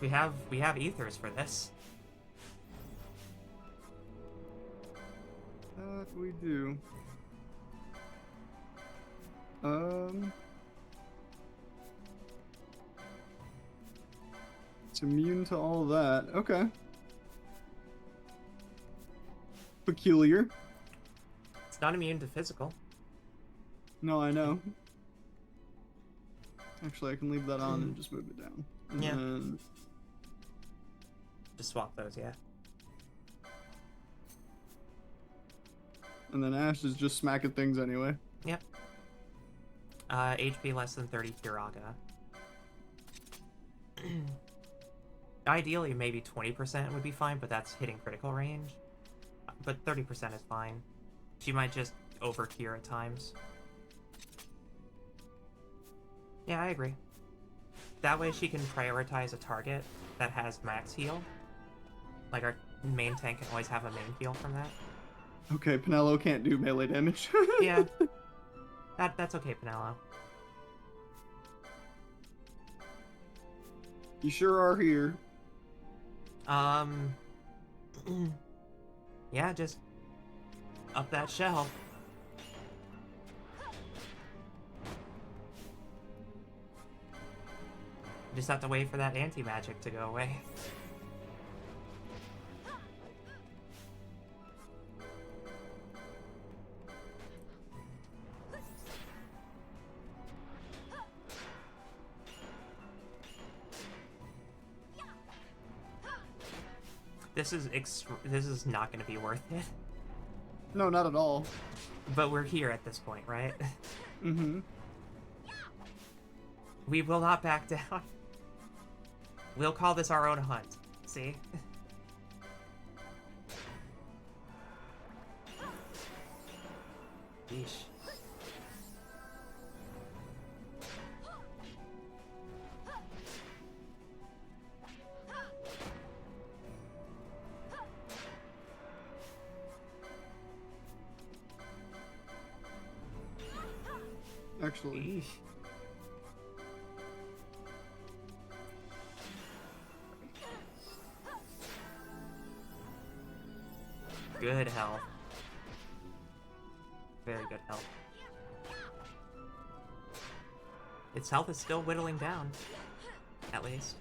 We have ethers for this. That we do. It's immune to all that. Okay. Peculiar. It's not immune to physical. No, I know. Actually, I can leave that on and just move it down. And yeah. Then... Just swap those, yeah. And then Ash is just smacking things anyway. Yep. HP less than 30 Kiraga. Ideally, maybe 20% would be fine, but that's hitting critical range. But 30% is fine. She might just overcure at times. Yeah, I agree. That way she can prioritize a target that has max heal. Like our main tank can always have a main heal from that. Okay, Penelo can't do melee damage. Yeah. That's okay, Penelo. You sure are here. Yeah, just up that shell. Just have to wait for that anti-magic to go away. This is not going to be worth it. No, not at all. But we're here at this point, right? Mm-hmm. We will not back down. We'll call this our own hunt. See? Yeesh. Actually. Eesh. Good health. Very good health. Its health is still whittling down. At least.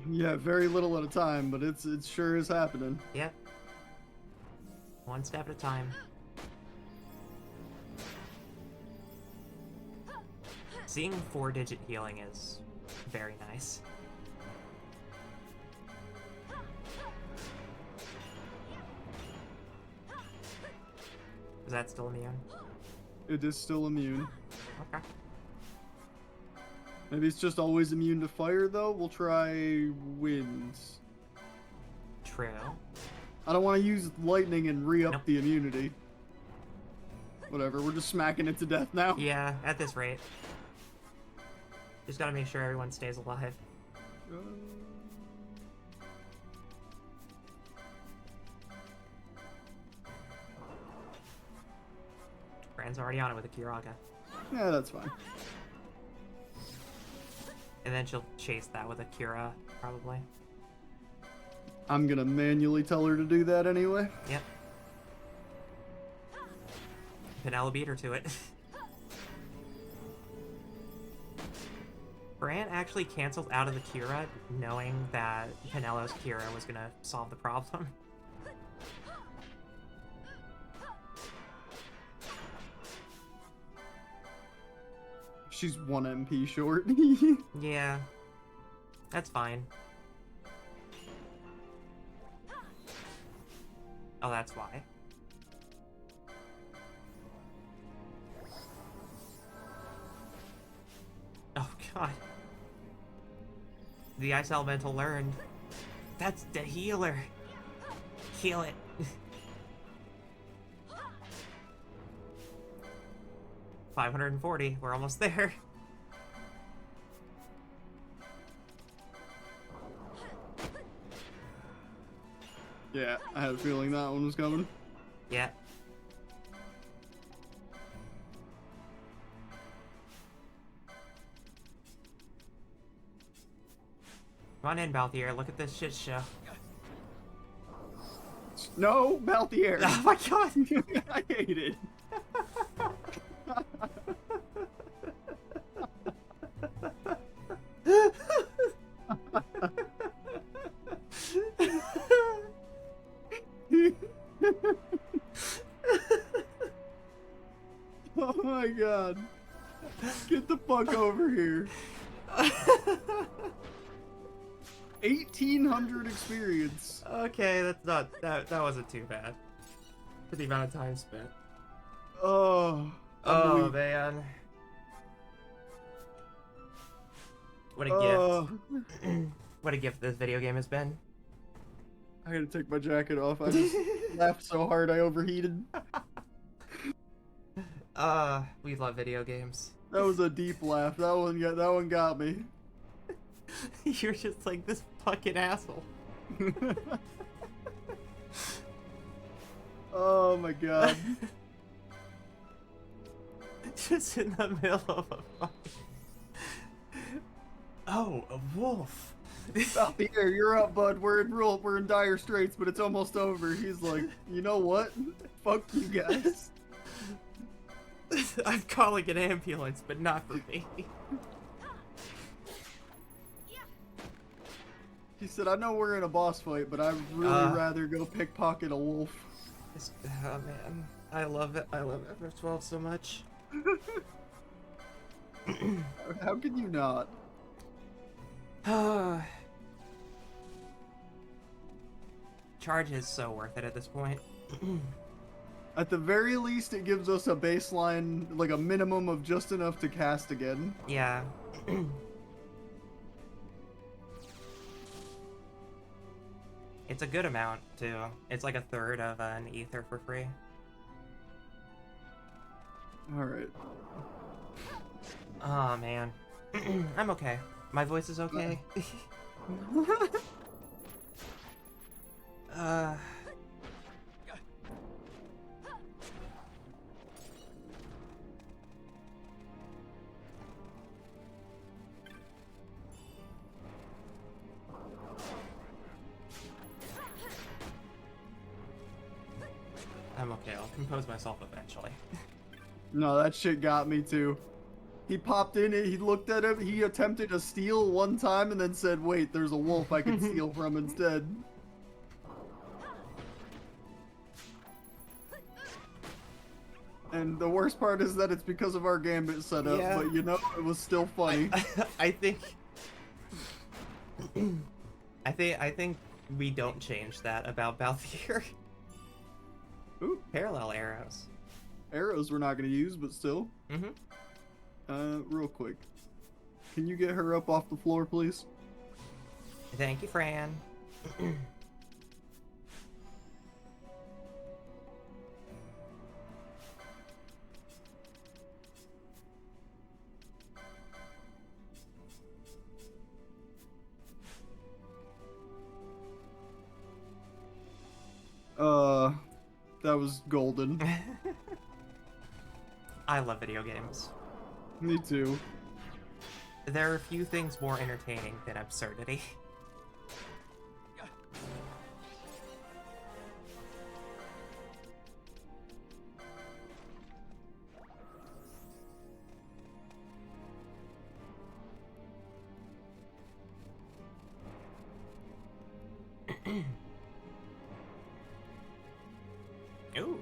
Yeah, very little at a time, but it sure is happening. Yep. One step at a time. Seeing 4-digit healing is very nice. Is that still immune? It is still immune. Okay. Maybe it's just always immune to fire, though. We'll try winds. True. I don't want to use lightning and re-up the immunity. Whatever, we're just smacking it to death now. Yeah, at this rate. Just gotta make sure everyone stays alive. Brand's already on it with a Kiraga. Yeah, that's fine. And then she'll chase that with a Kira, probably. I'm gonna manually tell her to do that anyway. Yep. Penelope beat her to it. Bran actually canceled out of the Kira, knowing that Penelo's Kira was gonna solve the problem. She's 1 MP short. Yeah, that's fine. Oh, that's why. Oh, God. The Ice Elemental learned. That's the healer. Heal it. $540. We're almost there. Yeah, I had a feeling that one was coming. Yeah. Come on in, Balthier. Look at this shit show. No, Balthier. Oh my God. I hate it. Oh my God. Get the fuck over here. 1,800 experience. Okay, that's not that wasn't too bad for the amount of time spent. Oh man. What a gift. What a gift this video game has been. I gotta take my jacket off. I just laughed so hard I overheated. We love video games. That was a deep laugh. That one got me. You're just like this fucking asshole. Oh my God. Just in the middle of a fight. Oh, a wolf. Out the air, you're up, bud. We're in dire straits, but it's almost over. He's like, you know what? Fuck you guys. I'm calling an ambulance, but not for me. He said, I know we're in a boss fight, but I'd really rather go pickpocket a wolf. Oh man, I love it. I love FF12 so much. How can you not? Charge is so worth it at this point. At the very least, it gives us a baseline, like a minimum of just enough to cast again. Yeah. It's a good amount, too. It's like a third of an ether for free. Alright. Oh, man. I'm okay. My voice is okay. I'm okay. I'll compose myself eventually. No, that shit got me too. He popped in, he looked at him, he attempted to steal one time and then said, wait, there's a wolf I can steal from instead. And the worst part is that it's because of our gambit setup, Yeah. but you know, it was still funny. I think we don't change that about Balthier. Ooh. Parallel arrows. Arrows we're not going to use, but still. Real quick. Can you get her up off the floor, please? Thank you, Fran. That was golden. I love video games. Me too. There are few things more entertaining than absurdity. Ooh,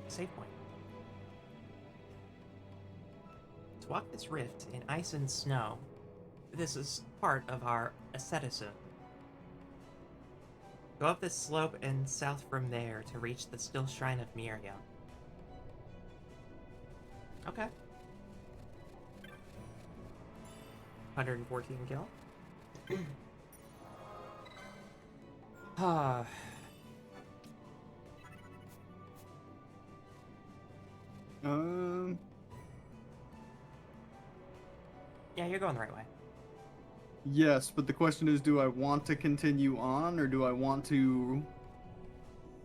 save point. To walk this rift in ice and snow, this is part of our asceticism. Go up this slope and south from there to reach the still shrine of Miriam. Okay. 114 kill. Ah. Yeah, you're going the right way. Yes, but the question is, do I want to continue on, or do I want to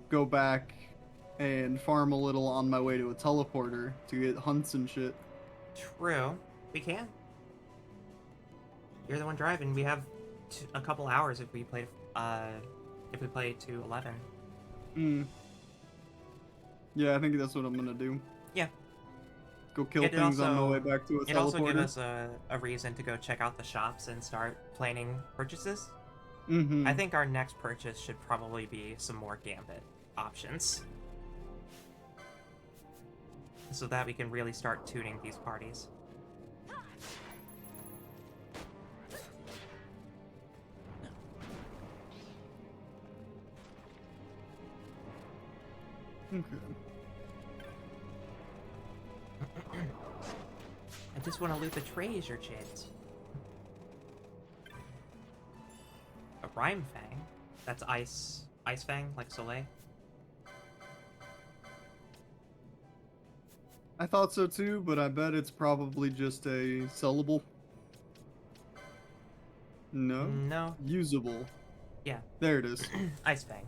go back and farm a little on my way to a teleporter to get hunts and shit? True. We can. You're the one driving. We have a couple hours if we play to 11. Yeah, I think that's what I'm gonna do. Yeah. Go kill things on my way back to a teleporter. It also gives us a reason to go check out the shops and start planning purchases. I think our next purchase should probably be some more Gambit options, so that we can really start tuning these parties. Okay. I just want to loot the treasure chest. A Rhyme Fang? That's Ice Fang, like Soleil? I thought so too, but I bet it's probably just a sellable. No? No. Usable. Yeah. There it is. Ice Fang.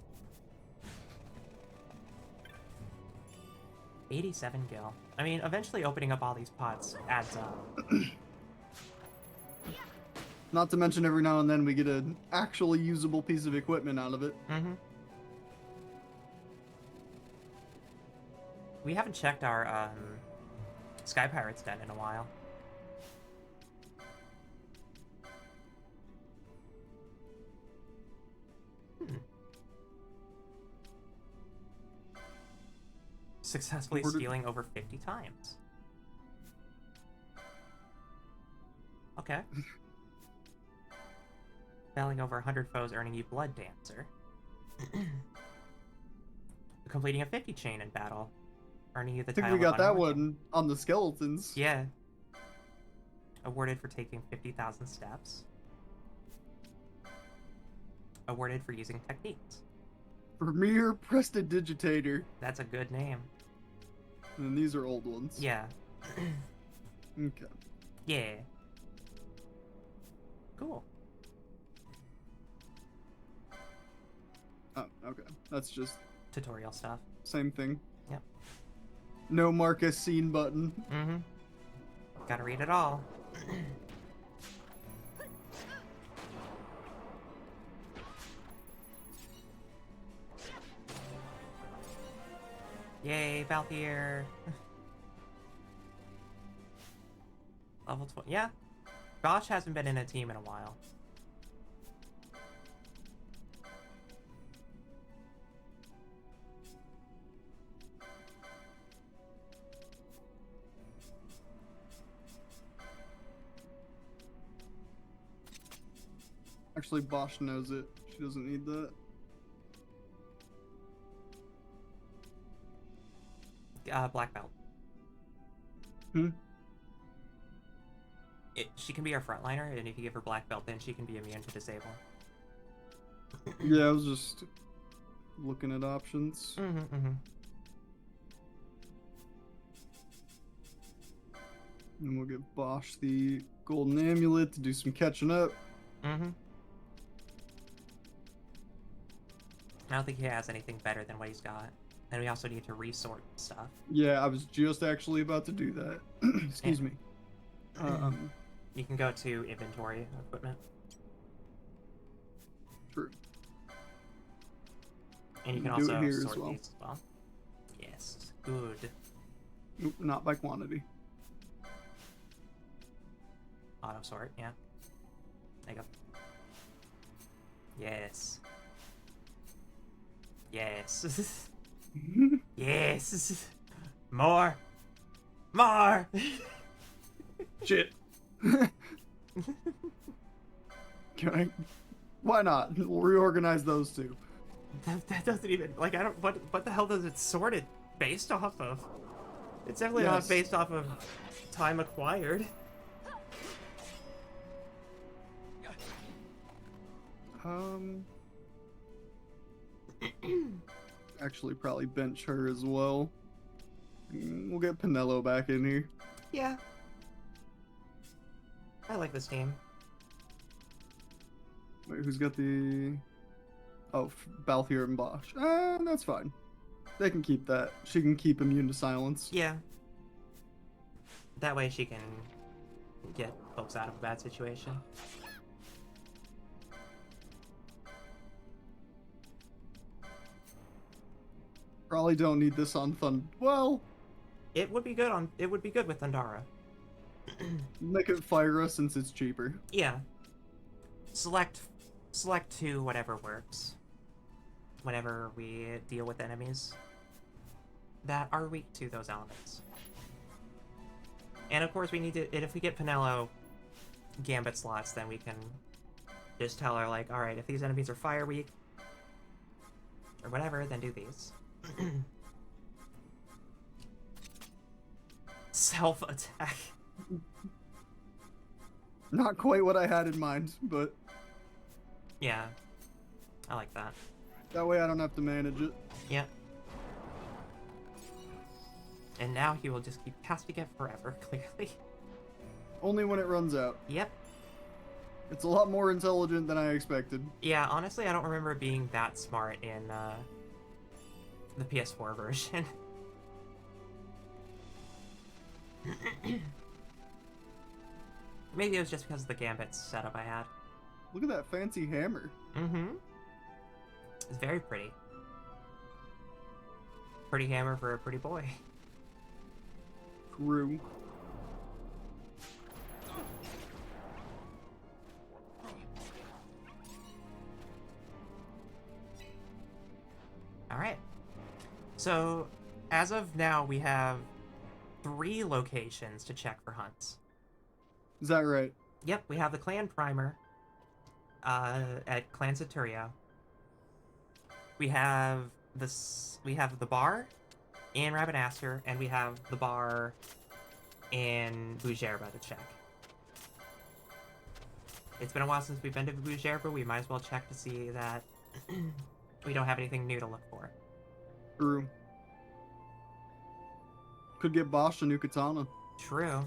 87 gil. I mean, eventually opening up all these pots adds up. Not to mention every now and then we get an actually usable piece of equipment out of it. We haven't checked our Sky Pirates den in a while. Successfully stealing over 50 times. Okay. Felling over 100 foes, earning you Blood Dancer. Completing a 50 chain in battle, earning you the title. I think we got that one on the skeletons. Yeah. Awarded for taking 50,000 steps. Awarded for using techniques. Premier Prestidigitator. That's a good name. And these are old ones. Yeah. Okay. Yeah. Cool. Oh, okay. That's just tutorial stuff. Same thing. Yep. No Marcus scene button. Gotta read it all. Yay, Valthier. Level 20. Yeah. Bosch hasn't been in a team in a while. Actually, Bosch knows it. She doesn't need that. Black belt. She can be our frontliner, and if you give her black belt, then she can be immune to disable. Yeah, I was just looking at options. And we'll give Bosch the golden amulet to do some catching up. I don't think he has anything better than what he's got. And we also need to resort stuff. Yeah, I was just actually about to do that. Excuse me. You can go to inventory equipment. True. And you can do also it here sort as well. these as well. Yes, good. Nope, not by quantity. Auto sort, yeah. There you go. Yes. Yes. Yes. More. More. Shit. Can I? Why not? We'll reorganize those two. That doesn't even like I don't what the hell does it sort it based off of? It's definitely not based off of time acquired. Actually, probably bench her as well. We'll get Pinello back in here. Yeah. I like this game. Wait, who's got the... Oh, Balthier and Bosch. That's fine. They can keep that. She can keep immune to silence. Yeah. That way she can get folks out of a bad situation. Probably don't need this on Well, it would be good on. It would be good with Thundara. make it Fyra since it's cheaper. Yeah. Select to whatever works. Whenever we deal with enemies that are weak to those elements. And of course we need to, and if we get Pinello Gambit slots, then we can just tell her like, alright, if these enemies are fire weak, or whatever, then do these. Self-attack. Not quite what I had in mind, but... Yeah. I like that. That way I don't have to manage it. Yep. And now he will just keep casting it forever, clearly. Only when it runs out. Yep. It's a lot more intelligent than I expected. Yeah, honestly, I don't remember it being that smart in the PS4 version. Maybe it was just because of the Gambit setup I had. Look at that fancy hammer. Mm-hmm. It's very pretty. Pretty hammer for a pretty boy. True. Alright. So, as of now, we have 3 locations to check for hunts. Is that right? Yep, we have the clan primer at Clan Centuria. We have the bar in Rabanaster, and we have the bar in Bujerba to check. It's been a while since we've been to Bujerba, we might as well check to see that we don't have anything new to look for. True. Could get Bosch a new katana. True.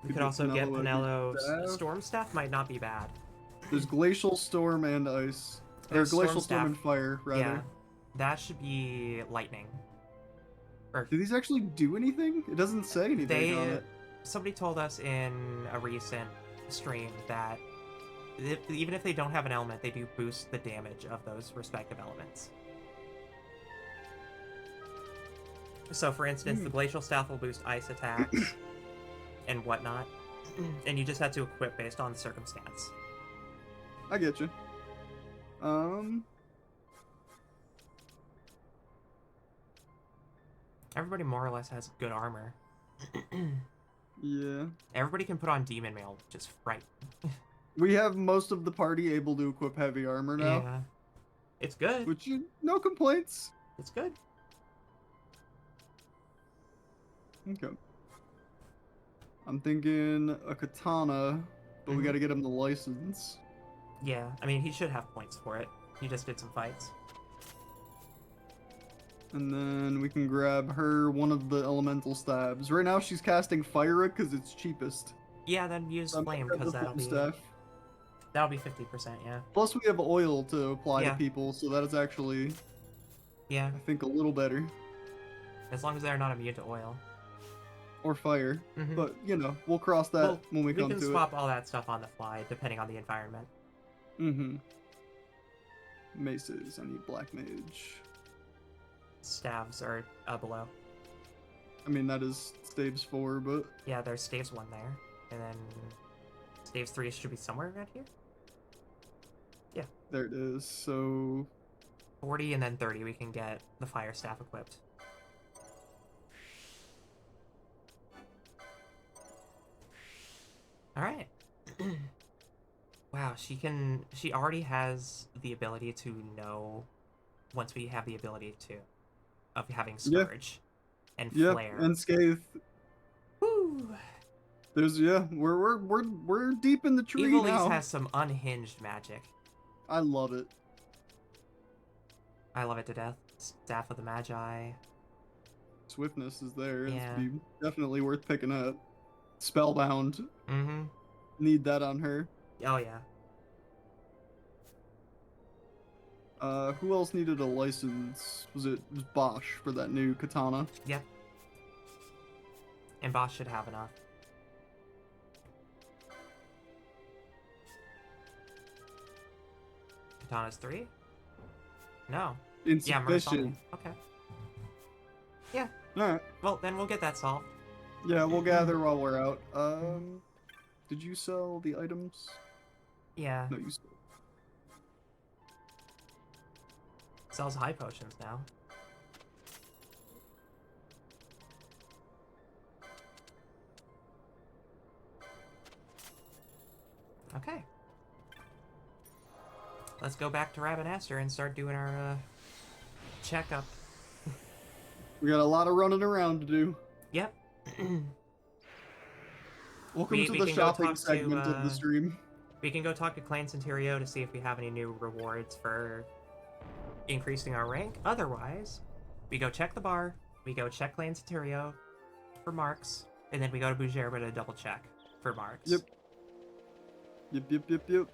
We could also get Pinello. Storm Staff might not be bad. There's Glacial Storm and Ice. Or Glacial Storm and Fire, rather. Yeah, that should be Lightning. Or, do these actually do anything? It doesn't say anything on it. Somebody told us in a recent stream that even if they don't have an element, they do boost the damage of those respective elements. So, for instance, the Glacial Staff will boost ice attacks and whatnot, and you just have to equip based on the circumstance. I get you. Everybody more or less has good armor. Yeah. Everybody can put on Demon Mail, which is frightening. We have most of the party able to equip heavy armor now. Yeah. It's good. Which, no complaints. It's good. Okay. I'm thinking a katana, but we gotta get him the license. Yeah, I mean, he should have points for it. He just did some fights. And then we can grab her one of the elemental stabs. Right now she's casting Fire because it's cheapest. Yeah, then use Flame because that'll be 50%, yeah. Plus we have oil to apply to people, so that is actually, I think a little better. As long as they're not immune to oil. Or fire. But, you know, we'll cross that when we come to it. We can swap all that stuff on the fly, depending on the environment. Maces. I need Black Mage. Staves are below. I mean, that is Staves 4, but... Yeah, there's Staves 1 there. And then Staves 3 should be somewhere around here? Yeah. There it is. So, 40 and then 30 we can get the fire staff equipped. Alright. Wow, she already has the ability to know once we have the ability of having Scourge and Flare. And Scathe. Woo! There's we're deep in the tree Evil now. has some unhinged magic. I love it. I love it to death. Staff of the Magi. Swiftness is there. Yeah. It's definitely worth picking up. Spellbound. Mm-hmm. Need that on her. Oh yeah. Who else needed a license? Was it Bosch for that new katana? Yep. And Bosch should have enough. Katana's 3? No. Insufficient. Yeah, okay. Yeah. Alright. Well, then we'll get that solved. Yeah, we'll gather while we're out. Did you sell the items? Yeah. No, you sold. Sells high potions now. Okay. Let's go back to Rabanastre and start doing our checkup. We got a lot of running around to do. Yep. Welcome to the shopping segment of the stream. We can go talk to Clan Centurio to see if we have any new rewards for increasing our rank. Otherwise, we go check the bar, we go check Clan Centurio for marks, and then we go to Bujerba to double check for marks. Yep. Yep.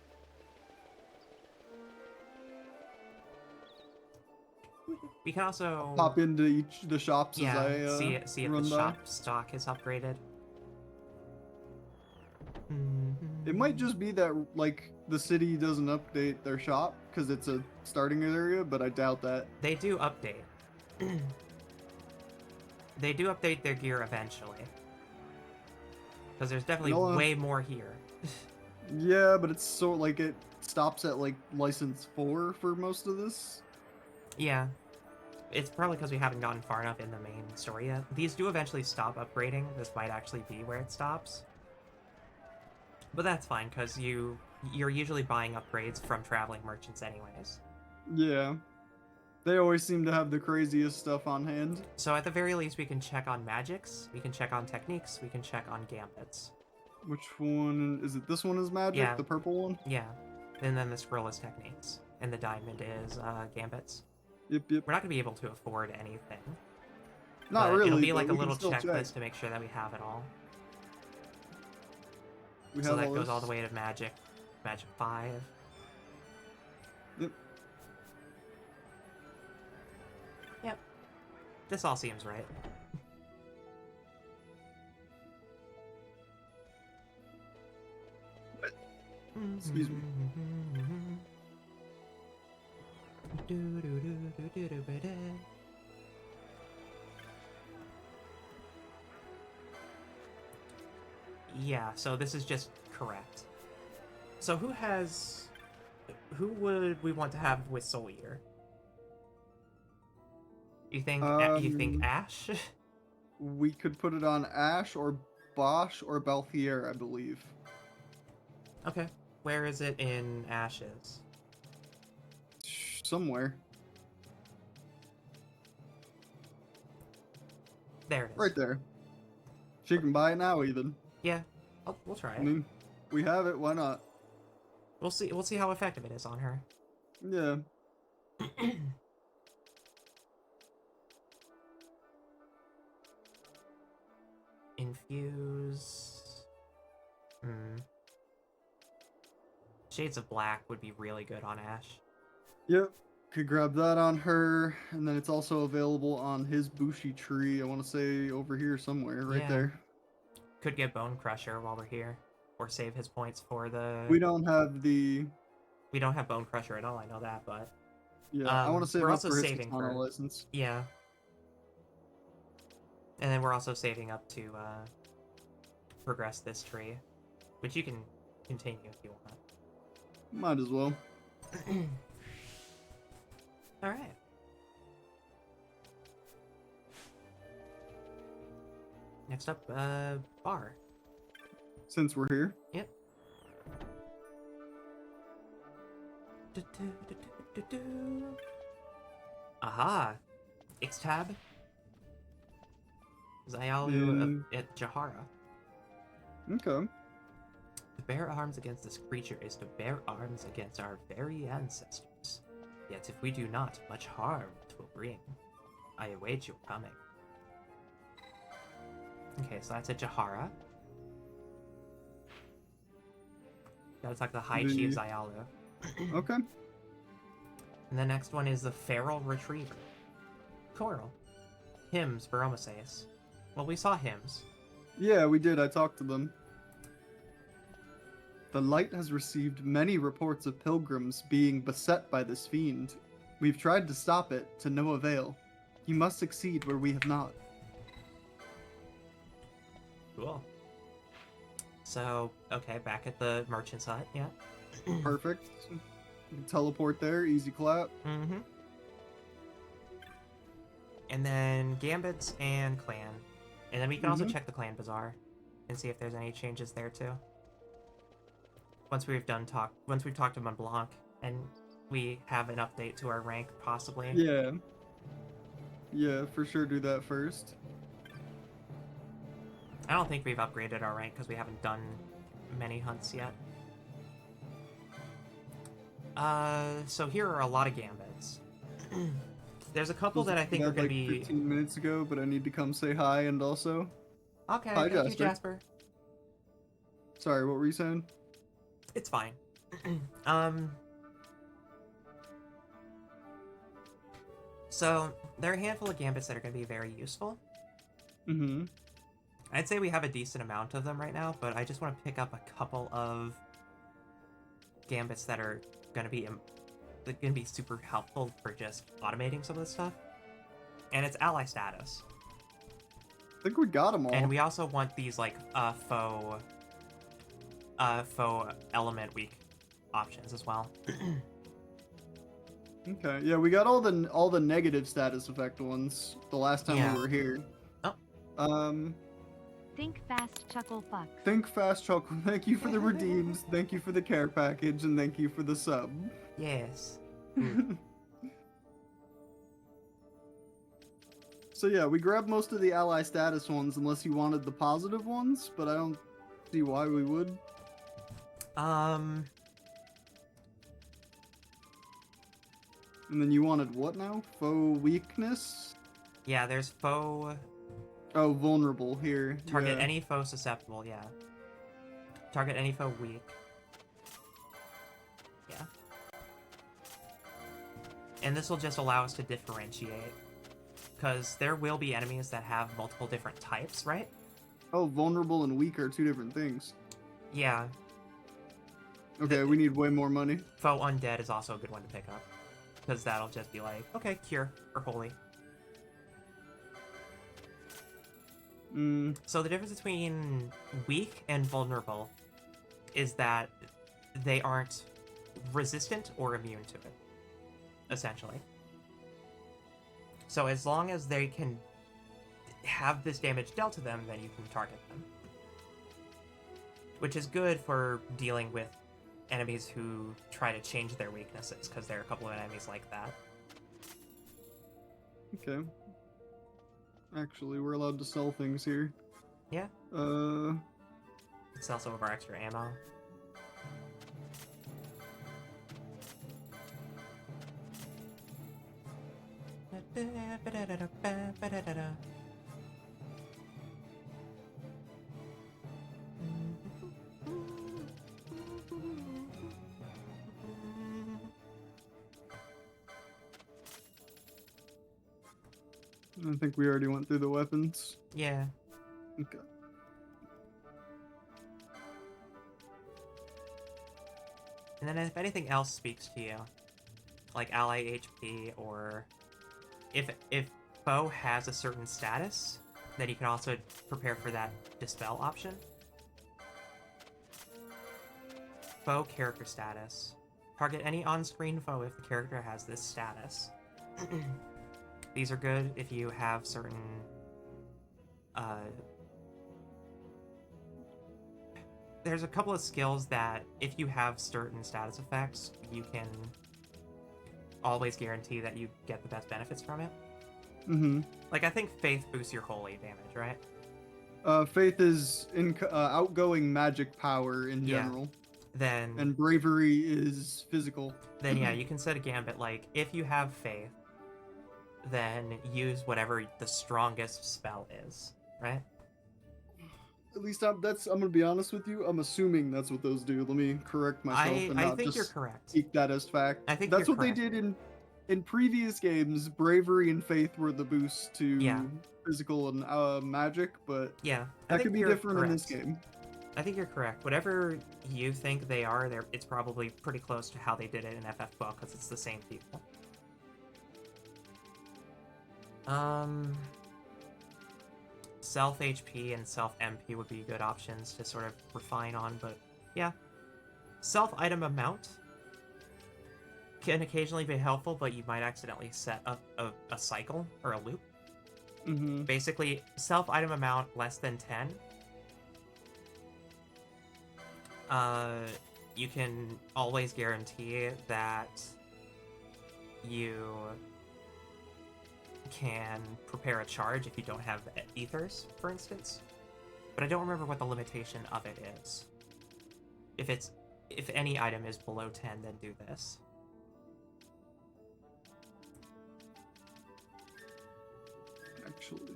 We can also pop into the shops as I see if the shop stock is upgraded. It might just be that like the city doesn't update their shop because it's a starting area, but I doubt that. They do update. They do update their gear eventually. Because there's definitely way more here. Yeah, but it's so like it stops at like license 4 for most of this. Yeah. It's probably because we haven't gotten far enough in the main story yet. These do eventually stop upgrading. This might actually be where it stops. But that's fine, because you're usually buying upgrades from traveling merchants anyways. Yeah. They always seem to have the craziest stuff on hand. So at the very least, we can check on magics, we can check on techniques, we can check on gambits. Which one? Is it this one is magic? Yeah. The purple one? Yeah. And then the scroll is techniques. And the diamond is gambits. Yep. We're not going to be able to afford anything. Not really. It'll be like a little checklist to make sure that we have it all. So that goes all the way to Magic 5. Yep. Yep. This all seems right. Excuse me. Yeah, so this is just correct. So who would we want to have with Soul Eater? You think Ash? We could put it on Ash or Bosch or Balthier, I believe. Okay. Where is it in Ash's? Somewhere. There it is. Right there. She can buy it now, even. Yeah, we'll try it. I mean, we have it. Why not? We'll see how effective it is on her. Yeah. Infuse. Shades of Black would be really good on Ash. Yep. Could grab that on her, and then it's also available on his Bushi tree. I want to say over here somewhere, right there. Could get Bone Crusher while we're here, or save his points for the. We don't have the. We don't have Bone Crusher at all. I know that, but. Yeah, I want to save we're up also for his saving katana for license. Yeah. And then we're also saving up to progress this tree, which you can continue if you want. Might as well. Alright. Next up, bar. Since we're here. Yep. Aha! X-Tab. Xyalu at Jahara. Okay. To bear arms against this creature is to bear arms against our very ancestors. Yet if we do not, much harm it will bring. I await your coming. Okay, so that's a Jahara. Gotta talk to the High Chief Xyalu. Okay. And the next one is the Feral Retriever. Coral. Hymns, Baromeses. Well, we saw hymns. Yeah, we did. I talked to them. The light has received many reports of pilgrims being beset by this fiend. We've tried to stop it, to no avail. You must succeed where we have not. Cool. So, okay, back at the merchant's hut, yeah. Perfect. You can teleport there, easy clap. Mm-hmm. And then Gambits and Clan. And then we can also check the Clan Bazaar and see if there's any changes there too. Once we've talked to Montblanc and we have an update to our rank, possibly. Yeah. Yeah, for sure do that first. I don't think we've upgraded our rank because we haven't done many hunts yet. So here are a lot of Gambits. There's a couple that I think are going to be... 15 minutes ago, but I need to come say hi and also... Okay, hi, thank you, Jasper. Sorry, what were you saying? It's fine. So, there are a handful of Gambits that are going to be very useful. Mm-hmm. I'd say we have a decent amount of them right now, but I just want to pick up a couple of Gambits that are going to be super helpful for just automating some of this stuff. And it's ally status. I think we got them all. And we also want these like faux element weak options as well. Okay, yeah, we got all the negative status effect ones the last time we were here. Oh. Think fast, chuckle, fuck. Think fast, chuckle. Thank you for the redeems. Thank you for the care package, and thank you for the sub. Yes. So yeah, we grabbed most of the ally status ones, unless you wanted the positive ones, but I don't see why we would. And then you wanted what now? Faux weakness? Yeah, there's faux... Oh, vulnerable here. Target any foe susceptible, yeah. Target any foe weak. Yeah. And this will just allow us to differentiate. Because there will be enemies that have multiple different types, right? Oh, vulnerable and weak are two different things. Yeah. Okay, we need way more money. Foe undead is also a good one to pick up. Because that'll just be like, okay, cure, or holy. So the difference between weak and vulnerable is that they aren't resistant or immune to it, essentially. So as long as they can have this damage dealt to them, then you can target them. Which is good for dealing with enemies who try to change their weaknesses, because there are a couple of enemies like that. Okay. Actually, we're allowed to sell things here. Yeah. Sell some of our extra ammo. I think we already went through the weapons. Yeah. Okay. And then if anything else speaks to you, like ally HP, or if foe has a certain status, then you can also prepare for that dispel option. Foe character status. Target any on-screen foe if the character has this status. These are good if you have certain there's a couple of skills that if you have certain status effects, you can always guarantee that you get the best benefits from it. Mm-hmm. Like, I think Faith boosts your holy damage, right? Faith is outgoing magic power in Yeah. general. Then And bravery is physical. Then yeah, you can set a gambit like, if you have Faith, then use whatever the strongest spell is, right? At least I'm gonna be honest with you. I'm assuming that's what those do. Let me correct myself and I not think just you're correct. take that as fact. I think that's you're what correct. they did in previous games. Bravery and faith were the boost to physical and magic, but yeah, that could be different in this game. I think you're correct. Whatever you think they are, it's probably pretty close to how they did it in FF12 because it's the same people. Self HP and self MP would be good options to sort of refine on, but yeah. Self item amount can occasionally be helpful, but you might accidentally set up a cycle or a loop. Mm-hmm. Basically, self item amount less than 10. You can always guarantee that you can prepare a charge if you don't have ethers, for instance. But I don't remember what the limitation of it is. If any item is below 10, then do this. Actually,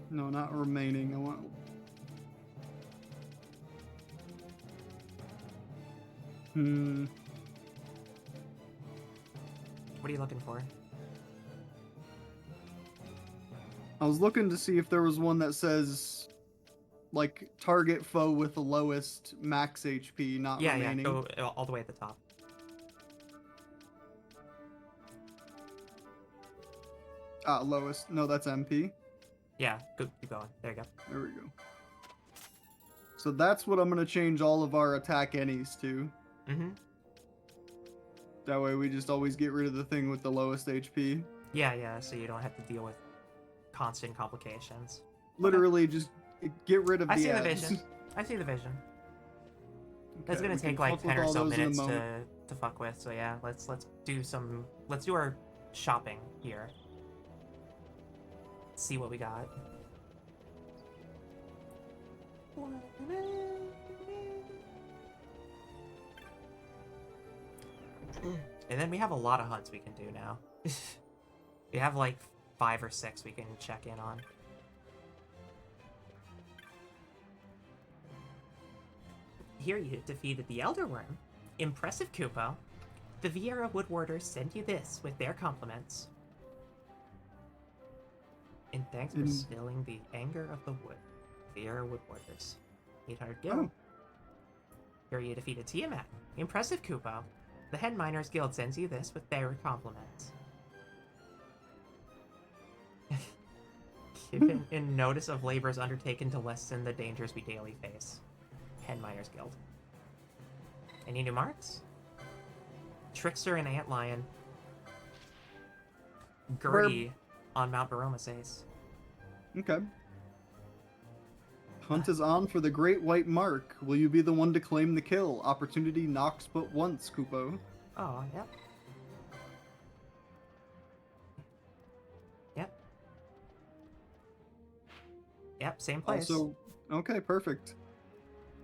no, not remaining. I want. What are you looking for? I was looking to see if there was one that says, like, target foe with the lowest max HP, not remaining. Yeah, go all the way at the top. Lowest. No, that's MP. Yeah, keep going. There you go. There we go. So that's what I'm going to change all of our attack any's to. Mm-hmm. That way we just always get rid of the thing with the lowest HP. Yeah, so you don't have to deal with constant complications. Literally just get rid of the I see the ads. vision. I see the vision. Okay, It's gonna we take can like fuck with 10 or all so those in a minutes moment. to fuck with, so yeah, let's do our shopping here. See what we got. And then we have a lot of hunts we can do now. We have like 5 or 6 we can check in on. Here you defeated the Elder Worm. Impressive, Kupo. The Vieira Woodwarders send you this with their compliments. And thanks for stilling the anger of the wood. Vieira Woodwarders. 800 gil. Oh. Here you defeated Tiamat. Impressive, Kupo. The Head Miners Guild sends you this with their compliments. Given in notice of labors undertaken to lessen the dangers we daily face. Head Miners Guild. Any new marks? Trickster and Antlion. Gertie on Mount Baromeses. Okay. Hunt is on for the Great White Mark. Will you be the one to claim the kill? Opportunity knocks but once, Kupo. Oh, yep. Yep. Yep, same place. Also, okay, perfect.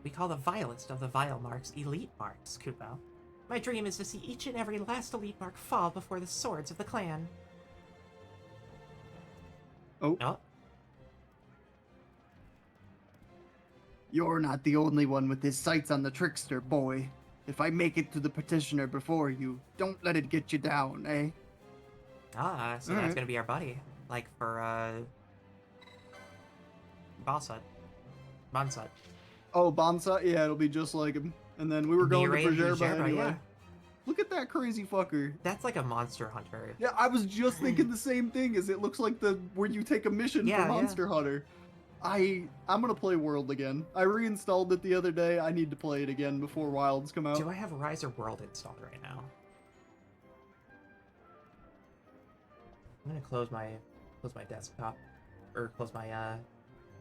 We call the vilest of the vile marks elite marks, Kupo. My dream is to see each and every last elite mark fall before the swords of the clan. Oh. You're not the only one with his sights on the trickster, boy. If I make it to the petitioner before you, don't let it get you down, eh? Ah, so that's gonna be our buddy. Like for, Bansut. Oh, Bansa? Yeah, it'll be just like him. And then we were going to Prajerba anyway. Yeah. Look at that crazy fucker. That's like a monster hunter. Yeah, I was just thinking the same thing, as it looks like where you take a mission for Monster Hunter. I'm gonna play World again. I reinstalled it the other day. I need to play it again before Wilds come out. Do I have Riser World installed right now? I'm gonna close my desktop, or close my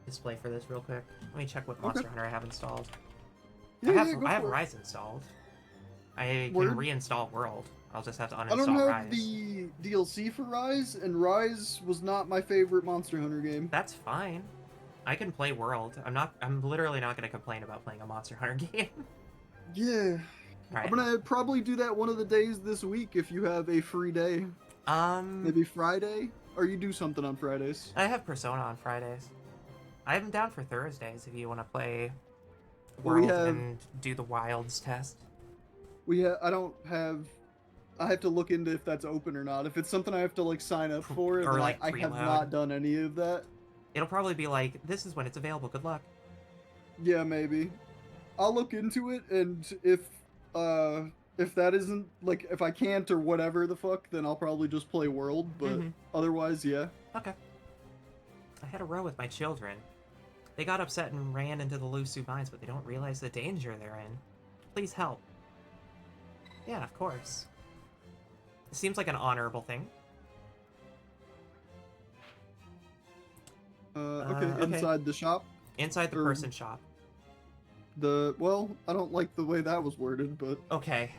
display for this real quick. Let me check what Monster Hunter I have installed. Yeah, I have Rise installed. I can reinstall World. I'll just have to uninstall I don't have Rise. the DLC for Rise, and Rise was not my favorite Monster Hunter game. That's fine. I can play World. I'm literally not gonna complain about playing a Monster Hunter game. Yeah. Right. I'm gonna probably do that one of the days this week if you have a free day. Maybe Friday? Or you do something on Fridays? I have Persona on Fridays. I'm down for Thursdays if you want to play World and do the Wilds test. I have to look into if that's open or not. If it's something I have to like sign up for, or then like I have not done any of that. It'll probably be like, this is when it's available, good luck. Yeah, maybe. I'll look into it, and if that isn't, like, if I can't or whatever the fuck, then I'll probably just play World, but otherwise, yeah. Okay. I had a row with my children. They got upset and ran into the Lusu mines, but they don't realize the danger they're in. Please help. Yeah, of course. It seems like an honorable thing. Okay, inside the shop? Inside the person shop. Well, I don't like the way that was worded, but... Okay,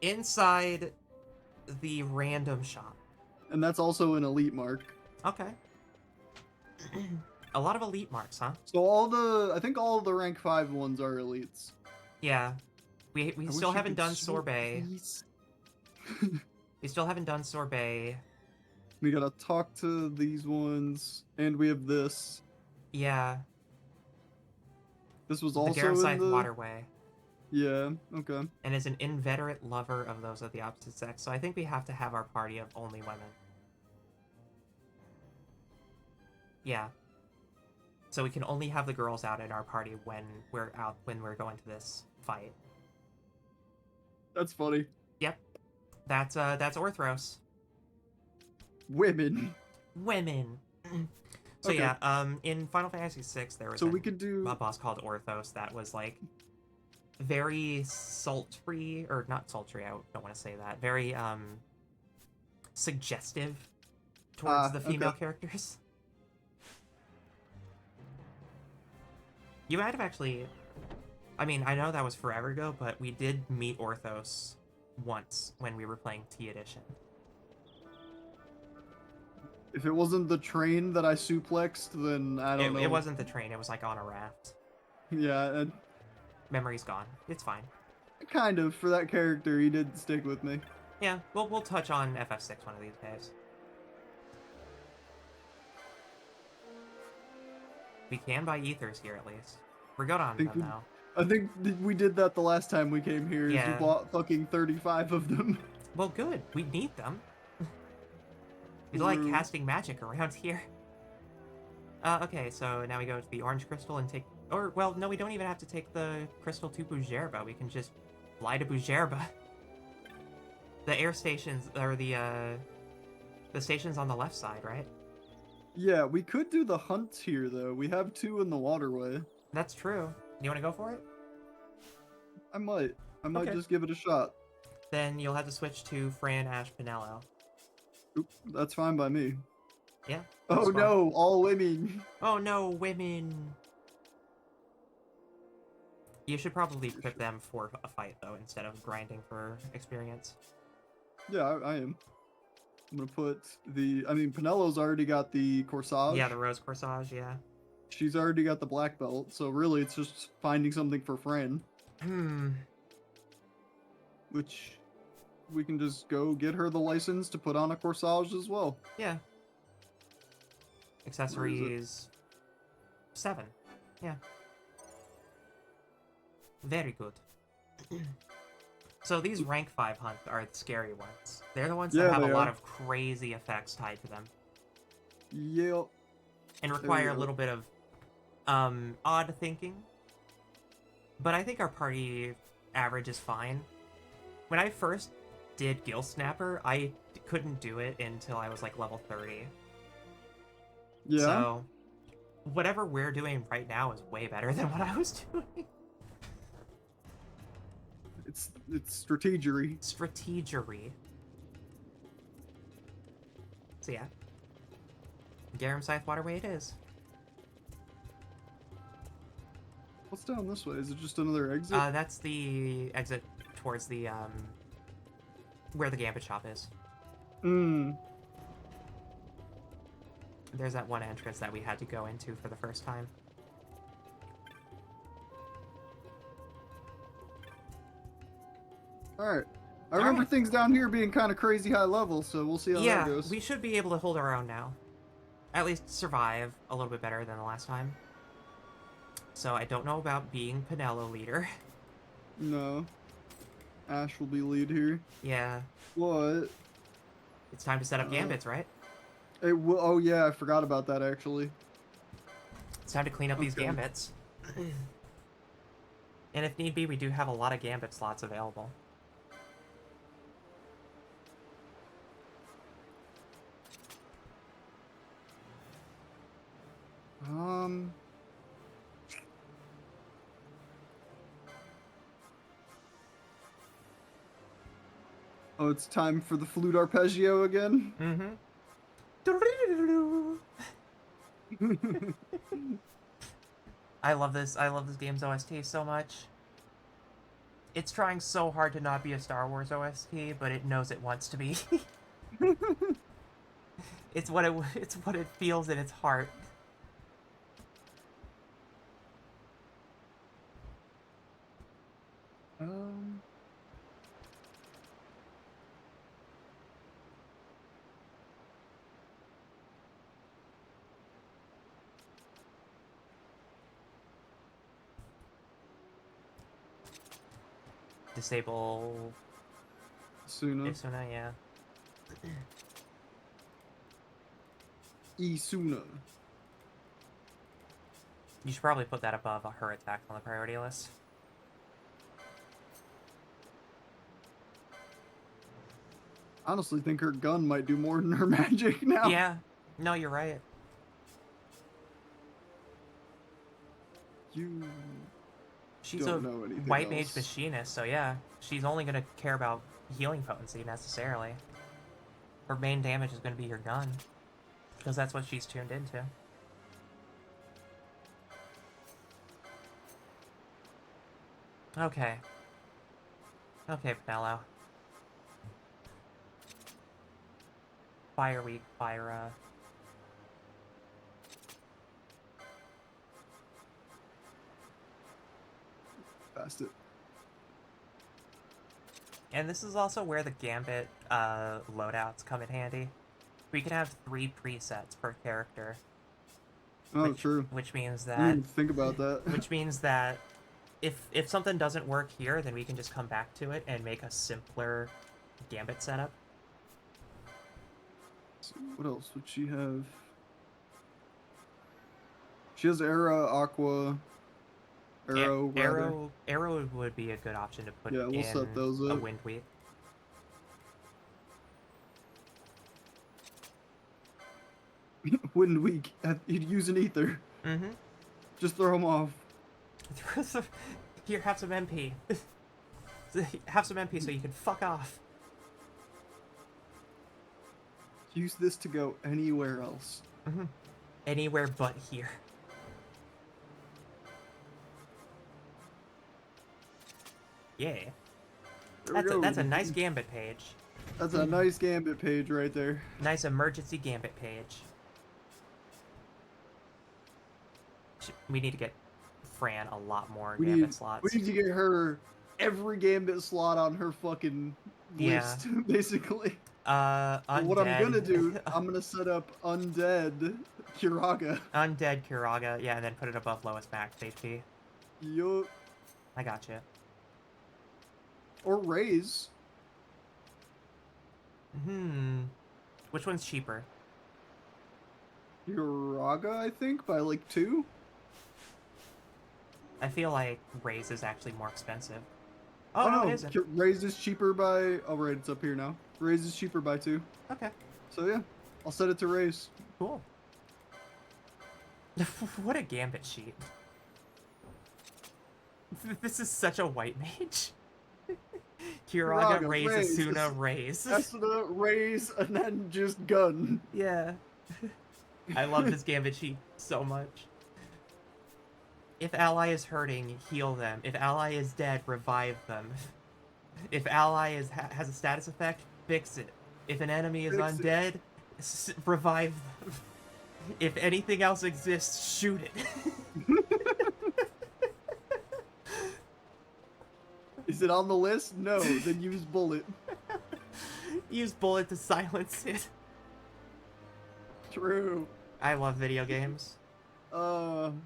inside the random shop. And that's also an elite mark. Okay. A lot of elite marks, huh? So I think all the rank 5 ones are elites. Yeah. We still haven't done Sorbet. We still haven't done Sorbet. We gotta talk to these ones, and we have this. Yeah. This was the also Garroside in the Waterway. Yeah, okay. And is an inveterate lover of those of the opposite sex, so I think we have to have our party of only women. Yeah. So we can only have the girls out in our party when we're going to this fight. That's funny. Yep. That's Orthros. Women. So okay. Yeah, in Final Fantasy VI there was we could do a boss called Orthos that was like very sultry, or not sultry, I don't want to say that. Very suggestive towards the female characters. You might have actually, I mean, I know that was forever ago, but we did meet Orthos once when we were playing T Edition. If it wasn't the train that I suplexed, then I don't know. It wasn't the train, it was like on a raft. Yeah. Memory's gone. It's fine. Kind of, for that character, he did stick with me. Yeah, we'll touch on FF6 one of these days. We can buy ethers here at least. We're good on them now. I think we did that the last time we came here. Yeah. We bought fucking 35 of them. Well, good. We need them. We like casting magic around here. Okay, so now we go to the orange crystal and take... Or, well, no, we don't even have to take the crystal to Bujerba. We can just fly to Bujerba. The air stations, or the station's on the left side, right? Yeah, we could do the hunts here, though. We have 2 in the waterway. That's true. You want to go for it? I might. I might just give it a shot. Then you'll have to switch to Fran, Ash, Pinello. Oop, that's fine by me. Yeah. Oh no, all women. Oh no, women. You should probably equip them for a fight, though, instead of grinding for experience. Yeah, I am. I'm gonna put the... I mean, Pinello's already got the corsage. Yeah, the rose corsage, yeah. She's already got the black belt, so really it's just finding something for Fran. Which... we can just go get her the license to put on a corsage as well. Yeah. Accessories... 7. Yeah. Very good. So these rank 5 hunts are the scary ones. They're the ones that have a lot of crazy effects tied to them. Yep. And require a little bit of odd thinking. But I think our party average is fine. When I first did Gill Snapper, I couldn't do it until I was like level 30. Yeah. So whatever we're doing right now is way better than what I was doing. It's strategery. Strategery. So yeah. Garum Scythe Waterway it is. What's down this way? Is it just another exit? That's the exit towards the, where the Gambit shop is. There's that one entrance that we had to go into for the first time. Alright. I remember things down here being kind of crazy high level, so we'll see how that goes. Yeah, we should be able to hold our own now. At least survive a little bit better than the last time. So I don't know about being Pinello leader. No. Ash will be lead here. Yeah. What? It's time to set up gambits, right? It will. Oh yeah, I forgot about that actually. It's time to clean up these gambits. And if need be, we do have a lot of gambit slots available. Oh, it's time for the flute arpeggio again? Mm-hmm. I love this game's OST so much. It's trying so hard to not be a Star Wars OST, but it knows it wants to be. It's what it feels in its heart. Disable Isuna, yeah. Isuna. You should probably put that above her attack on the priority list. I honestly think her gun might do more than her magic now. Yeah. No, you're right. She's a white mage machinist, so yeah. She's only going to care about healing potency, necessarily. Her main damage is going to be her gun. Because that's what she's tuned into. Okay. Okay, Pinello. Fire weak, fire, Fast it. And this is also where the Gambit loadouts come in handy. We can have 3 presets per character. Oh, true. Which means that... I didn't even think about that. Which means that if something doesn't work here, then we can just come back to it and make a simpler Gambit setup. So what else would she have? She has Era, Aqua, Arrow. Arrow would be a good option to put in set those a up. Wind Weave. Wind Weak. You'd use an ether. Mm-hmm. Just throw them off. Here, have some MP. Have some MP so you can fuck off. Use this to go anywhere else. Mm-hmm. Anywhere but here. Yeah. That's a nice Gambit page. That's a nice Gambit page right there. Nice emergency Gambit page. We need to get Fran a lot more Gambit slots. We need to get her every Gambit slot on her fucking list, basically. Undead. What I'm gonna do, I'm gonna set up Undead Kiraga. Undead Kiraga, yeah, and then put it above lowest max HP. Yup. I gotcha. Or Raise. Which one's cheaper? Kiraga, I think, by like 2. I feel like Raise is actually more expensive. Oh, no, no, it isn't. Raise is cheaper by... Oh, right, it's up here now. Raise is cheaper by 2. Okay. So, yeah, I'll set it to Raise. Cool. What a Gambit sheet. This is such a white mage. Kiraga, raise, Asuna, raise. Asuna, raise, and then just gun. Yeah. I love this Gambit sheet so much. If ally is hurting, heal them. If ally is dead, revive them. If ally has a status effect, fix it. If an enemy is undead, revive them. If anything else exists, shoot it. Is it on the list? No, then use bullet. Use bullet to silence it. True. I love video games. Alright,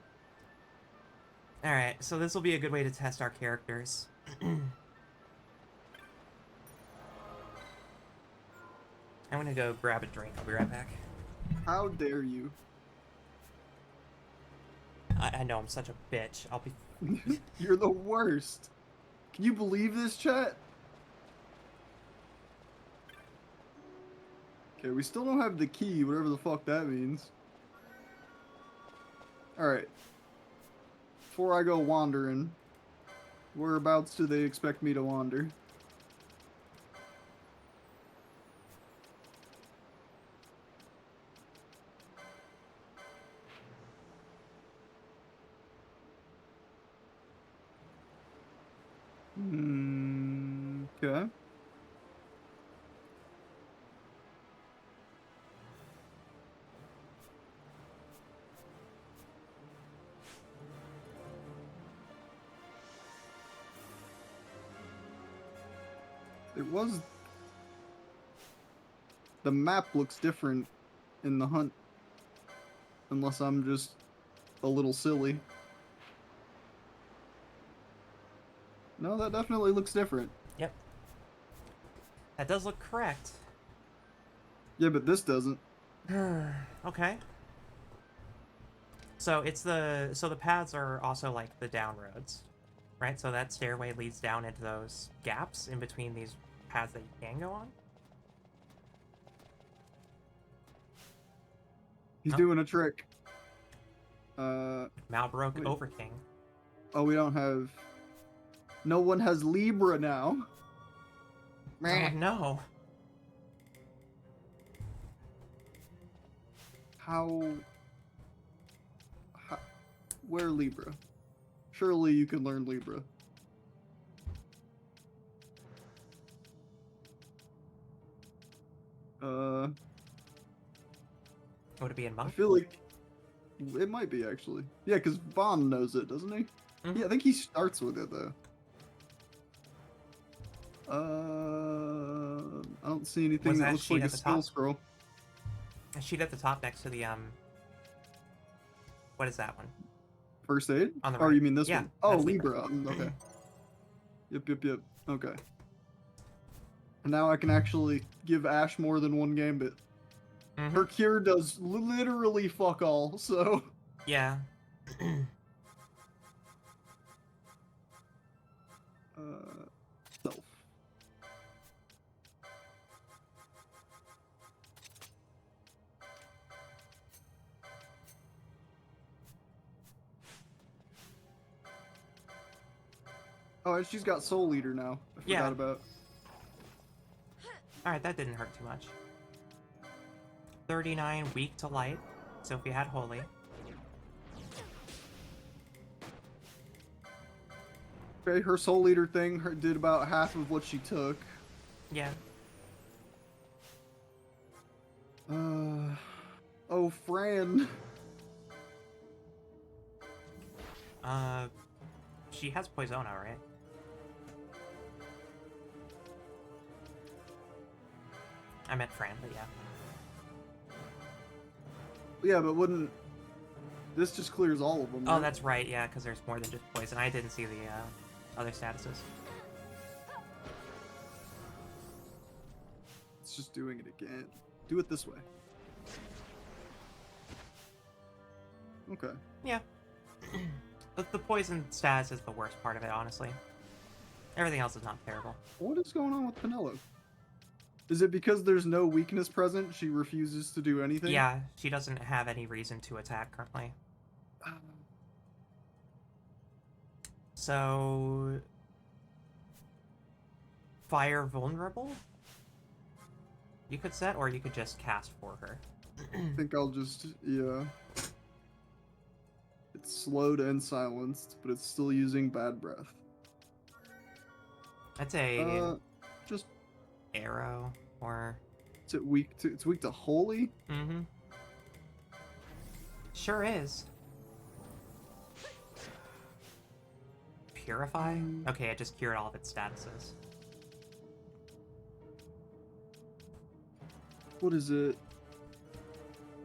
so this will be a good way to test our characters. I'm gonna go grab a drink. I'll be right back. How dare you? I know, I'm such a bitch. I'll be... You're the worst. Can you believe this, chat? Okay, we still don't have the key, whatever the fuck that means. Alright. Before I go wandering, whereabouts do they expect me to wander? Okay. It was... The map looks different in the hunt. Unless I'm just a little silly. No, that definitely looks different. Yep. That does look correct. Yeah, but this doesn't. Okay. So it's the paths are also like the down roads, right? So that stairway leads down into those gaps in between these paths that you can go on. He's doing a trick. Malbrook Overking. Oh, we don't have... No one has Libra now. Oh, no. How... Where Libra? Surely you can learn Libra. Would it be in Monk? I feel like it might be, actually. Yeah, because Vaughn knows it, doesn't he? Yeah, I think he starts with it, though. I don't see anything that looks like a skill scroll. A sheet at the top next to the, what is that one? First aid? On the right. Oh, you mean this yeah, one? Oh, Libra. Libra. Okay. Yep. Okay. And now I can actually give Ash more than one gambit. Her cure does literally fuck all, so... Yeah. Self. Oh, and she's got Soul Eater now. I forgot about. Alright, that didn't hurt too much. 39 weak to light, so if we had Holy. Okay, her Soul Eater thing did about half of what she took. Yeah. Oh, Fran. She has Poisona, right? I meant Fran, but yeah. Yeah, but wouldn't... This just clears all of them, Oh, right? that's right, yeah, because there's more than just poison. I didn't see the other statuses. It's just doing it again. Do it this way. Okay. Yeah. The poison status is the worst part of it, honestly. Everything else is not terrible. What is going on with Penelope? Is it because there's no weakness present, she refuses to do anything? Yeah, she doesn't have any reason to attack currently. So... fire vulnerable. You could set, or you could just cast for her. I think I'll just, yeah. It's slowed and silenced, but it's still using bad breath. I'd say just arrow, or is it weak to? It's weak to holy. Mm-hmm. Sure is. Purify? Okay, I just cured all of its statuses. What is it?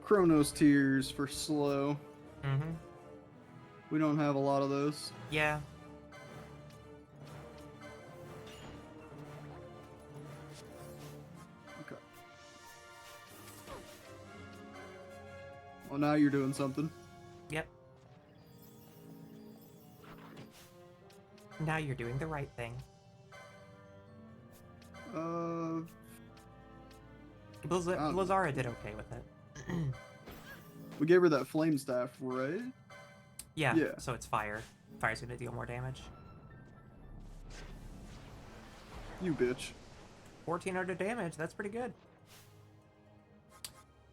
Chronos tears for slow. Mm-hmm. We don't have a lot of those. Yeah. Okay. Well, now you're doing something. Yep. Now you're doing the right thing. Lazara did okay with it. We gave her that flame staff, right? Yeah, Yeah. So it's fire. Fire's gonna deal more damage. You bitch. 1400 damage, that's pretty good.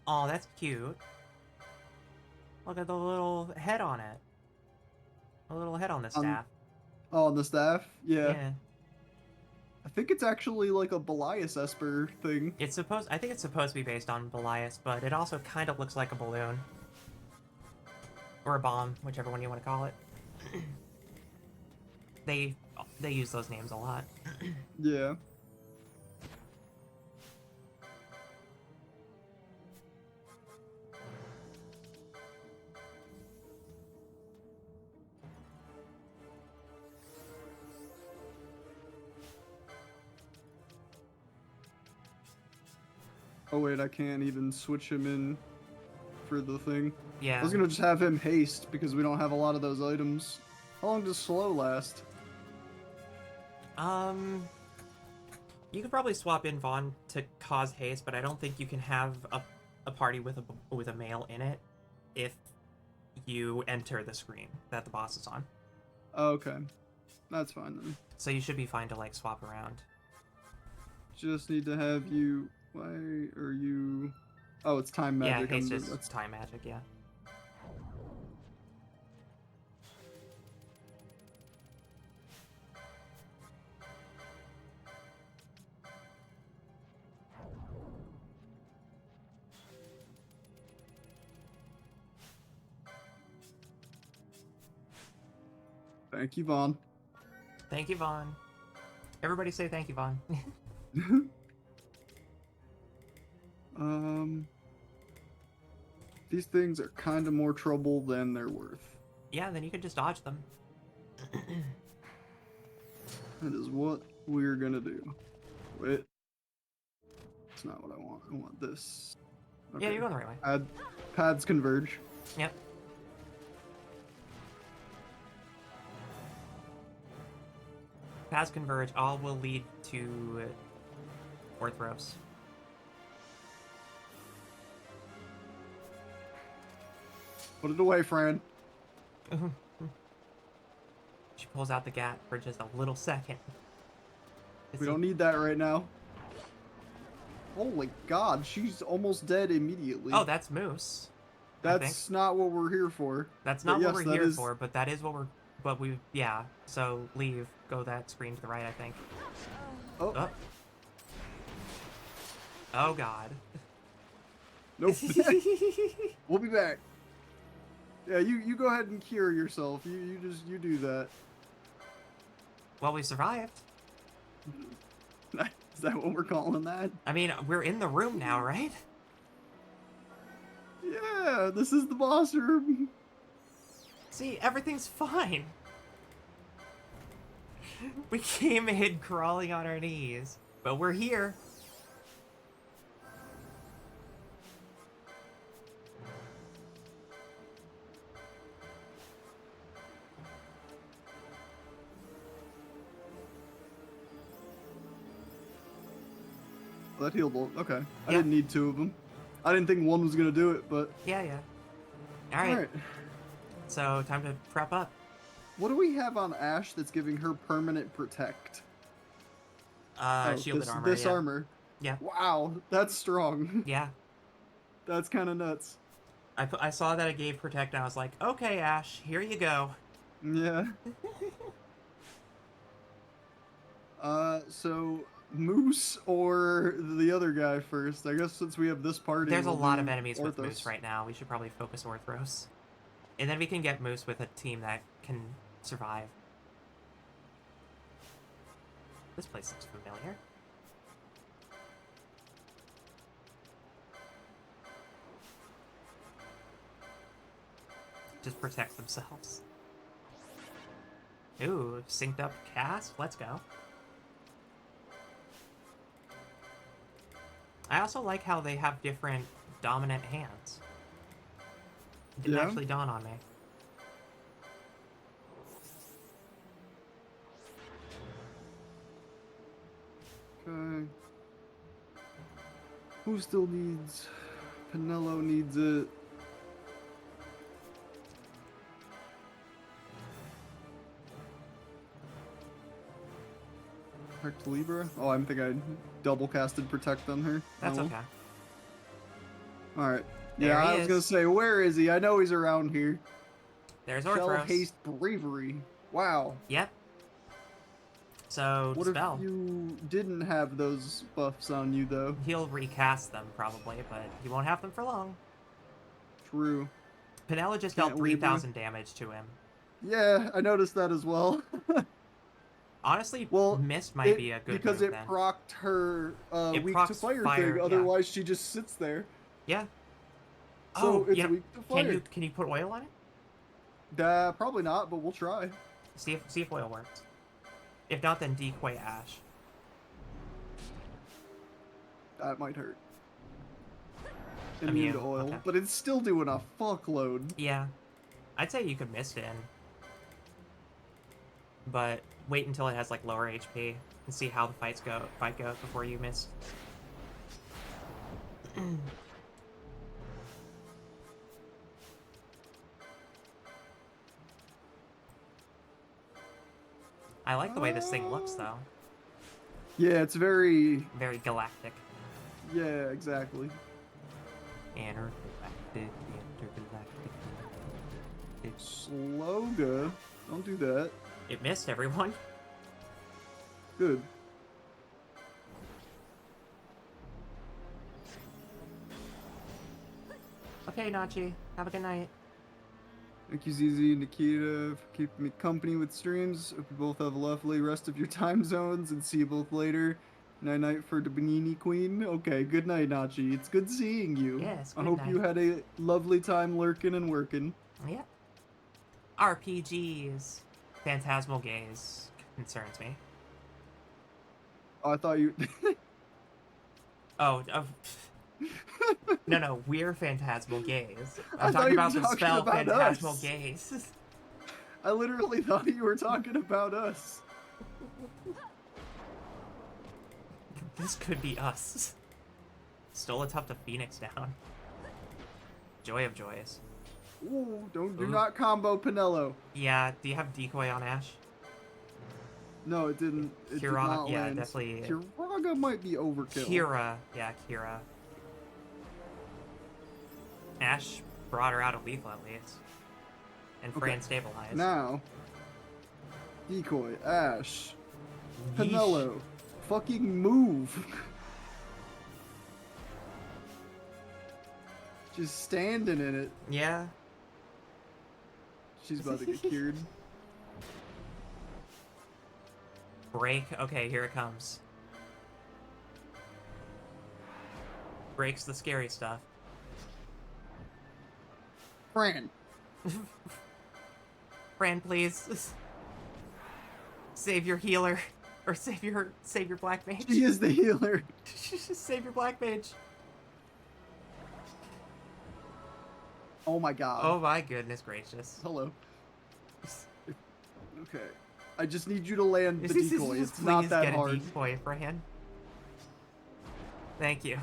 Oh, that's cute. Look at the little head on it. A little head on the staff. Oh, on the staff? Yeah. I think it's actually like a Belias Esper thing. I think it's supposed to be based on Belias, but it also kind of looks like a balloon. Or a bomb, whichever one you want to call it. They use those names a lot. Yeah. Oh wait, I can't even switch him in for the thing. Yeah. I was gonna just have him haste because we don't have a lot of those items. How long does slow last? You could probably swap in Vaughn to cause haste, but I don't think you can have a party with a male in it if you enter the screen that the boss is on. Oh, okay. That's fine then. So you should be fine to like swap around. Just need to have you. Why are you? Oh, it's time magic. Yeah, it's time magic. Yeah. Thank you, Vaughn. Thank you, Vaughn. Everybody say thank you, Vaughn. These things are kind of more trouble than they're worth. Yeah, then you could just dodge them. That is what we're gonna do. Wait. That's not what I want. I want this. Okay. Yeah, you're going the right way. Pads converge. Yep. Paths converge, all will lead to Orthros. Put it away, Fran. She pulls out the gat for just a little second. We don't need that right now. Holy God, she's almost dead immediately. Oh, that's Moose. That's not what we're here for. That's not what we're here for, but that is what we're... But we... Yeah, so leave. Go that screen to the right, I think. Oh. Oh, God. Nope. We'll be back. Yeah, you go ahead and cure yourself. You do that. Well, we survived. Is that what we're calling that? I mean, we're in the room now, right? Yeah, this is the boss room. See, everything's fine. We came in crawling on our knees, but we're here. That healed. Okay. I didn't need two of them. I didn't think one was gonna do it, but... Yeah. Alright. So, time to prep up. What do we have on Ash that's giving her permanent protect? Shielded armor. This yeah. armor. Yeah. Wow, that's strong. Yeah. That's kind of nuts. I saw that it gave protect, and I was like, okay, Ash, here you go. Yeah. So Moose or the other guy first? I guess since we have this party, There's a lot of do enemies Orthos. with Moose right now. We should probably focus Orthros. And then we can get Moose with a team that can survive. This place looks familiar. Just protect themselves. Ooh, synced up cast? Let's go. I also like how they have different dominant hands. It didn't actually dawn on me. Okay. Who still needs... Pinello needs it. Protect Libra? Oh, I think I double casted Protect on her. That's okay. Alright. There Yeah, I he was is. gonna say, where is he? I know he's around here. There's Shell Orthros. Haste Bravery. Wow. Yep. So, What Dispel. if you didn't have those buffs on you, though? He'll recast them, probably, but he won't have them for long. True. Pinella just Can't dealt we, 3,000 damage to him. Yeah, I noticed that as well. Honestly, well, Mist might be a good because move it then. procced her It weak to procs fire, fire, thing. yeah. Otherwise, she just sits there. Yeah. So it's you know, weak to fire. can you put oil on it? Probably not, but we'll try. See if oil works. If not, then decoy Ash. That might hurt. Immune to oil, okay. but it's still doing a fuckload. Yeah. I'd say you could Mist in. But wait until it has like lower HP and see how the fight goes before you Mist. I like the way this thing looks, though. Yeah, it's very... Very galactic. Yeah, exactly. Intergalactic. Sloga. Don't do that. It missed everyone. Good. Okay, Nachi. Have a good night. Thank you, ZZ and Nikita, for keeping me company with streams. Hope you both have a lovely rest of your time zones, and see you both later. Night-night for the Benini Queen. Okay, good night, Nachi. It's good seeing you. Yes, I good hope you night. had a lovely time lurking and working. Yep. RPGs. Phantasmal gaze concerns me. Oh, I thought you... Oh, no, we're Phantasmal gaze. I I'm thought talking you were about the talking spell about Phantasmal us. gaze. I literally thought you were talking about us. This could be us. Stole a tough to Phoenix down. Joy of joys. Ooh, do Ooh. not combo Pinello. Yeah, do you have decoy on Ash? No, it didn't. It did Kira, not yeah, land. definitely. Kiraga might be overkill. Kira. Ash brought her out of lethal at least. And Fran stabilized. Now, decoy, Ash, Yeesh. Pinello, fucking move. Just standing in it. Yeah. She's about to get cured. Break. Okay, here it comes. Breaks the scary stuff. Fran. Fran, please. Save your healer. Or save your black mage. She is the healer. Save your black mage. Oh my god. Oh my goodness gracious. Hello. Okay. I just need you to land the Just decoy. please It's not that get hard. a decoy, Fran. Thank you.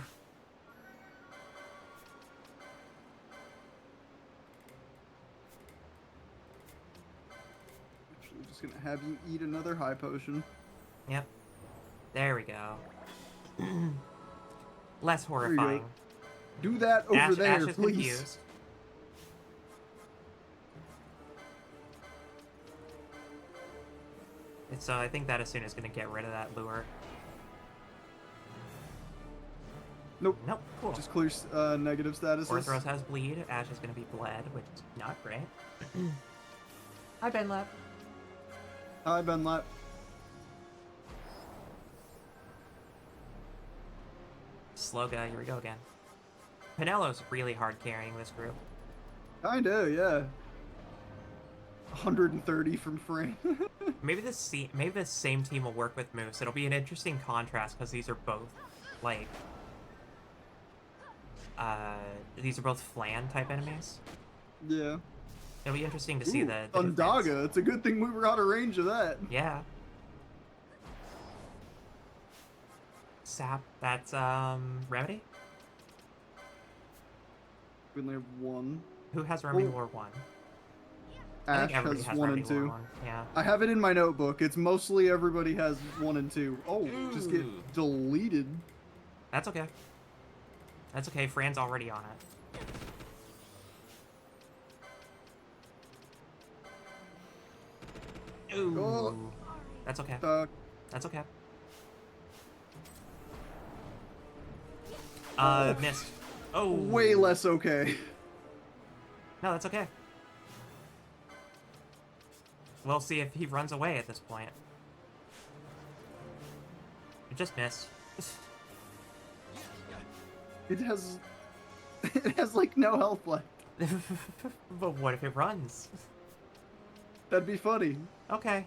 Actually, I'm just gonna have you eat another high potion. Yep. There we go. Less There you horrifying. go. Do that over there, Ash is please. confused. And so I think that Asuna is going to get rid of that lure. Nope. Nope. Cool. Just clear negative statuses. Orthros has bleed. Ash is going to be bled, which is not great. Hi, Benlap. Hi, Benlap. Slow guy, here we go again. Pinello's really hard carrying this group. Kinda, yeah. 130 from Fran. Maybe the same team will work with Moose. It'll be an interesting contrast because these are both like these are both flan type enemies. Yeah. It'll be interesting to see the Undaga. difference. It's a good thing we were out of range of that. Yeah. Sap. That's Remedy. We only have one. Who has Remedy Lore 1? I Ash think everybody has has 1 Remedy and 2. Lore 1. Yeah. I have it in my notebook. It's mostly everybody has 1 and 2. Oh, just get deleted. That's okay. That's okay. Fran's already on it. Ooh. Oh. That's okay. That's okay. Missed. Oh. Way less okay. No, that's okay. We'll see if he runs away at this point. It just missed. It has like no health left. But what if it runs? That'd be funny. Okay.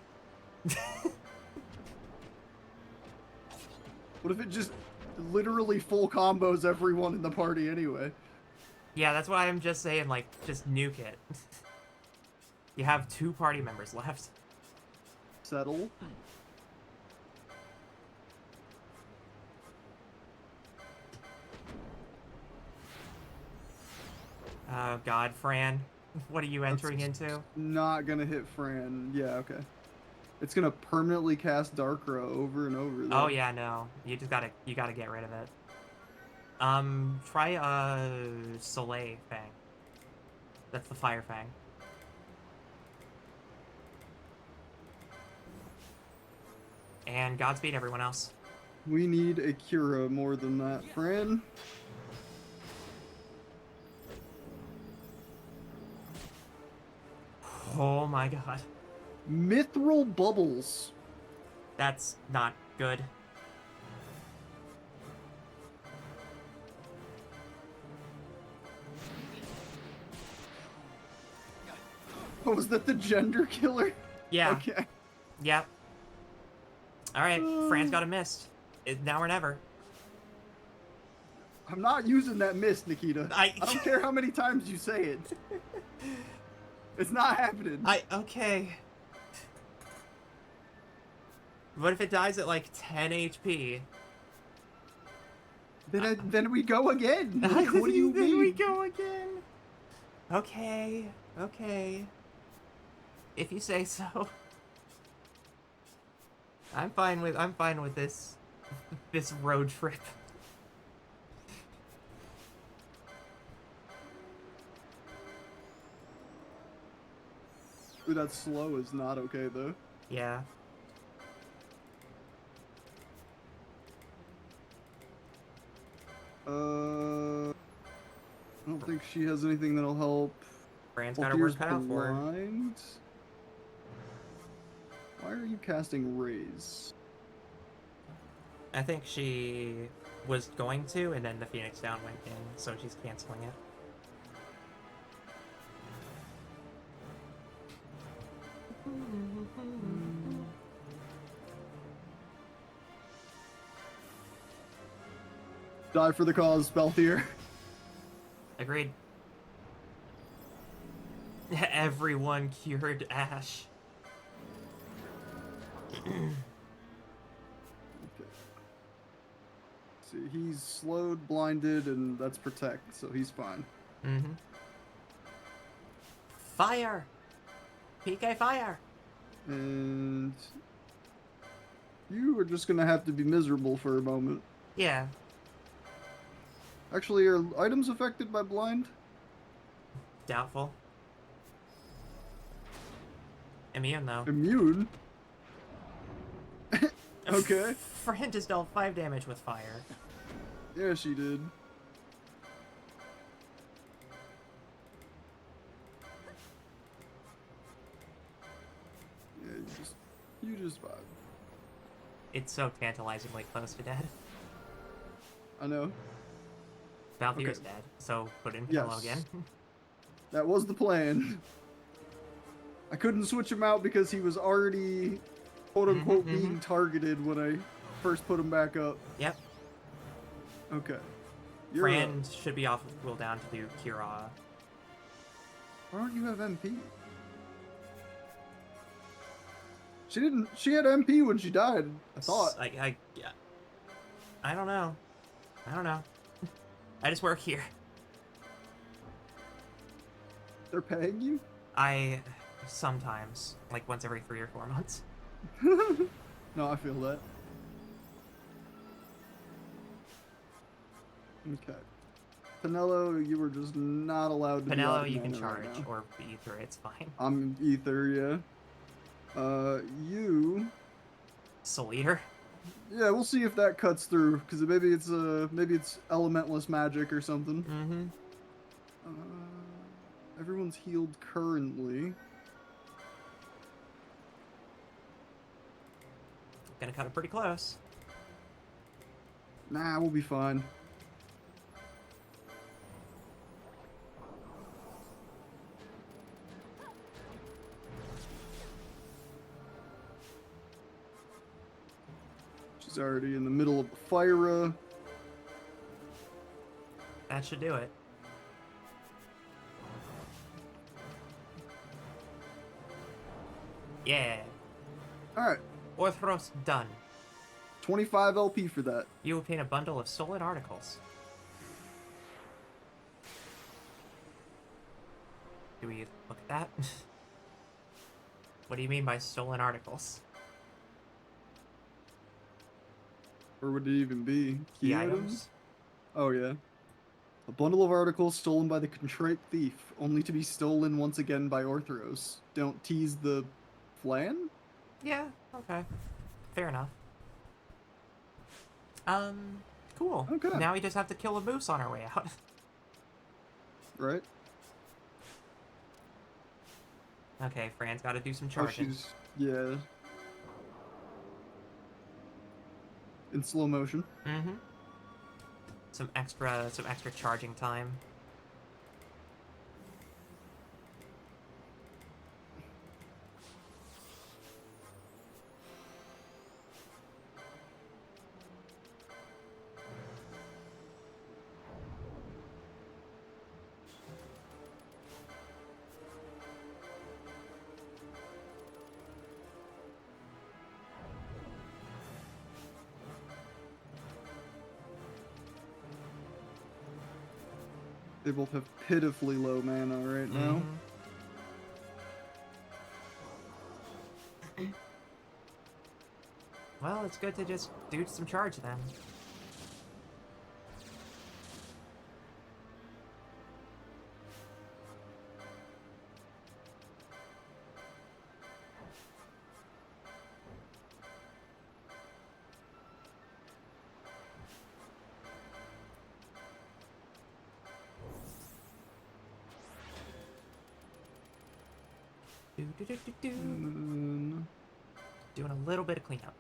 What if it just literally full combos everyone in the party anyway? Yeah, that's why I'm just saying, like, just nuke it. You have 2 party members left. Settle. Oh god, Fran. What are you entering into? Not gonna hit Fran. Yeah, okay. It's gonna permanently cast Darkra over and over though. Oh yeah, no. You gotta get rid of it. Try Soleil Fang. That's the Fire Fang. And Godspeed everyone else. We need a Cura more than that, Fran. Oh my god. Mithril Bubbles. That's not good. Oh, was that the gender killer? Yeah. Okay. Yep. Alright, Fran's got a mist. Now or never. I'm not using that mist, Nikita. I don't care how many times you say it. It's not happening. Okay. What if it dies at like 10 HP? Then we go again. Like, what do you mean? Then we go again. Okay. Okay. If you say so. I'm fine with this road trip. Ooh, that slow is not okay though. Yeah. I don't think she has anything that'll help. Fran's got her work cut out for her. Blind. Why are you casting Raise? I think she was going to, and then the Phoenix Down went in, so she's canceling it. Die for the cause, Belthier. Agreed. Everyone cured Ash. See, he's slowed, blinded, and that's protect, so he's fine. Mm-hmm. Fire! PK fire! And You are just gonna have to be miserable for a moment. Yeah. Actually, are items affected by blind? Doubtful. Immune, though. Immune? Okay. Fran just dealt 5 damage with fire. Yeah, she did. Yeah, you just vibe. It's so tantalizingly close to dead. I know. Valthier's dead, so put in Penelo again. That was the plan. I couldn't switch him out because he was already, quote-unquote, being targeted when I first put him back up. Yep. Okay. Fran should be off of cooldown to do Kira. Why don't you have MP? She didn't. She had MP when she died. I thought. I don't know. I don't know. I just work here. They're paying you? Sometimes, like once every 3 or 4 months. No, I feel that. Okay. Penelo, you were just not allowed to Penelo, be you can right charge, now. or Ether, it's fine. I'm Ether, yeah. You... Soul Eater? Yeah, we'll see if that cuts through, because maybe it's elementless magic or something. Mm-hmm. Everyone's healed currently. Gonna cut it pretty close. Nah, we'll be fine. She's already in the middle of the fire. That should do it. Yeah. Alright. Orthros done. 25 LP for that. You obtain a bundle of stolen articles. Do we look at that? What do you mean by stolen articles? Where would it even be? Key items? Oh, yeah. A bundle of articles stolen by the contrite thief, only to be stolen once again by Orthros. Don't tease the flan? Yeah, okay. Fair enough. Cool. Okay. Now we just have to kill a moose on our way out. Right? Okay, Fran's gotta do some charging. Yeah. In slow motion. Mm-hmm. Some extra charging time. They both have pitifully low mana right now. Well, it's good to just do some charge then. Doing a little bit of cleanup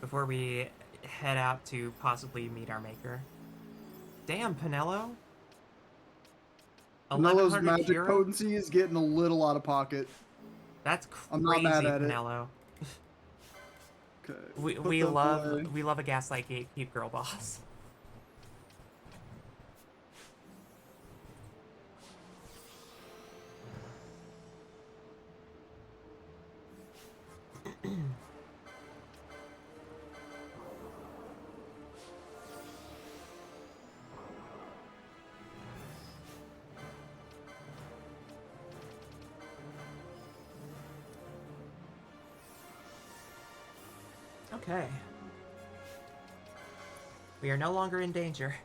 before we head out to possibly meet our maker. Damn, Penelo. Penelo's magic hero? potency is getting a little out of pocket. That's crazy, I'm not mad at Penelo. Okay. We love a Gaslight Gatekeep girl boss. Okay. We are no longer in danger.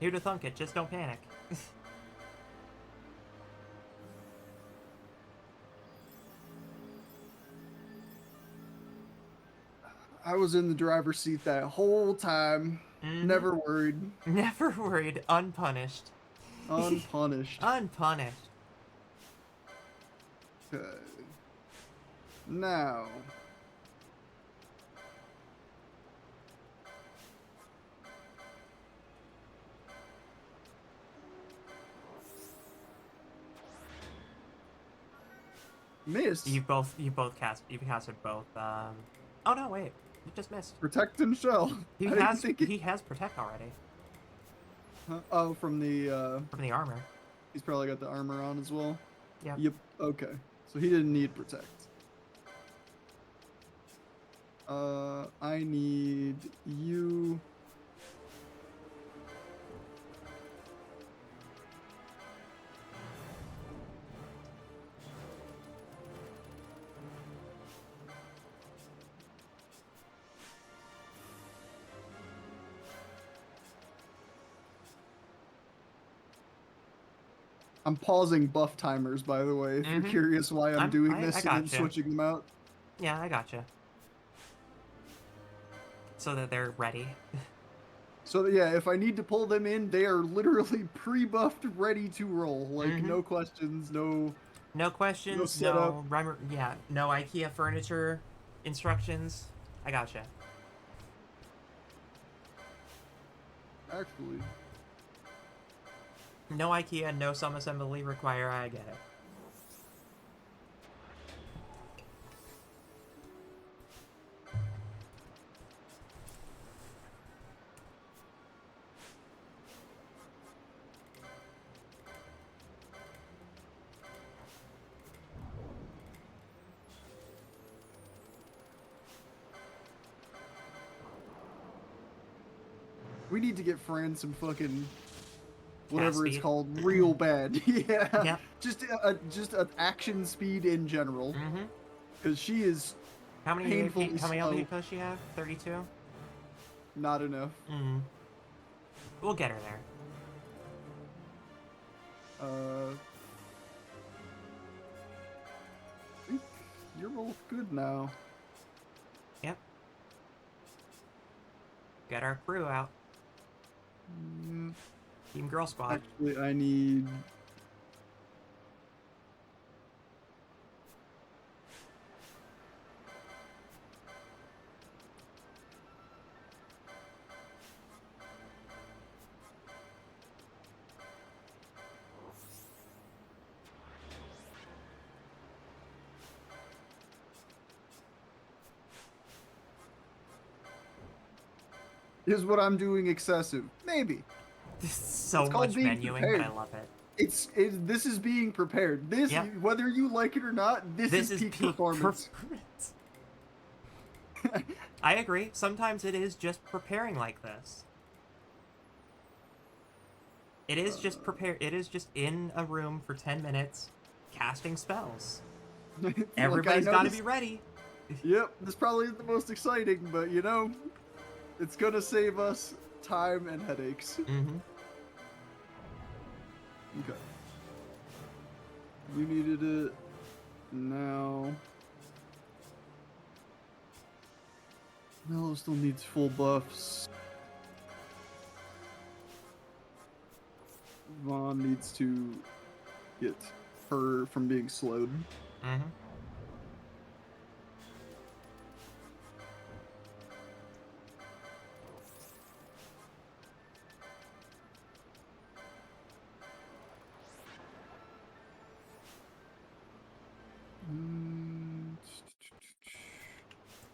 Who'da thunk it? Just don't panic. I was in the driver's seat that whole time. Never worried. Never worried. Unpunished. Unpunished. Unpunished. Okay. Now. Missed. You casted both. Oh no, wait. You just missed. Protect and shell. He has protect already. Huh? Oh, from the armor. He's probably got the armor on as well. Yep. Yep. Okay. So he didn't need protect. I need you. I'm pausing buff timers, by the way, if you're curious why I'm doing this and then switching them out. Yeah, I gotcha. So that they're ready. So that, yeah, if I need to pull them in, they are literally pre-buffed, ready to roll. Like, no questions, no... No questions, no IKEA furniture instructions. I gotcha. Actually... No IKEA, no some assembly require, I get it. We need to get Fran some fucking... whatever it's called, real bad. Yeah. Just action speed in general. Because she is how many LP does she have? 32? Not enough. We'll get her there. I think you're both good now. Yep. Get our crew out. Team Girl Squad. Actually, I need... Is what I'm doing excessive? Maybe. So much menuing, but I love it. This is being prepared. This, whether you like it or not, this is peak performance. I agree. Sometimes it is just preparing like this. It is just prepare. It is just in a room for 10 minutes, casting spells. Everybody's got to be ready. Yep, this probably is the most exciting, but you know, it's gonna save us time and headaches. Okay. You needed it now. Mello still needs full buffs. Vaughn needs to get her from being slowed.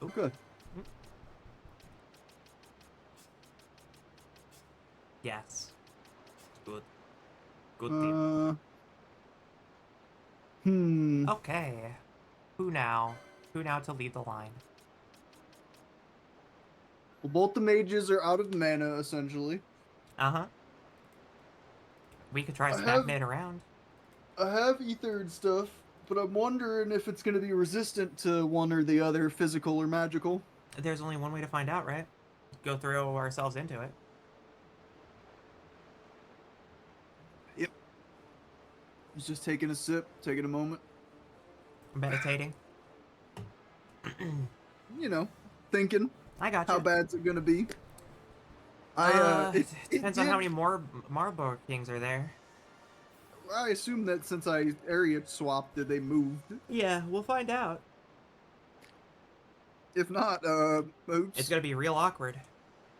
Okay. Yes. Good. Good team. Okay. Who now? Who now to lead the line? Well, both the mages are out of mana, essentially. We could try smacking it around. I have ethered stuff. But I'm wondering if it's going to be resistant to one or the other, physical or magical. There's only one way to find out, right? Go throw ourselves into it. Yep. He's just taking a sip, taking a moment. Meditating. You know, thinking. I got you. How bad's it going to be? It depends on how many more Marlborough Kings are there. I assume that since I area swapped, that they moved. Yeah, we'll find out. If not, oops. It's gonna be real awkward.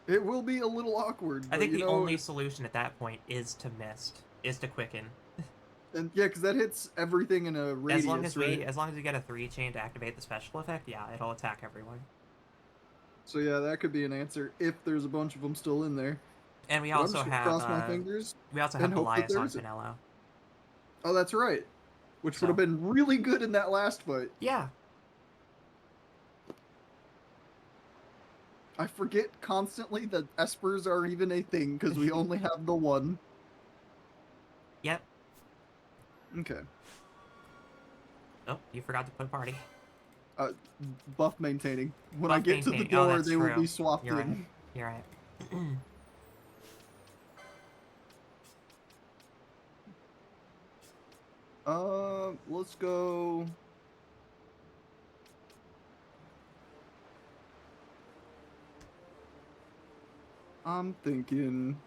It will be a little awkward. I think the only solution at that point is to mist, is to quicken. And yeah, because that hits everything in a radius. As long as we get a 3 chain to activate the special effect, yeah, it'll attack everyone. So yeah, that could be an answer if there's a bunch of them still in there. And we also have cross my fingers. We also have Elias on Finello. Oh, that's right. Which would have been really good in that last fight. Yeah. I forget constantly that espers are even a thing because we only have the one. Yep. Okay. Oh, you forgot to put party. Buff maintaining. When I get to the door, they will be swapped in. Right. You're right. Let's go. I'm thinking.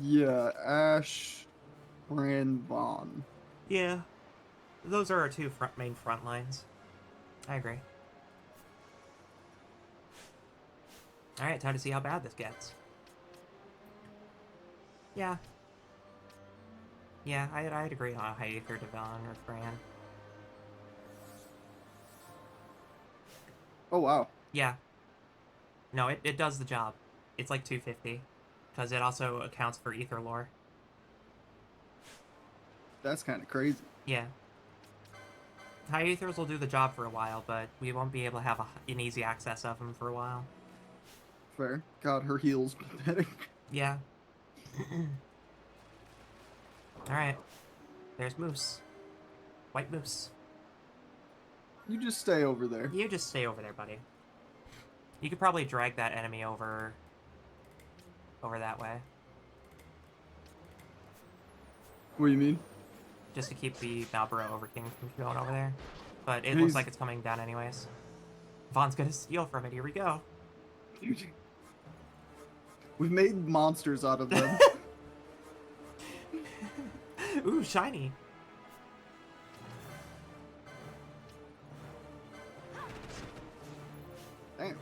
Yeah, Ash, Brand, Vaughn. Yeah, those are our two main front lines. I agree. All right, time to see how bad this gets. Yeah. Yeah, I'd agree on Hyether, Devon, or Fran. Oh, wow. Yeah. No, it does the job. It's like 250, because it also accounts for Ether lore. That's kind of crazy. Yeah. Hyethers will do the job for a while, but we won't be able to have an easy access of them for a while. Fair. God, her heel's pathetic. Yeah. Alright. There's Moose. White Moose. You just stay over there. You just stay over there, buddy. You could probably drag that enemy over that way. What do you mean? Just to keep the Malboro Overking from going over there. But it looks like it's coming down anyways. Vaughn's gonna steal from it. Here we go. We've made monsters out of them. Ooh, shiny. Damn.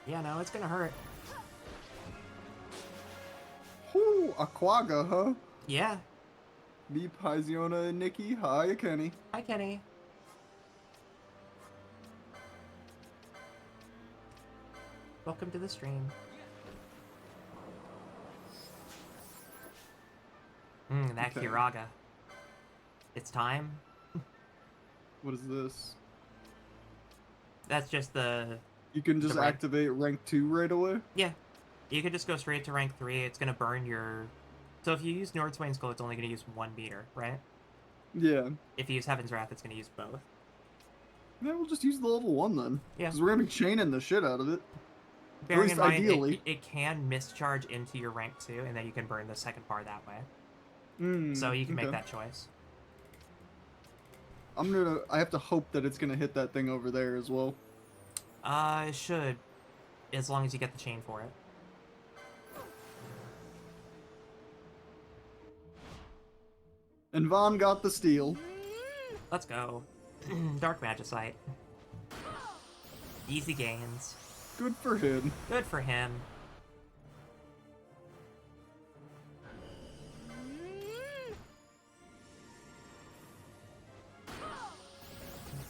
Yeah, no, it's gonna hurt. Whoo, Aquaga, huh? Yeah. Beep, hi Ziona and Nikki. Hi, Kenny. Hi, Kenny. Welcome to the stream. That Okay. Kiraga. It's time. What is this? That's just the... You can just activate rank 2 right away? Yeah. You can just go straight to rank 3. It's going to burn your... So if you use Nordswain's Glow, it's only going to use 1 meter, right? Yeah. If you use Heaven's Wrath, it's going to use both. Yeah, we'll just use the level 1 then. Yeah. Because we're going to be chaining the shit out of it. Bearing At least in mind, ideally. it can mischarge into your rank 2, and then you can burn the second bar that way. So you can make that choice. I have to hope that it's gonna hit that thing over there as well. It should. As long as you get the chain for it. And Vaughn got the steal. Let's go. Dark Magicite. Easy gains. Good for him. Good for him.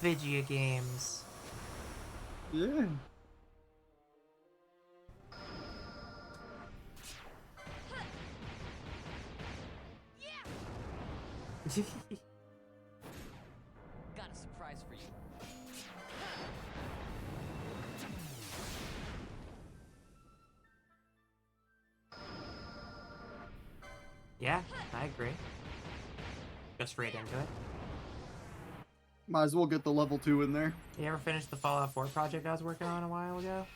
Vigia games. Yeah. Got a surprise for you. I agree. Go straight into it. Might as well get the level 2 in there. You ever finished the Fallout 4 project I was working on a while ago?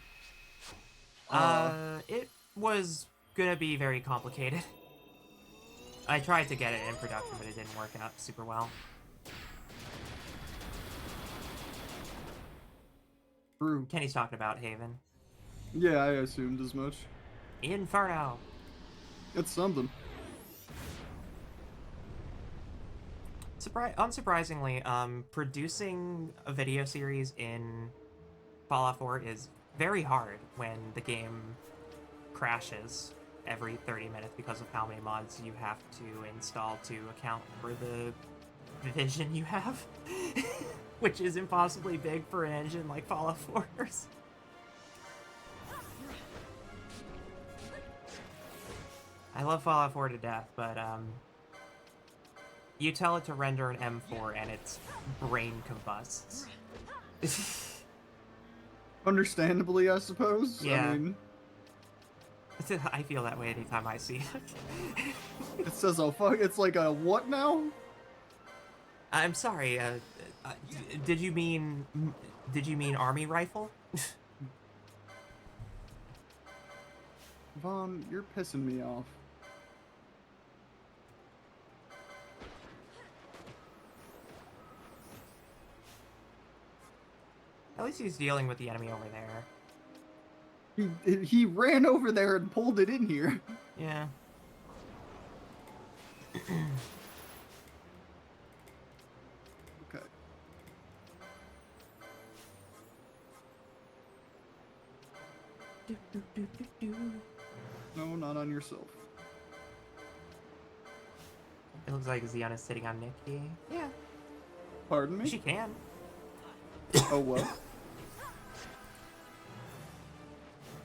It was gonna be very complicated. I tried to get it in production, but it didn't work out super well. True. Kenny's talking about Haven. Yeah, I assumed as much. Inferno! It's something. Unsurprisingly, producing a video series in Fallout 4 is very hard when the game crashes every 30 minutes because of how many mods you have to install to account for the vision you have. Which is impossibly big for an engine like Fallout 4's. I love Fallout 4 to death, but you tell it to render an M4 and its brain combusts. Understandably, I suppose. Yeah. I mean, I feel that way anytime I see it. it says, oh fuck, it's like a what now? I'm sorry, did you mean army rifle? Vaughn, you're pissing me off. At least he's dealing with the enemy over there. He ran over there and pulled it in here. Yeah. Okay. No, not on yourself. It looks like Xiona's sitting on Nikki. Yeah. Pardon me? She can. Oh, what?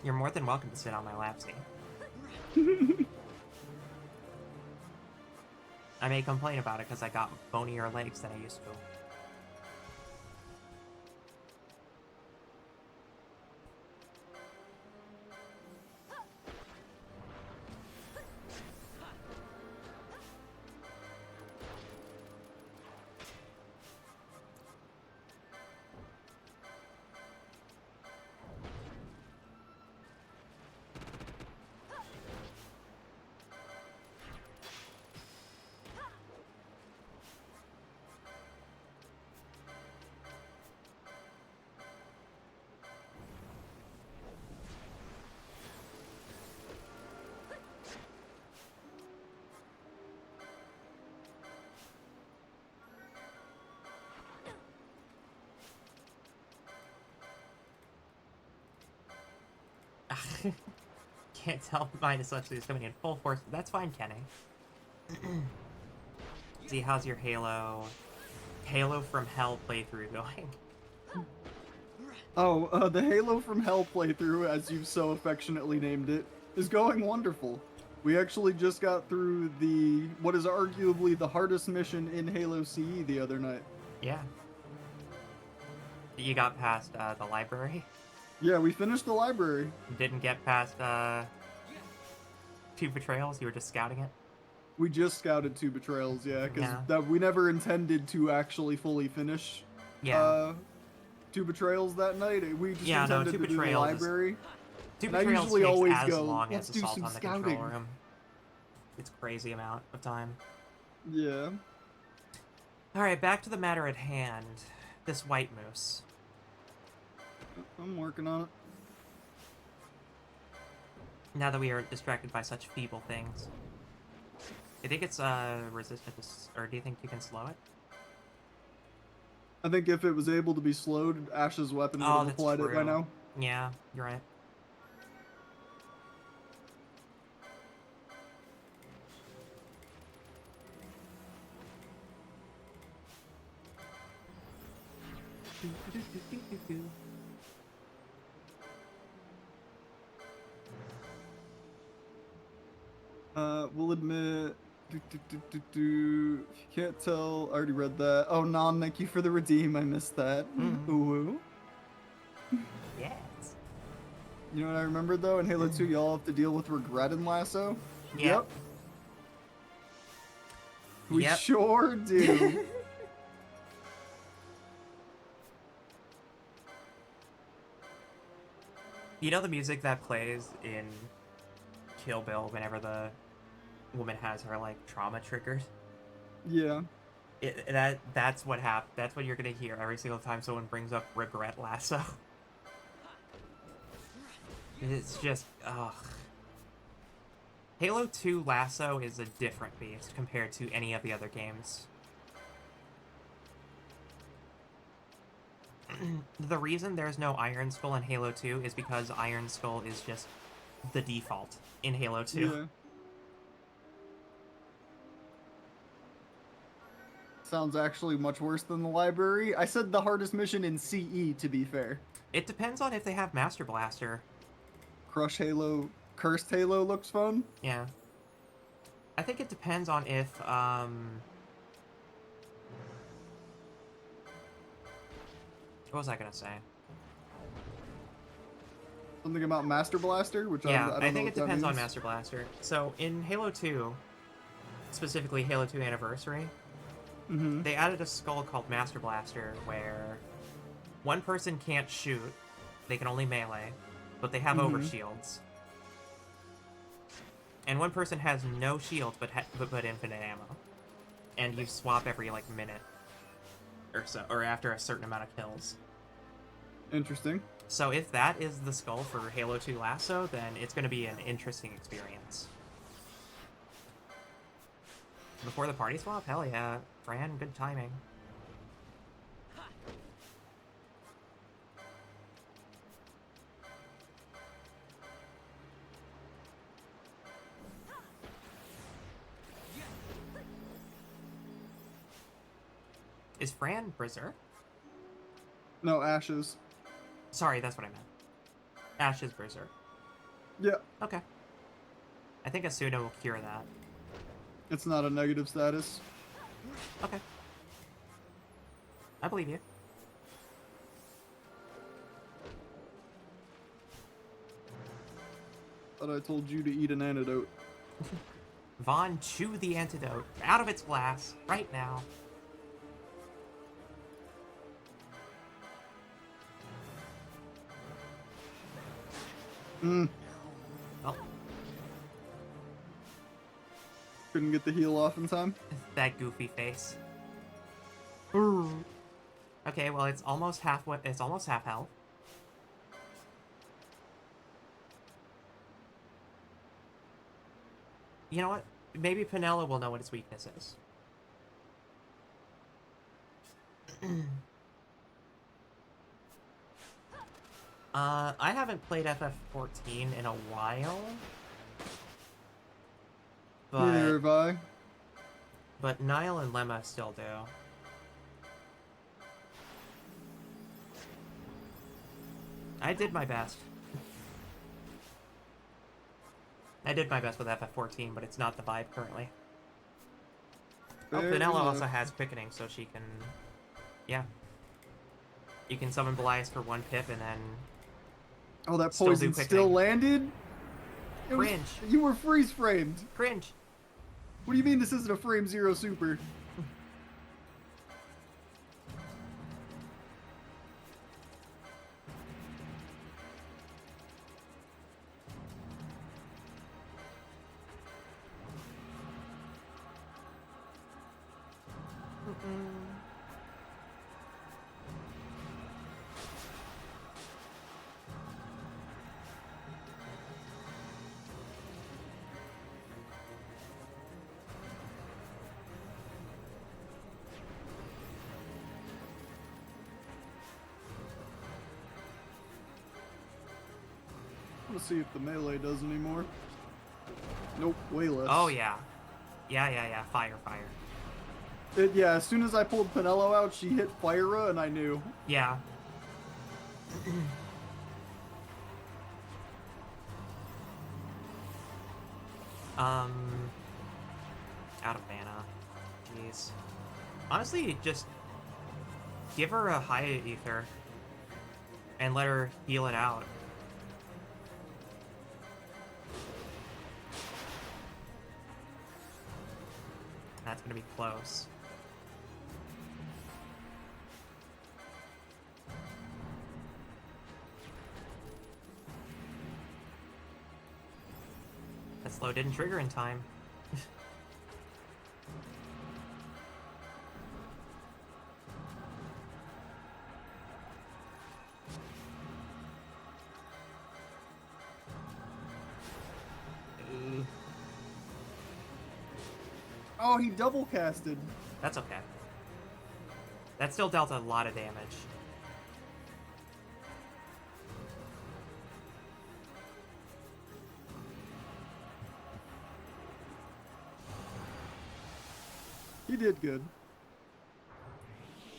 You're more than welcome to sit on my lap, see. I may complain about it because I got bonier legs than I used to. Can't tell mine essentially is coming in full force. That's fine, Kenny. See, how's your Halo from Hell playthrough going? Oh, the Halo from Hell playthrough, as you've so affectionately named it, is going wonderful. We actually just got through what is arguably the hardest mission in Halo CE the other night. Yeah. You got past the library? Yeah, we finished the library. Didn't get past 2 betrayals? You were just scouting it? We just scouted 2 betrayals, yeah, because we never intended to actually fully finish 2 betrayals that night. We just intended to do the library. 2 and I betrayals usually takes always as go, long let's as do assault some on the scouting. control room. It's crazy amount of time. Yeah. Alright, back to the matter at hand. This white moose. I'm working on it. Now that we are distracted by such feeble things. Do you think it's resistant to, or do you think you can slow it? I think if it was able to be slowed, Ash's weapon would have applied it by now. Yeah, you're right. We'll admit. If you can't tell, I already read that. Oh, non, thank you for the redeem. I missed that. Ooh. Yes. You know what I remembered though? In Halo 2, y'all have to deal with regret in Lasso. Yep. We Yep. sure do. You know the music that plays in Kill Bill whenever the woman has her like trauma triggers? Yeah. That's what that's what you're gonna hear every single time someone brings up Regret Lasso. It's just ugh. Halo 2 Lasso is a different beast compared to any of the other games. The reason there's no Iron Skull in Halo 2 is because Iron Skull is just the default in Halo 2. Yeah. Sounds actually much worse than the library. I said the hardest mission in CE, to be fair. It depends on if they have Master Blaster. Crush Halo, Cursed Halo looks fun. Yeah. I think it depends on if, what was I gonna say? Something about Master Blaster, which yeah, I don't I think know it depends on means. Master Blaster. So in Halo 2, specifically Halo 2 Anniversary, they added a skull called Master Blaster where one person can't shoot, they can only melee, but they have overshields. And one person has no shields but infinite ammo. And you swap every like minute or so, or after a certain amount of kills. Interesting. So if that is the skull for Halo 2 Lasso, then it's going to be an interesting experience. Before the party swap? Hell yeah. Fran, good timing. Is Fran Berserk? No, Ashes. Sorry, that's what I meant. Ash is Berserk. Yeah. Okay. I think Asuna will cure that. It's not a negative status. Okay. I believe you. Thought I told you to eat an antidote. Vaughn, chew the antidote out of its glass right now. Oh. Couldn't get the heal off in time. That goofy face. Okay, well it's almost half health. You know what? Maybe Penella will know what its weakness is. I haven't played FF14 in a while. But, Neither have I. But Niall and Lemma still do. I did my best. I did my best with FF14, but it's not the vibe currently. Oh, Fair Penella enough. also has quickening, so she can... Yeah. You can summon Belias for 1 pip and then... Oh, that Still do poison quickening. still landed? It was- Cringe. You were freeze framed. Cringe. What do you mean this isn't a frame 0 super? Let's see if the melee does anymore. Nope, way less. Oh, yeah. Yeah. Fire. Yeah, as soon as I pulled Penello out, she hit Fyra, and I knew. Yeah. Out of mana. Jeez. Honestly, just give her a high ether and let her heal it out. that's gonna be close. That slow didn't trigger in time. Oh, he double casted. That's okay. That still dealt a lot of damage. He did good.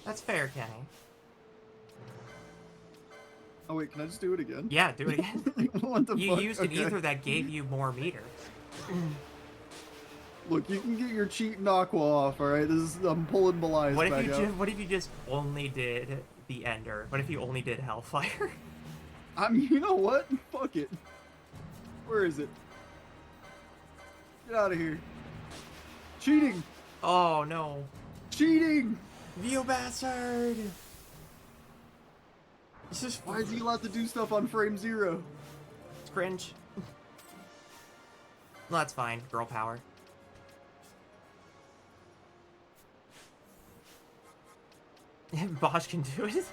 That's fair, Kenny. Oh wait, can I just do it again? Yeah, do it again. What the You fuck? used an Okay. ether that gave you more meter. Look, you can get your cheating aqua off, alright? I'm pulling Belias What if back you out. what if you just only did the Ender? What if you only did Hellfire? I mean, you know what? Fuck it. Where is it? Get out of here. Cheating! Oh no. Cheating! You bastard! This is Why is he allowed to do stuff on frame 0? It's cringe. Well, that's fine. Girl power. Bosch can do it.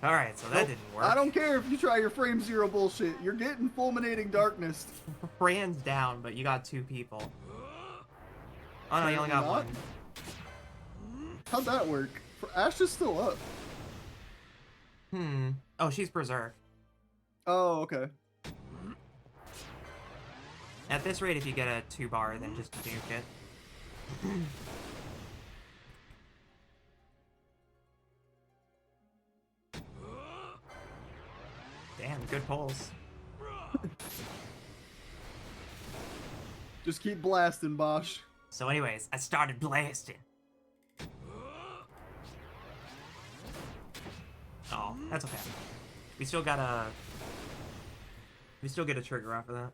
Alright, so that didn't work. I don't care if you try your frame 0 bullshit. You're getting fulminating darkness. Brand's down, but you got 2 people. Oh no, you only got Not? 1. How'd that work? Ash is still up. Oh, she's Berserk. Oh, okay. At this rate, if you get a 2-bar, then just nuke it. Damn, good pulls. Just keep blasting, Bosch. So anyways, I started blasting. Oh, that's okay. We still got a... We still get a trigger off of that.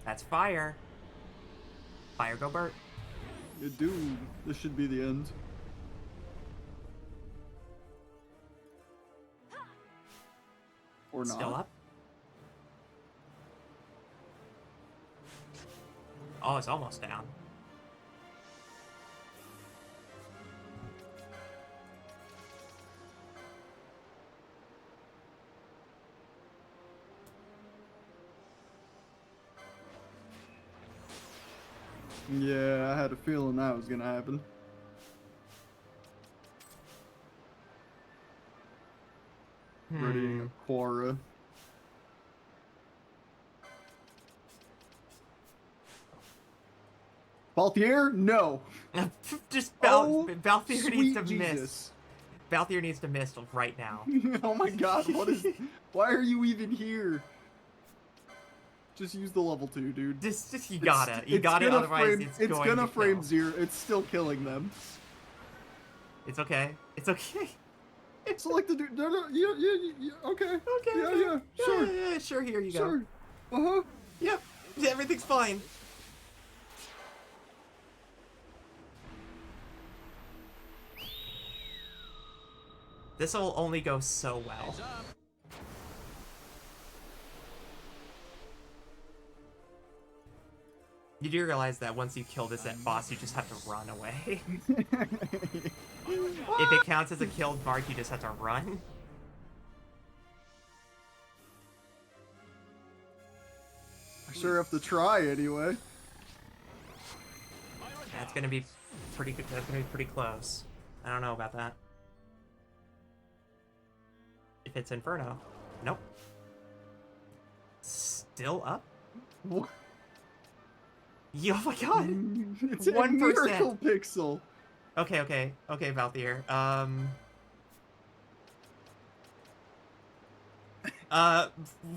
That's fire. Fire go Bert. Yeah, dude, this should be the end. Or not. Still up? Oh, it's almost down. Yeah, I had a feeling that was gonna happen. Readying a Quora. Balthier? No. Just sweet Balthier needs to Jesus. miss. Balthier needs to miss right now. Oh my god, what is... Why are you even here? Just use the level 2, dude. Just you It's gotta, otherwise frame, it's going gonna to frame kill. 0. It's still killing them. It's okay. It's okay. Select the dude. No, yeah, okay. Okay. Yeah, sure. Yeah, sure, here you go. Sure. Uh-huh. Yep. Yeah, everything's fine. This'll only go so well. You do realize that once you kill this boss, you just have to run away. If it counts as a killed mark, you just have to run. I sure have to try anyway. That's gonna be pretty good. That's gonna be pretty close. I don't know about that. If it's Inferno. Nope. Still up? What? Oh my god! It's a 1%. miracle pixel. Okay, Valthier.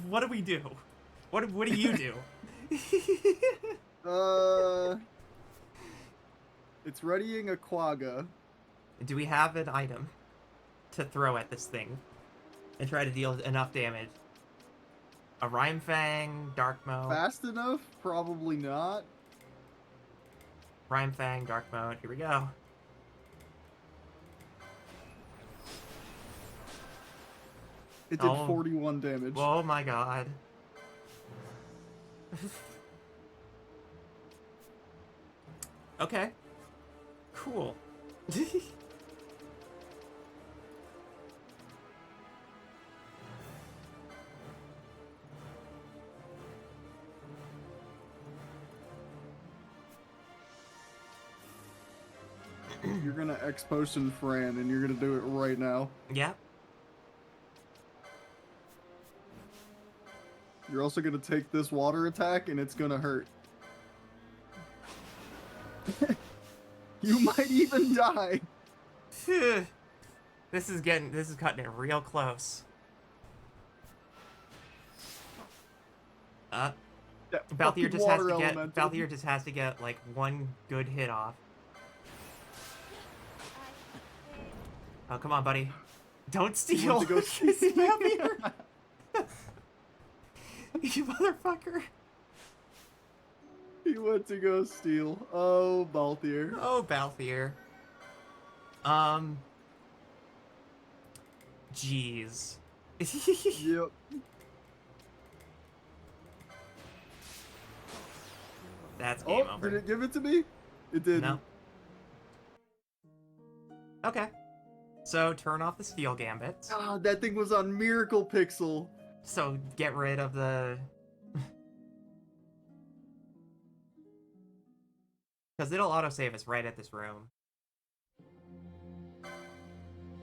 What do we do? What do you do? It's readying a Quagga. Do we have an item to throw at this thing and try to deal enough damage? A Rhyme Fang, Dark Mode. Fast enough? Probably not. Rhyme Fang, Dark Mode. Here we go. It did 41 damage. Oh my god. Okay. Cool. You're gonna X-Potion Fran, and you're gonna do it right now. Yeah. You're also gonna take this water attack, and it's gonna hurt. You might even die. This is cutting it real close. Balthier just has to get like one good hit off. Oh, come on, buddy. Don't steal. Go Balthier. You motherfucker. He went to go steal. Oh, Balthier. Oh, Balthier. Jeez. Yep. That's game over. Did it give it to me? It didn't. No. Okay. So, turn off the Steel Gambit. Ah, that thing was on Miracle Pixel. So, get rid of the... Because it'll autosave us right at this room.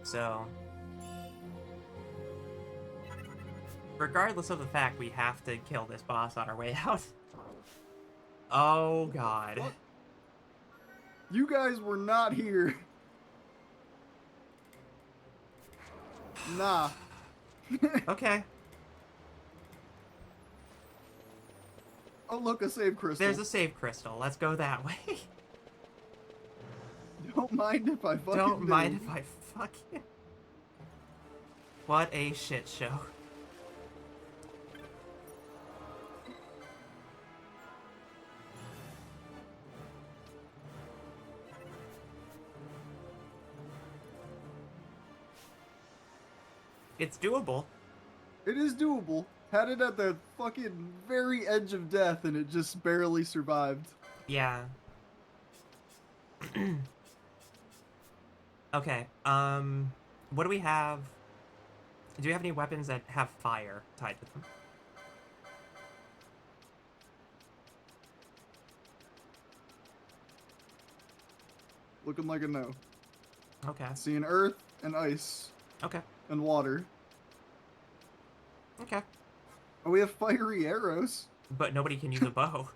So... Regardless of the fact we have to kill this boss on our way out. Oh, God. What? You guys were not here. Nah. Okay. Oh, look, a save crystal. There's a save crystal. Let's go that way. Don't mind if I fucking Don't mind if I fucking... What a shit show. It's doable. It is doable. Had it at the fucking very edge of death and it just barely survived. Yeah. Okay, what do we have? Do we have any weapons that have fire tied to them? Looking like a no. Okay. Seeing earth and ice. Okay. And water. Okay. Oh, we have fiery arrows. But nobody can use a bow.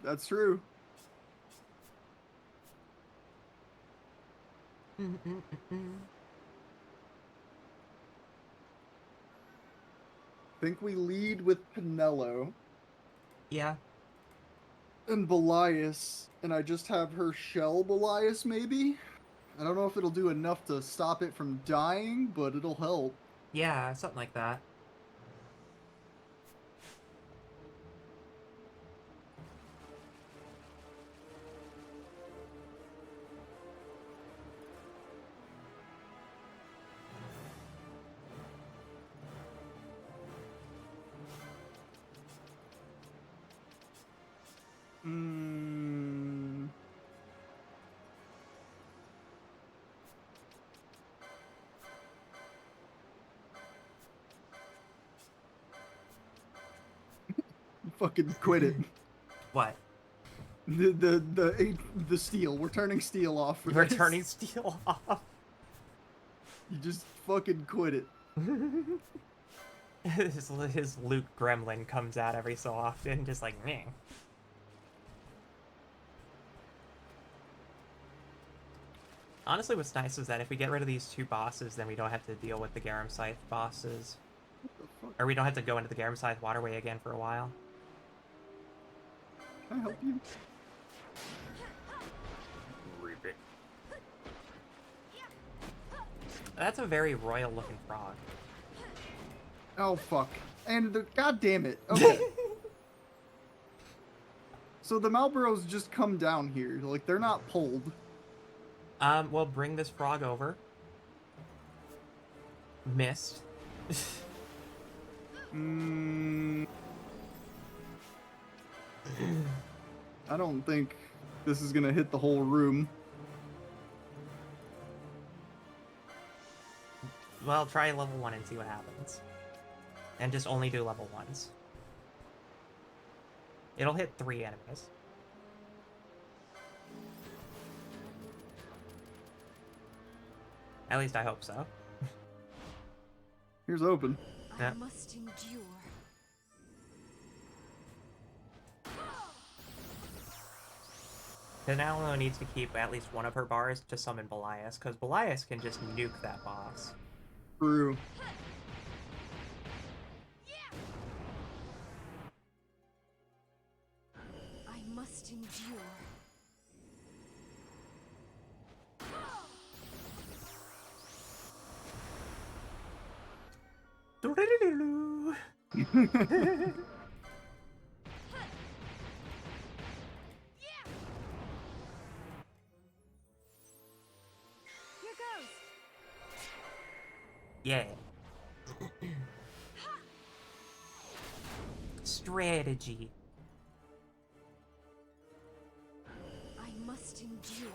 That's true. Think we lead with Pinello. Yeah. And Belias. And I just have her shell Belias, maybe? I don't know if it'll do enough to stop it from dying, but it'll help. Yeah, something like that. Fucking quit it. What? The steel. We're turning steel off for We're this. turning steel off. You just fucking quit it. his Luke gremlin comes out every so often, just like, meh. Honestly, what's nice is that if we get rid of these two bosses, then we don't have to deal with the Garam Scythe bosses. Or we don't have to go into the Garam Scythe waterway again for a while. Can I help you? Reaping. That's a very royal looking frog. Oh, fuck. God damn it. Okay. So the Malboros just come down here. Like, they're not pulled. Well, bring this frog over. Missed. I don't think this is gonna hit the whole room. Well, try level 1 and see what happens. And just only do level 1s. It'll hit 3 enemies. At least I hope so. Here's open. Yeah. I must endure. Penelope needs to keep at least one of her bars to summon Belias, because Belias can just nuke that boss. True. I must endure. Here goes. Yeah. Strategy. I must endure.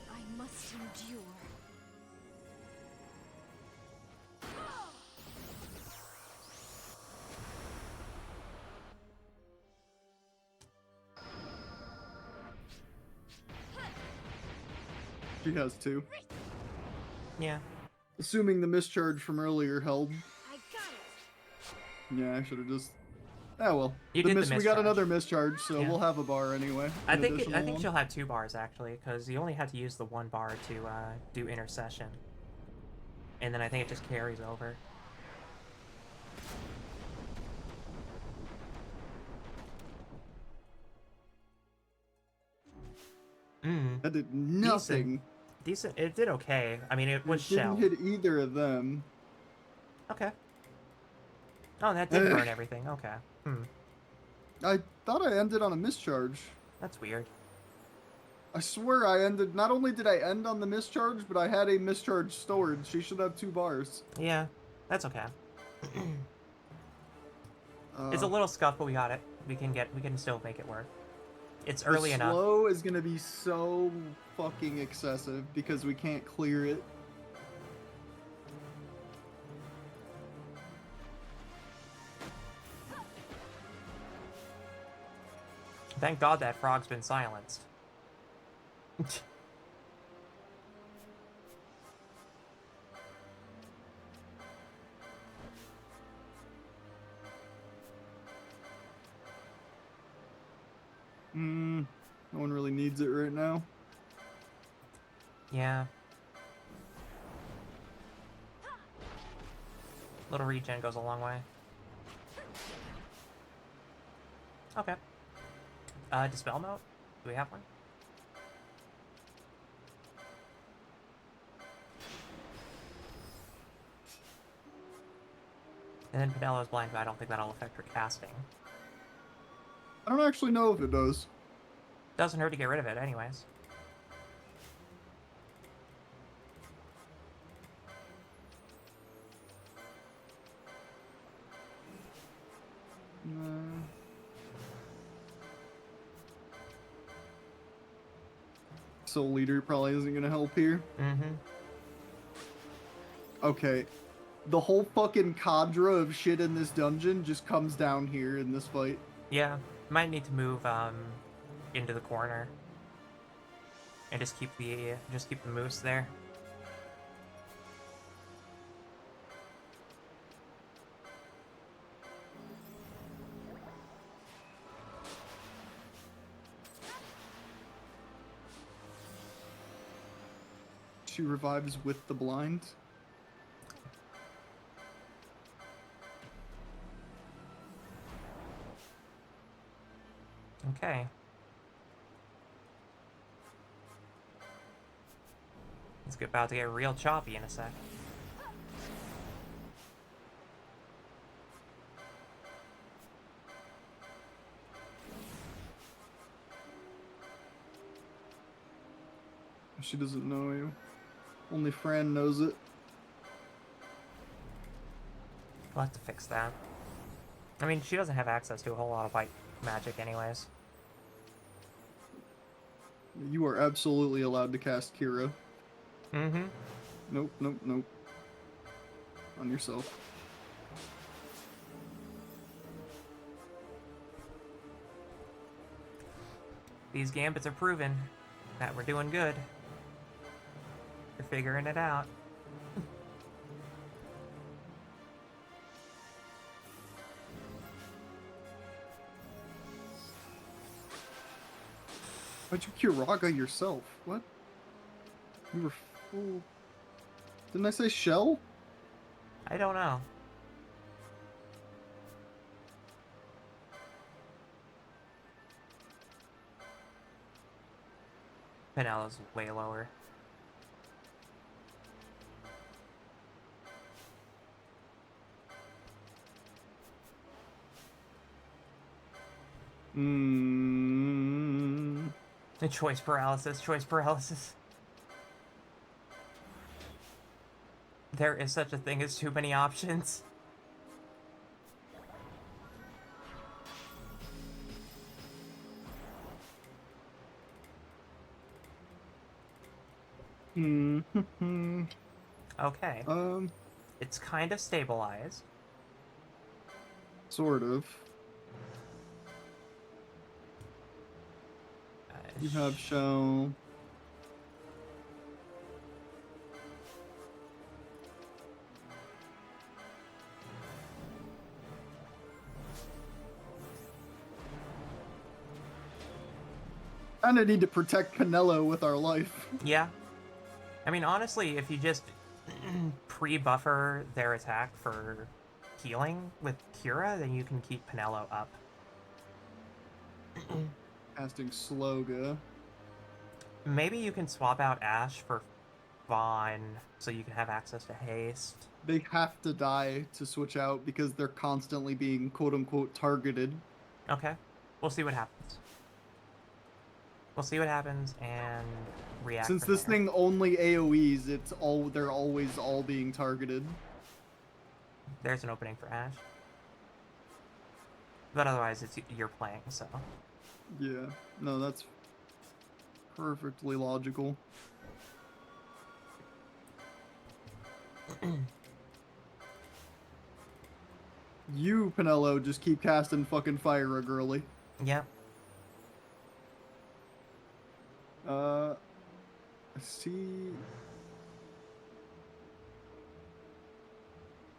I must endure. She has 2. Yeah. Assuming the mischarge from earlier held. I got it. Yeah, I should have just... Ah, well. You did the We got mischarge. another mischarge, so Yeah. we'll have a bar anyway. I an think additional one. she'll have 2 bars actually, because you only had to use the 1 bar to do intercession, and then I think it just carries over. That did nothing. Decent. It did okay. I mean, it was shell. Didn't hit either of them. Okay. Oh, that did burn everything. Okay. I thought I ended on a mischarge. That's weird. I swear I ended... Not only did I end on the mischarge, but I had a mischarge stored. She should have 2 bars. Yeah, that's okay. It's a little scuffed, but we got it. We can still make it work. It's early enough. The slow is gonna be so fucking excessive because we can't clear it. Thank God that frog's been silenced. No one really needs it right now. Yeah. Little regen goes a long way. Okay. Dispel mode? Do we have one? And then Penelope's blind, but I don't think that'll affect her casting. I don't actually know if it does. Doesn't hurt to get rid of it anyways. Soul Leader probably isn't gonna help here. Okay. The whole fucking cadre of shit in this dungeon just comes down here in this fight. Yeah, might need to move into the corner and just keep the moose there. She revives with the blind. Okay. It's about to get real choppy in a sec. She doesn't know you. Only Fran knows it. We'll have to fix that. I mean, she doesn't have access to a whole lot of white magic anyways. You are absolutely allowed to cast Kira. Mm-hmm. Nope, nope, nope. On yourself. These gambits are proving that we're doing good. We're figuring it out. Why'd you Kiraga yourself? What? You were full... Didn't I say shell? I don't know. Penella's way lower. The choice paralysis, choice paralysis. There is such a thing as too many options. Okay. It's kind of stabilized. Sort of. You have shell. Kinda need to protect Penelo with our life. Yeah. I mean, honestly, if you just pre-buffer their attack for healing with Kira, then you can keep Penelo up. Casting Sloga. Maybe you can swap out Ash for Vaughn so you can have access to haste. They have to die to switch out because they're constantly being quote-unquote targeted. Okay. We'll see what happens. We'll see what happens and react. Since this thing only AoEs, they're always all being targeted. There's an opening for Ash. But otherwise, you're playing, so. Yeah. No, that's perfectly logical. You, Penelo, just keep casting fucking fire, girly. Yep. See.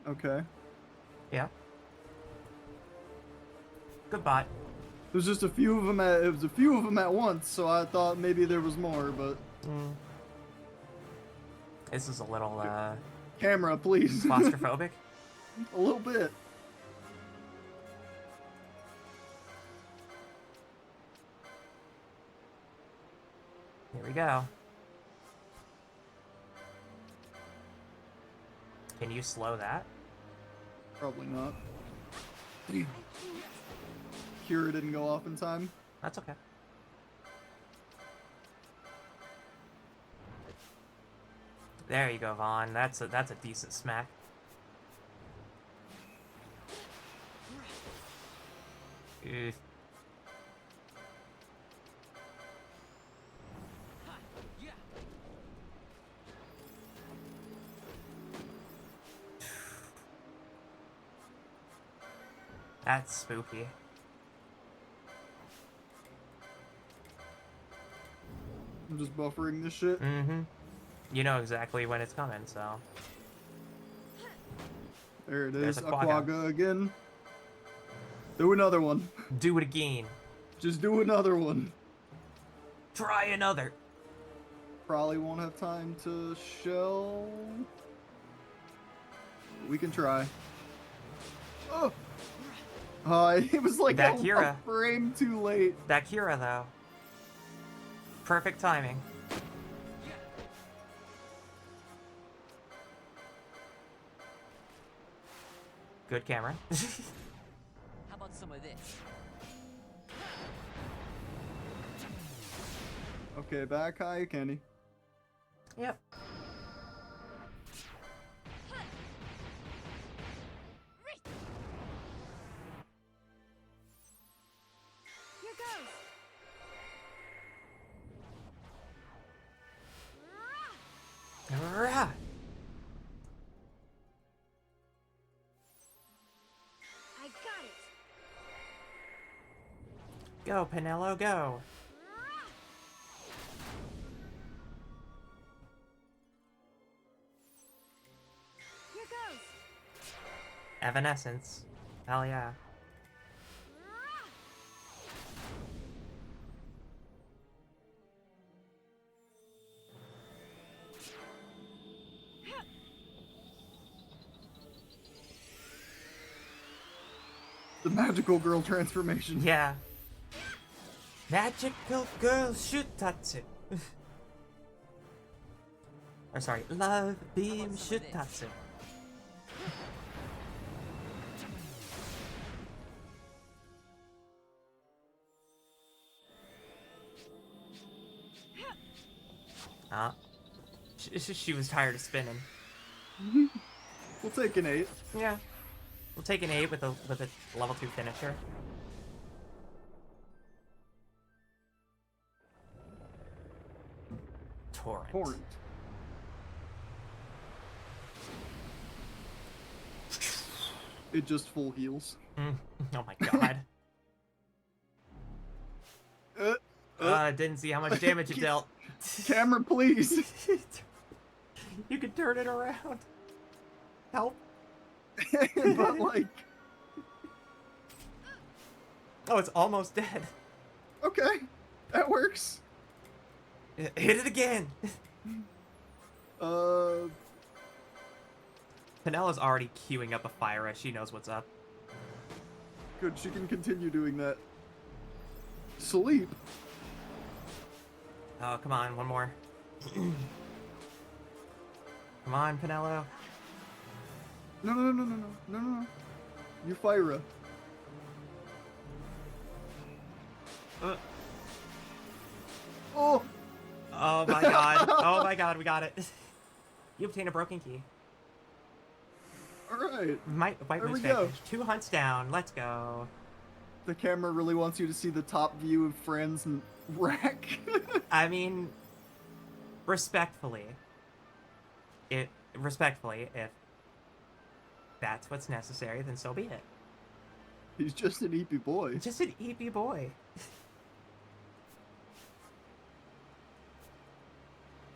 Okay. Yeah. Goodbye. There's just a few of them at once, so I thought maybe there was more, but this is a little camera, please. Claustrophobic. A little bit. Here we go. Can you slow that? Probably not. Cura didn't go off in time. That's okay. There you go, Vaughn. That's a decent smack. Oof. That's spooky. I'm just buffering this shit. Mm-hmm. You know exactly when it's coming, so. There it is. There's Aquaga again. Do another one. Do it again. Just do another one. Try another. Probably won't have time to shell. We can try. Oh! It was like that a Kira. Frame too late. That Kira, though. Perfect timing. Good camera. How about some of this? Okay, back high, Kenny. Yep. Here goes. Rah! I got it. Go, Pinello, go. Here goes. Evanescence. Hell yeah. The magical girl transformation. Yeah. Magical girl shutatsu. Or sorry, love beam shutatsu. Ah. She was tired of spinning. We'll take an 8. Yeah. We'll take an 8 with a level 2 finisher. Torrent. Torrent. It just full heals. Oh my god. Didn't see how much damage it dealt. Camera, please. You can turn it around. Help. But like, oh, it's almost dead. Okay, that works. Hit it again. Penella's already queuing up a fire as she knows what's up. Good, she can continue doing that. Sleep. Oh, come on, one more. Come on, Penello. No. Euphira. Oh! Oh my god. Oh my god, we got it. You obtain a broken key. Alright. White There Moose we go. Vanquish. 2 hunts down. Let's go. The camera really wants you to see the top view of Fran's wreck. I mean, respectfully, if that's what's necessary, then so be it. He's just an eepy boy. Just an eepy boy.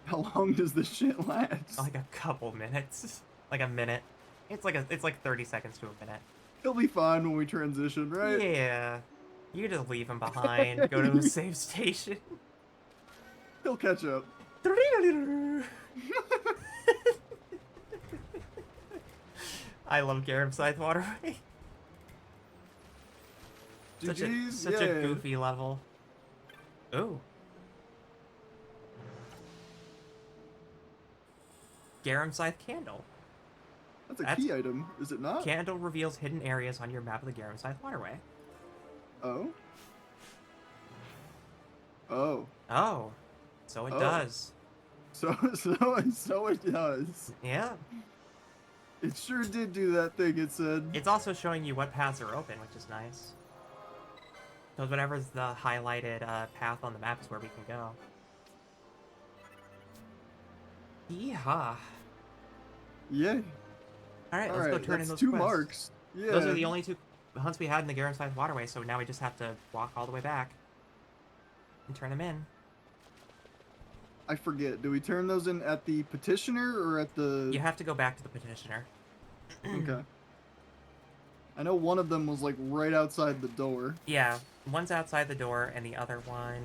How long does this shit last? Like a couple minutes. Like a minute. It's like 30 seconds to a minute. He'll be fine when we transition, right? Yeah. You just leave him behind, go to a safe station. He'll catch up. I love Garam Scythe Waterway. Such a goofy level. Ooh. Garam Scythe Candle. That's a key item, is it not? Candle reveals hidden areas on your map of the Garam Scythe Waterway. Oh? Oh. Oh. So it does. So it does. Yeah. It sure did do that thing it said. It's also showing you what paths are open, which is nice. Because whatever's the highlighted path on the map is where we can go. Yeehaw. Yeah. Alright, let's go turn in those 2 quests. marks. Yeah. Those are the only 2 hunts we had in the Garam Scythe Waterway, so now we just have to walk all the way back and turn them in. I forget. Do we turn those in at the petitioner or at the... You have to go back to the petitioner. Okay. I know one of them was like right outside the door. Yeah, one's outside the door and the other one...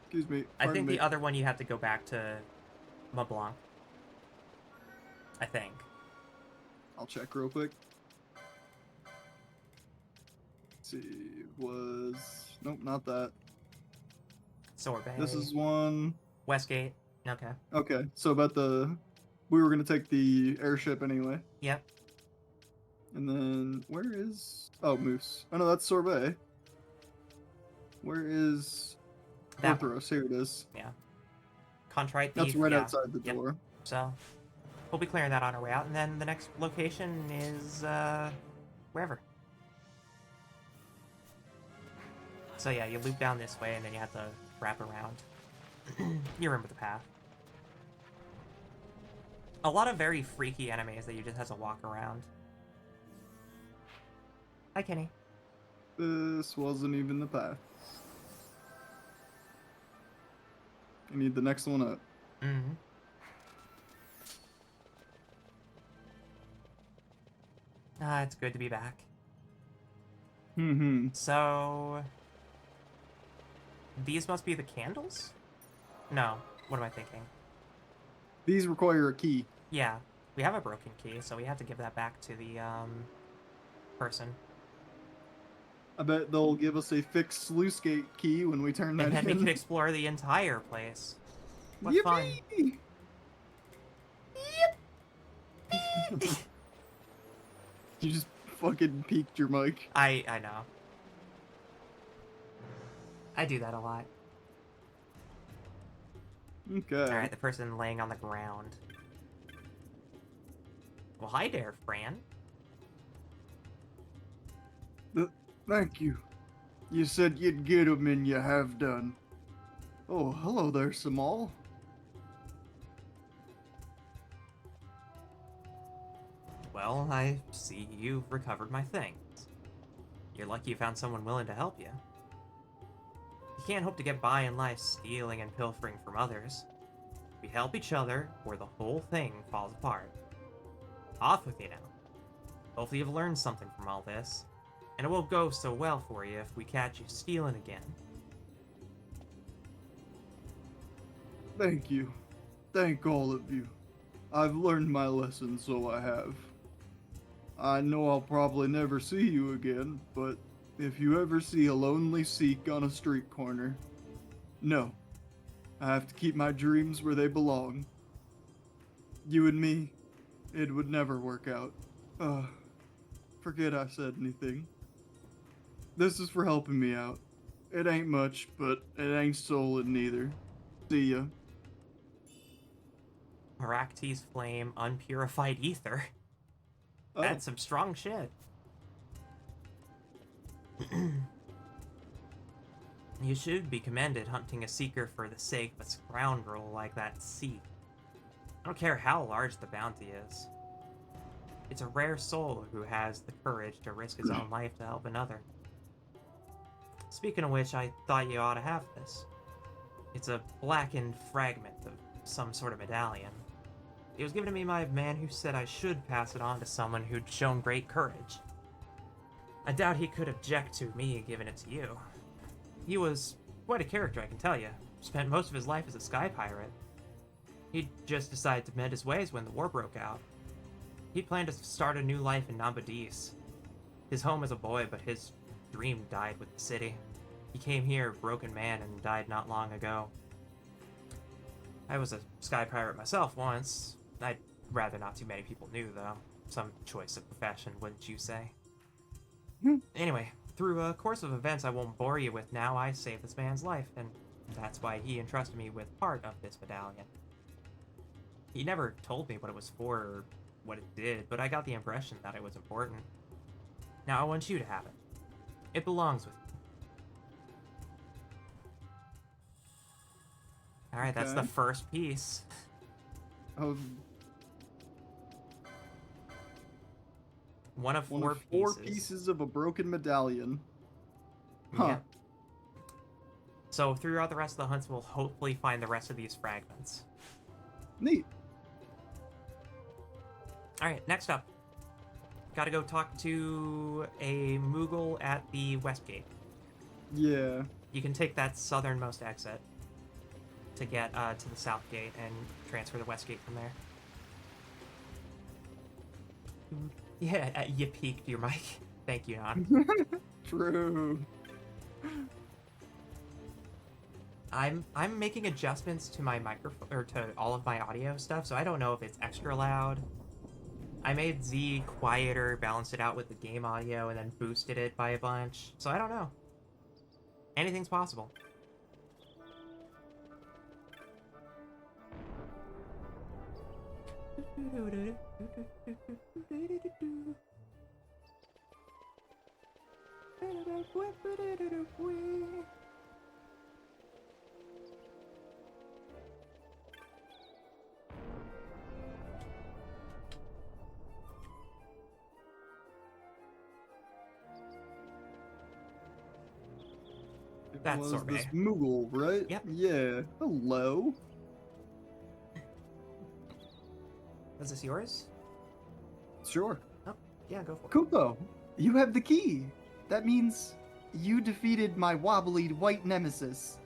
Excuse me. I think the other one you have to go back to Mont Blanc. I think. I'll check real quick. Let's see, was... Nope, not that. Sorbet. This is one... Westgate. Okay. Okay, so about the We were gonna take the airship anyway. Yep. And then where is? Oh, Moose. Oh no, that's Sorbet. Where is That one. Orthros? Here it is. Yeah. Contrite That's Thief, right yeah. outside the Yep. door. So, we'll be clearing that on our way out, and then the next location is, wherever. So yeah, you loop down this way, and then you have to wrap around. You remember the path. A lot of very freaky enemies that you just have to walk around. Hi, Kenny. This wasn't even the path. I need the next one up. Mm-hmm. Ah, it's good to be back. Mm-hmm. So... these must be the candles? No. What am I thinking? These require a key. Yeah. We have a broken key, so we have to give that back to the, person. I bet they'll give us a fixed sluice gate key when we turn that And then we in. can explore the entire place. What Yippee! fun. You just fucking peeked your mic. I know. I do that a lot. Okay. Alright, the person laying on the ground. Well, hi there, Fran. Thank you. You said you'd get 'em and you have done. Oh, hello there, Samal. Well, I see you've recovered my things. You're lucky you found someone willing to help you. You can't hope to get by in life stealing and pilfering from others. We help each other, or the whole thing falls apart. Off with you now. Hopefully you've learned something from all this, and it won't go so well for you if we catch you stealing again. Thank you. Thank all of you. I've learned my lesson, so I have. I know I'll probably never see you again, but if you ever see a lonely Sikh on a street corner, no. I have to keep my dreams where they belong. You and me, it would never work out. Forget I said anything. This is for helping me out. It ain't much, but it ain't stolen neither. See ya. Parakti's flame, unpurified ether. Oh. That's some strong shit. You should be commended hunting a seeker for the sake of a scoundrel like that Seath. I don't care how large the bounty is. It's a rare soul who has the courage to risk his own life to help another. Speaking of which, I thought you ought to have this. It's a blackened fragment of some sort of medallion. It was given to me by a man who said I should pass it on to someone who'd shown great courage. I doubt he could object to me giving it to you. He was quite a character, I can tell you. Spent most of his life as a sky pirate. He just decided to mend his ways when the war broke out. He planned to start a new life in Nambadis. His home as a boy, but his dream died with the city. He came here a broken man and died not long ago. I was a sky pirate myself once. I'd rather not too many people knew, though. Some choice of profession, wouldn't you say? Anyway, through a course of events I won't bore you with now, I saved this man's life, and that's why he entrusted me with part of this medallion. He never told me what it was for or what it did, but I got the impression that it was important. Now I want you to have it. It belongs with you. Alright, that's the first piece. One of four pieces of a broken medallion. Huh. Yeah. So throughout the rest of the hunts, we'll hopefully find the rest of these fragments. Neat. Alright, next up. Gotta go talk to a Moogle at the West Gate. Yeah. You can take that southernmost exit to get to the South Gate and transfer the West Gate from there. Yeah, you peaked your mic. Thank you, Non. True. I'm making adjustments to my microphone or to all of my audio stuff, so I don't know if it's extra loud. I made Z quieter, balanced it out with the game audio, and then boosted it by a bunch. So I don't know. Anything's possible. That's was sorbet. this Moogle, right? Yep. Yeah. Hello. Was this yours? Sure. Oh, yeah, go for it. Kupo, you have the key. That means you defeated my wobbly white nemesis.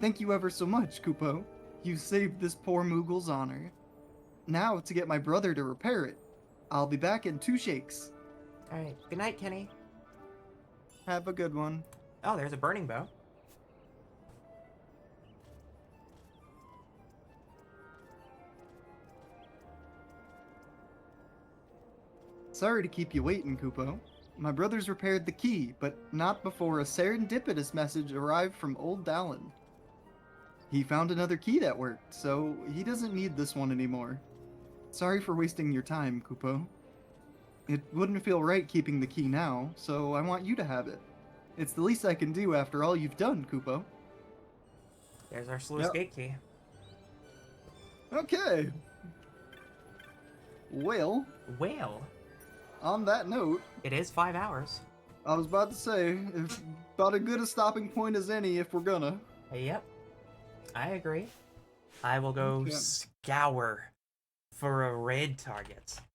Thank you ever so much, Kupo. You saved this poor Moogle's honor. Now to get my brother to repair it. I'll be back in 2 shakes. Alright, good night, Kenny. Have a good one. Oh, there's a burning bow. Sorry to keep you waiting, Kupo. My brother's repaired the key, but not before a serendipitous message arrived from old Dallin. He found another key that worked, so he doesn't need this one anymore. Sorry for wasting your time, Kupo. It wouldn't feel right keeping the key now, so I want you to have it. It's the least I can do after all you've done, Kupo. There's our sluice gate key. Okay. Well. On that note, it is 5 hours. I was about to say, it's about as good a stopping point as any if we're gonna. Yep. I agree. I will go scour for a raid target.